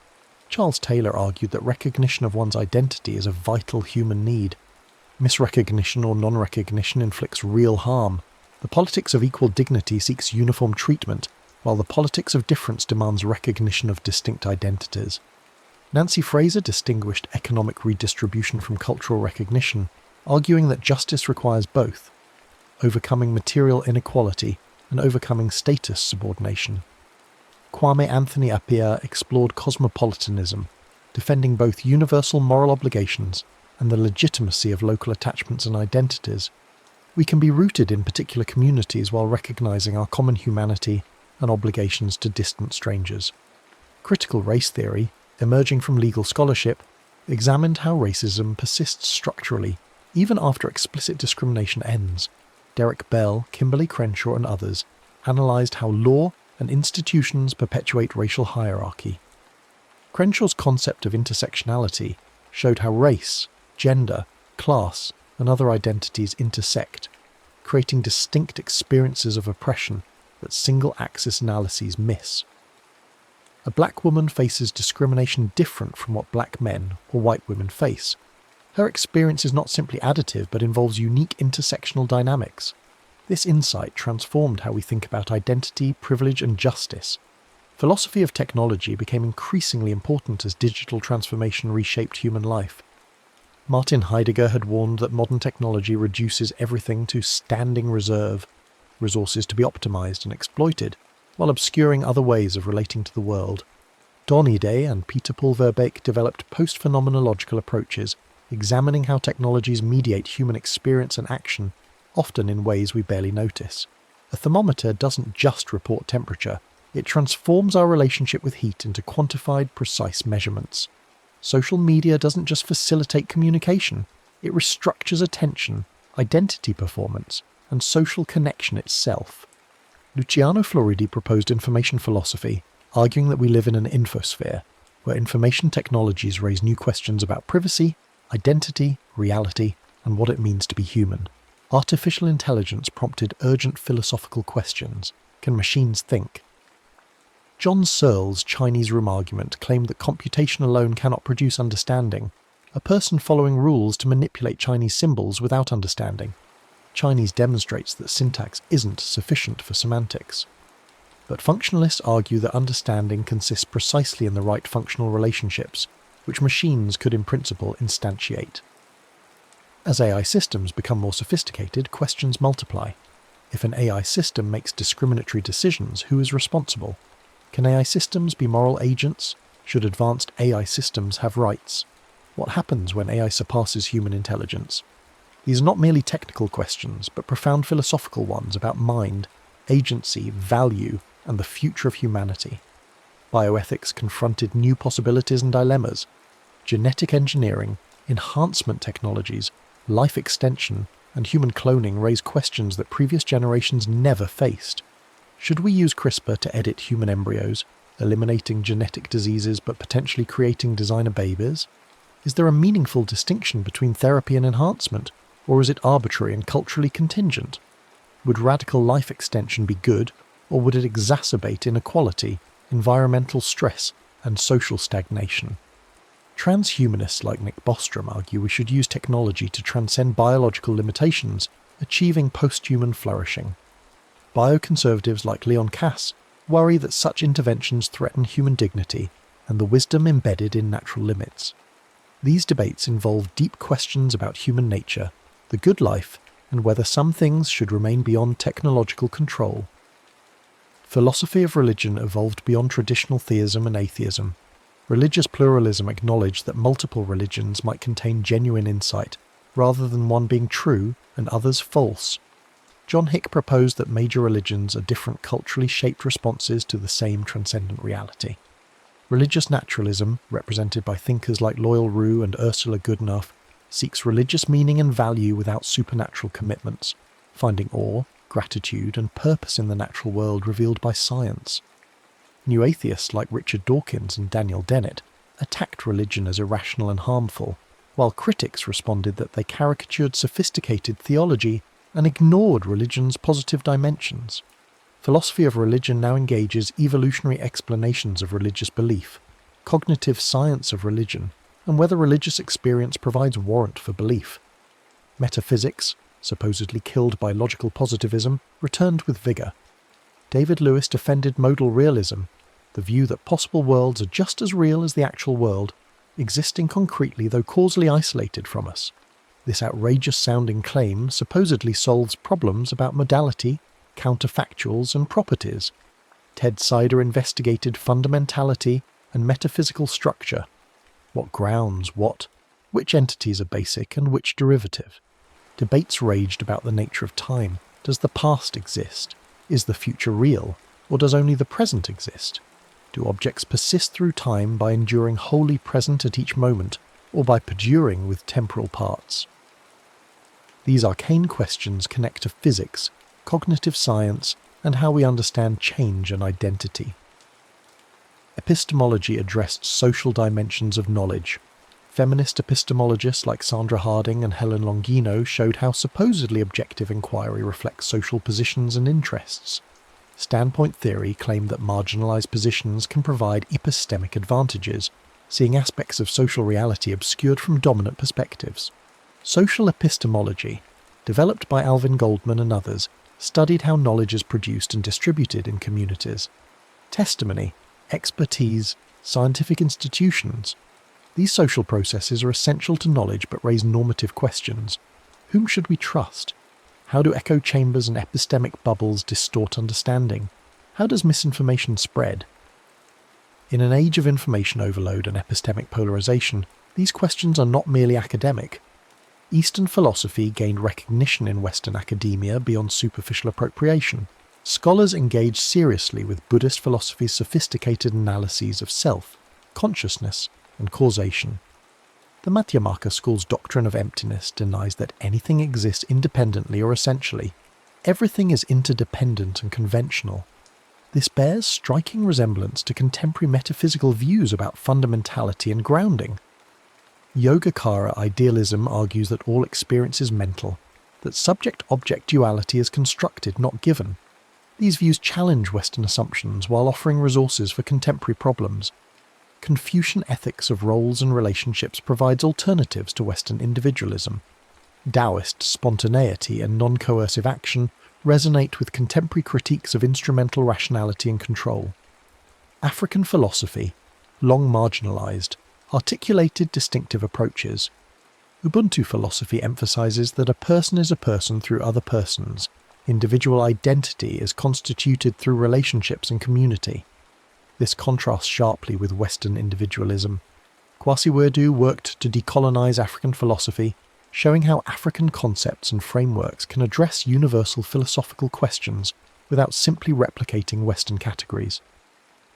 Charles Taylor argued that recognition of one's identity is a vital human need. Misrecognition or non-recognition inflicts real harm. The politics of equal dignity seeks uniform treatment, while the politics of difference demands recognition of distinct identities. Nancy Fraser distinguished economic redistribution from cultural recognition, arguing that justice requires both, overcoming material inequality and overcoming status subordination. Kwame Anthony Appiah explored cosmopolitanism, defending both universal moral obligations and the legitimacy of local attachments and identities. We can be rooted in particular communities while recognizing our common humanity and obligations to distant strangers. Critical race theory, emerging from legal scholarship, examined how racism persists structurally, even after explicit discrimination ends. Derek Bell, Kimberly Crenshaw, and others analysed how law and institutions perpetuate racial hierarchy. Crenshaw's concept of intersectionality showed how race, gender, class, and other identities intersect, creating distinct experiences of oppression that single-axis analyses miss. A black woman faces discrimination different from what black men or white women face. Her experience is not simply additive but involves unique intersectional dynamics. This insight transformed how we think about identity, privilege, and justice. Philosophy of technology became increasingly important as digital transformation reshaped human life. Martin Heidegger had warned that modern technology reduces everything to standing reserve, resources to be optimized and exploited, while obscuring other ways of relating to the world. Don Ide and Peter Paul Verbeek developed post-phenomenological approaches, examining how technologies mediate human experience and action, often in ways we barely notice. A thermometer doesn't just report temperature, it transforms our relationship with heat into quantified, precise measurements. Social media doesn't just facilitate communication, it restructures attention, identity performance, and social connection itself. Luciano Floridi proposed information philosophy, arguing that we live in an infosphere, where information technologies raise new questions about privacy, identity, reality, and what it means to be human. Artificial intelligence prompted urgent philosophical questions. Can machines think? John Searle's Chinese room argument claimed that computation alone cannot produce understanding, a person following rules to manipulate Chinese symbols without understanding. Chinese demonstrates that syntax isn't sufficient for semantics. But functionalists argue that understanding consists precisely in the right functional relationships, which machines could in principle instantiate. As AI systems become more sophisticated, questions multiply. If an AI system makes discriminatory decisions, who is responsible? Can AI systems be moral agents? Should advanced AI systems have rights? What happens when AI surpasses human intelligence? These are not merely technical questions, but profound philosophical ones about mind, agency, value, and the future of humanity. Bioethics confronted new possibilities and dilemmas. Genetic engineering, enhancement technologies, life extension, and human cloning raise questions that previous generations never faced. Should we use CRISPR to edit human embryos, eliminating genetic diseases but potentially creating designer babies? Is there a meaningful distinction between therapy and enhancement, or is it arbitrary and culturally contingent? Would radical life extension be good, or would it exacerbate inequality, environmental stress, and social stagnation? Transhumanists like Nick Bostrom argue we should use technology to transcend biological limitations, achieving post-human flourishing. Bioconservatives like Leon Kass worry that such interventions threaten human dignity and the wisdom embedded in natural limits. These debates involve deep questions about human nature, the good life, and whether some things should remain beyond technological control. Philosophy of religion evolved beyond traditional theism and atheism. Religious pluralism acknowledged that multiple religions might contain genuine insight, rather than one being true and others false. John Hick proposed that major religions are different culturally shaped responses to the same transcendent reality. Religious naturalism, represented by thinkers like Loyal Rue and Ursula Goodenough, seeks religious meaning and value without supernatural commitments, finding awe, gratitude, and purpose in the natural world revealed by science. New atheists like Richard Dawkins and Daniel Dennett attacked religion as irrational and harmful, while critics responded that they caricatured sophisticated theology and ignored religion's positive dimensions. Philosophy of religion now engages evolutionary explanations of religious belief, cognitive science of religion, and whether religious experience provides warrant for belief. Metaphysics, supposedly killed by logical positivism, returned with vigour. David Lewis defended modal realism, the view that possible worlds are just as real as the actual world, existing concretely though causally isolated from us. This outrageous-sounding claim supposedly solves problems about modality, counterfactuals, and properties. Ted Sider investigated fundamentality and metaphysical structure. What grounds what? Which entities are basic and which derivative? Debates raged about the nature of time. Does the past exist? Is the future real? Or does only the present exist? Do objects persist through time by enduring wholly present at each moment, or by perduring with temporal parts? These arcane questions connect to physics, cognitive science, and how we understand change and identity. Epistemology addressed social dimensions of knowledge. Feminist epistemologists like Sandra Harding and Helen Longino showed how supposedly objective inquiry reflects social positions and interests. Standpoint theory claimed that marginalized positions can provide epistemic advantages, seeing aspects of social reality obscured from dominant perspectives. Social epistemology, developed by Alvin Goldman and others, studied how knowledge is produced and distributed in communities. Testimony, expertise, scientific institutions. These social processes are essential to knowledge but raise normative questions. Whom should we trust? How do echo chambers and epistemic bubbles distort understanding? How does misinformation spread? In an age of information overload and epistemic polarization, these questions are not merely academic. Eastern philosophy gained recognition in Western academia beyond superficial appropriation. Scholars engaged seriously with Buddhist philosophy's sophisticated analyses of self, consciousness, and causation. The Madhyamaka school's doctrine of emptiness denies that anything exists independently or essentially. Everything is interdependent and conventional. This bears striking resemblance to contemporary metaphysical views about fundamentality and grounding. Yogacara idealism argues that all experience is mental, that subject-object duality is constructed, not given. These views challenge Western assumptions while offering resources for contemporary problems. Confucian ethics of roles and relationships provides alternatives to Western individualism. Taoist spontaneity and non-coercive action resonate with contemporary critiques of instrumental rationality and control. African philosophy, long marginalized, articulated distinctive approaches. Ubuntu philosophy emphasizes that a person is a person through other persons. Individual identity is constituted through relationships and community. This contrasts sharply with Western individualism. Kwasi Werdu worked to decolonize African philosophy, showing how African concepts and frameworks can address universal philosophical questions without simply replicating Western categories.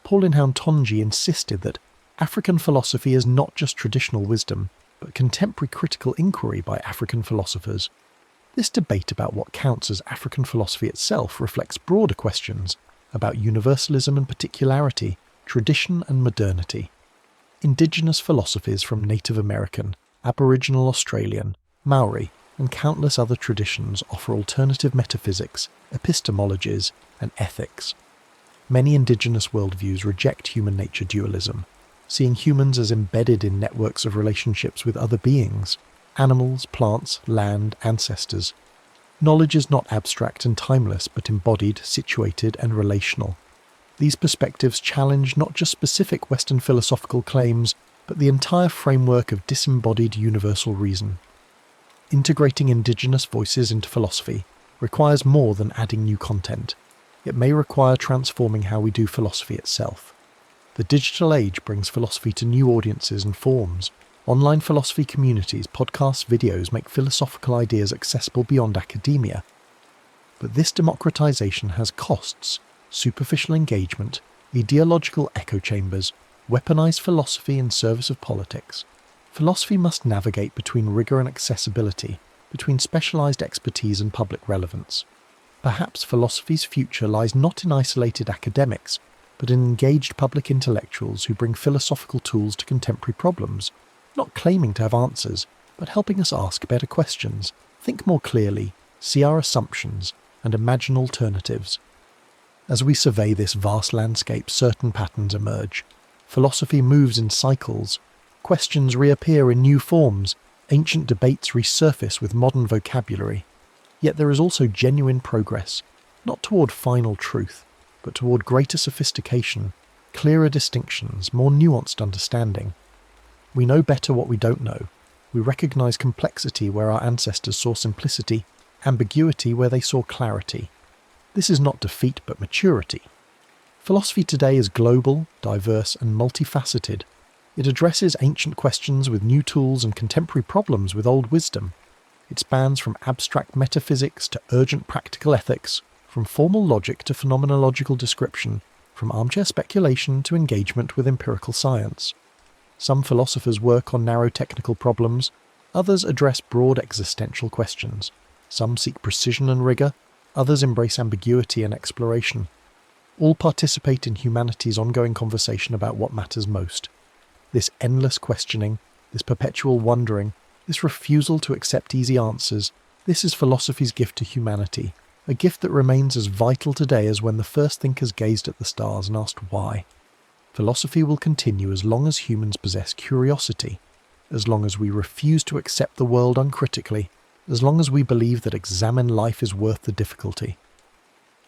Pauline Tonji insisted that African philosophy is not just traditional wisdom, but contemporary critical inquiry by African philosophers. This debate about what counts as African philosophy itself reflects broader questions about universalism and particularity, tradition and modernity. Indigenous philosophies from Native American, Aboriginal Australian, Maori, and countless other traditions offer alternative metaphysics, epistemologies, and ethics. Many indigenous worldviews reject human nature dualism, seeing humans as embedded in networks of relationships with other beings, animals, plants, land, ancestors. Knowledge is not abstract and timeless, but embodied, situated, and relational. These perspectives challenge not just specific Western philosophical claims, but the entire framework of disembodied universal reason. Integrating indigenous voices into philosophy requires more than adding new content. It may require transforming how we do philosophy itself. The digital age brings philosophy to new audiences and forms. Online philosophy communities, podcasts, videos make philosophical ideas accessible beyond academia. But this democratization has costs: superficial engagement, ideological echo chambers, weaponized philosophy in service of politics. Philosophy must navigate between rigor and accessibility, between specialized expertise and public relevance. Perhaps philosophy's future lies not in isolated academics, but in engaged public intellectuals who bring philosophical tools to contemporary problems, not claiming to have answers, but helping us ask better questions, think more clearly, see our assumptions, and imagine alternatives. As we survey this vast landscape, certain patterns emerge. Philosophy moves in cycles. Questions reappear in new forms. Ancient debates resurface with modern vocabulary. Yet there is also genuine progress, not toward final truth, but toward greater sophistication, clearer distinctions, more nuanced understanding. We know better what we don't know. We recognize complexity where our ancestors saw simplicity, ambiguity where they saw clarity. This is not defeat but maturity. Philosophy today is global, diverse, and multifaceted. It addresses ancient questions with new tools and contemporary problems with old wisdom. It spans from abstract metaphysics to urgent practical ethics, from formal logic to phenomenological description, from armchair speculation to engagement with empirical science. Some philosophers work on narrow technical problems, others address broad existential questions. Some seek precision and rigor, others embrace ambiguity and exploration. All participate in humanity's ongoing conversation about what matters most. This endless questioning, this perpetual wondering, this refusal to accept easy answers, this is philosophy's gift to humanity, a gift that remains as vital today as when the first thinkers gazed at the stars and asked why. Philosophy will continue as long as humans possess curiosity, as long as we refuse to accept the world uncritically, as long as we believe that examined life is worth the difficulty.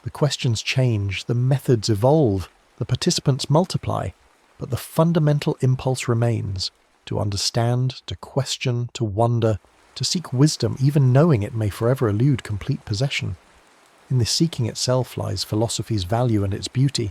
The questions change, the methods evolve, the participants multiply, but the fundamental impulse remains: to understand, to question, to wonder, to seek wisdom, even knowing it may forever elude complete possession. In this seeking itself lies philosophy's value and its beauty.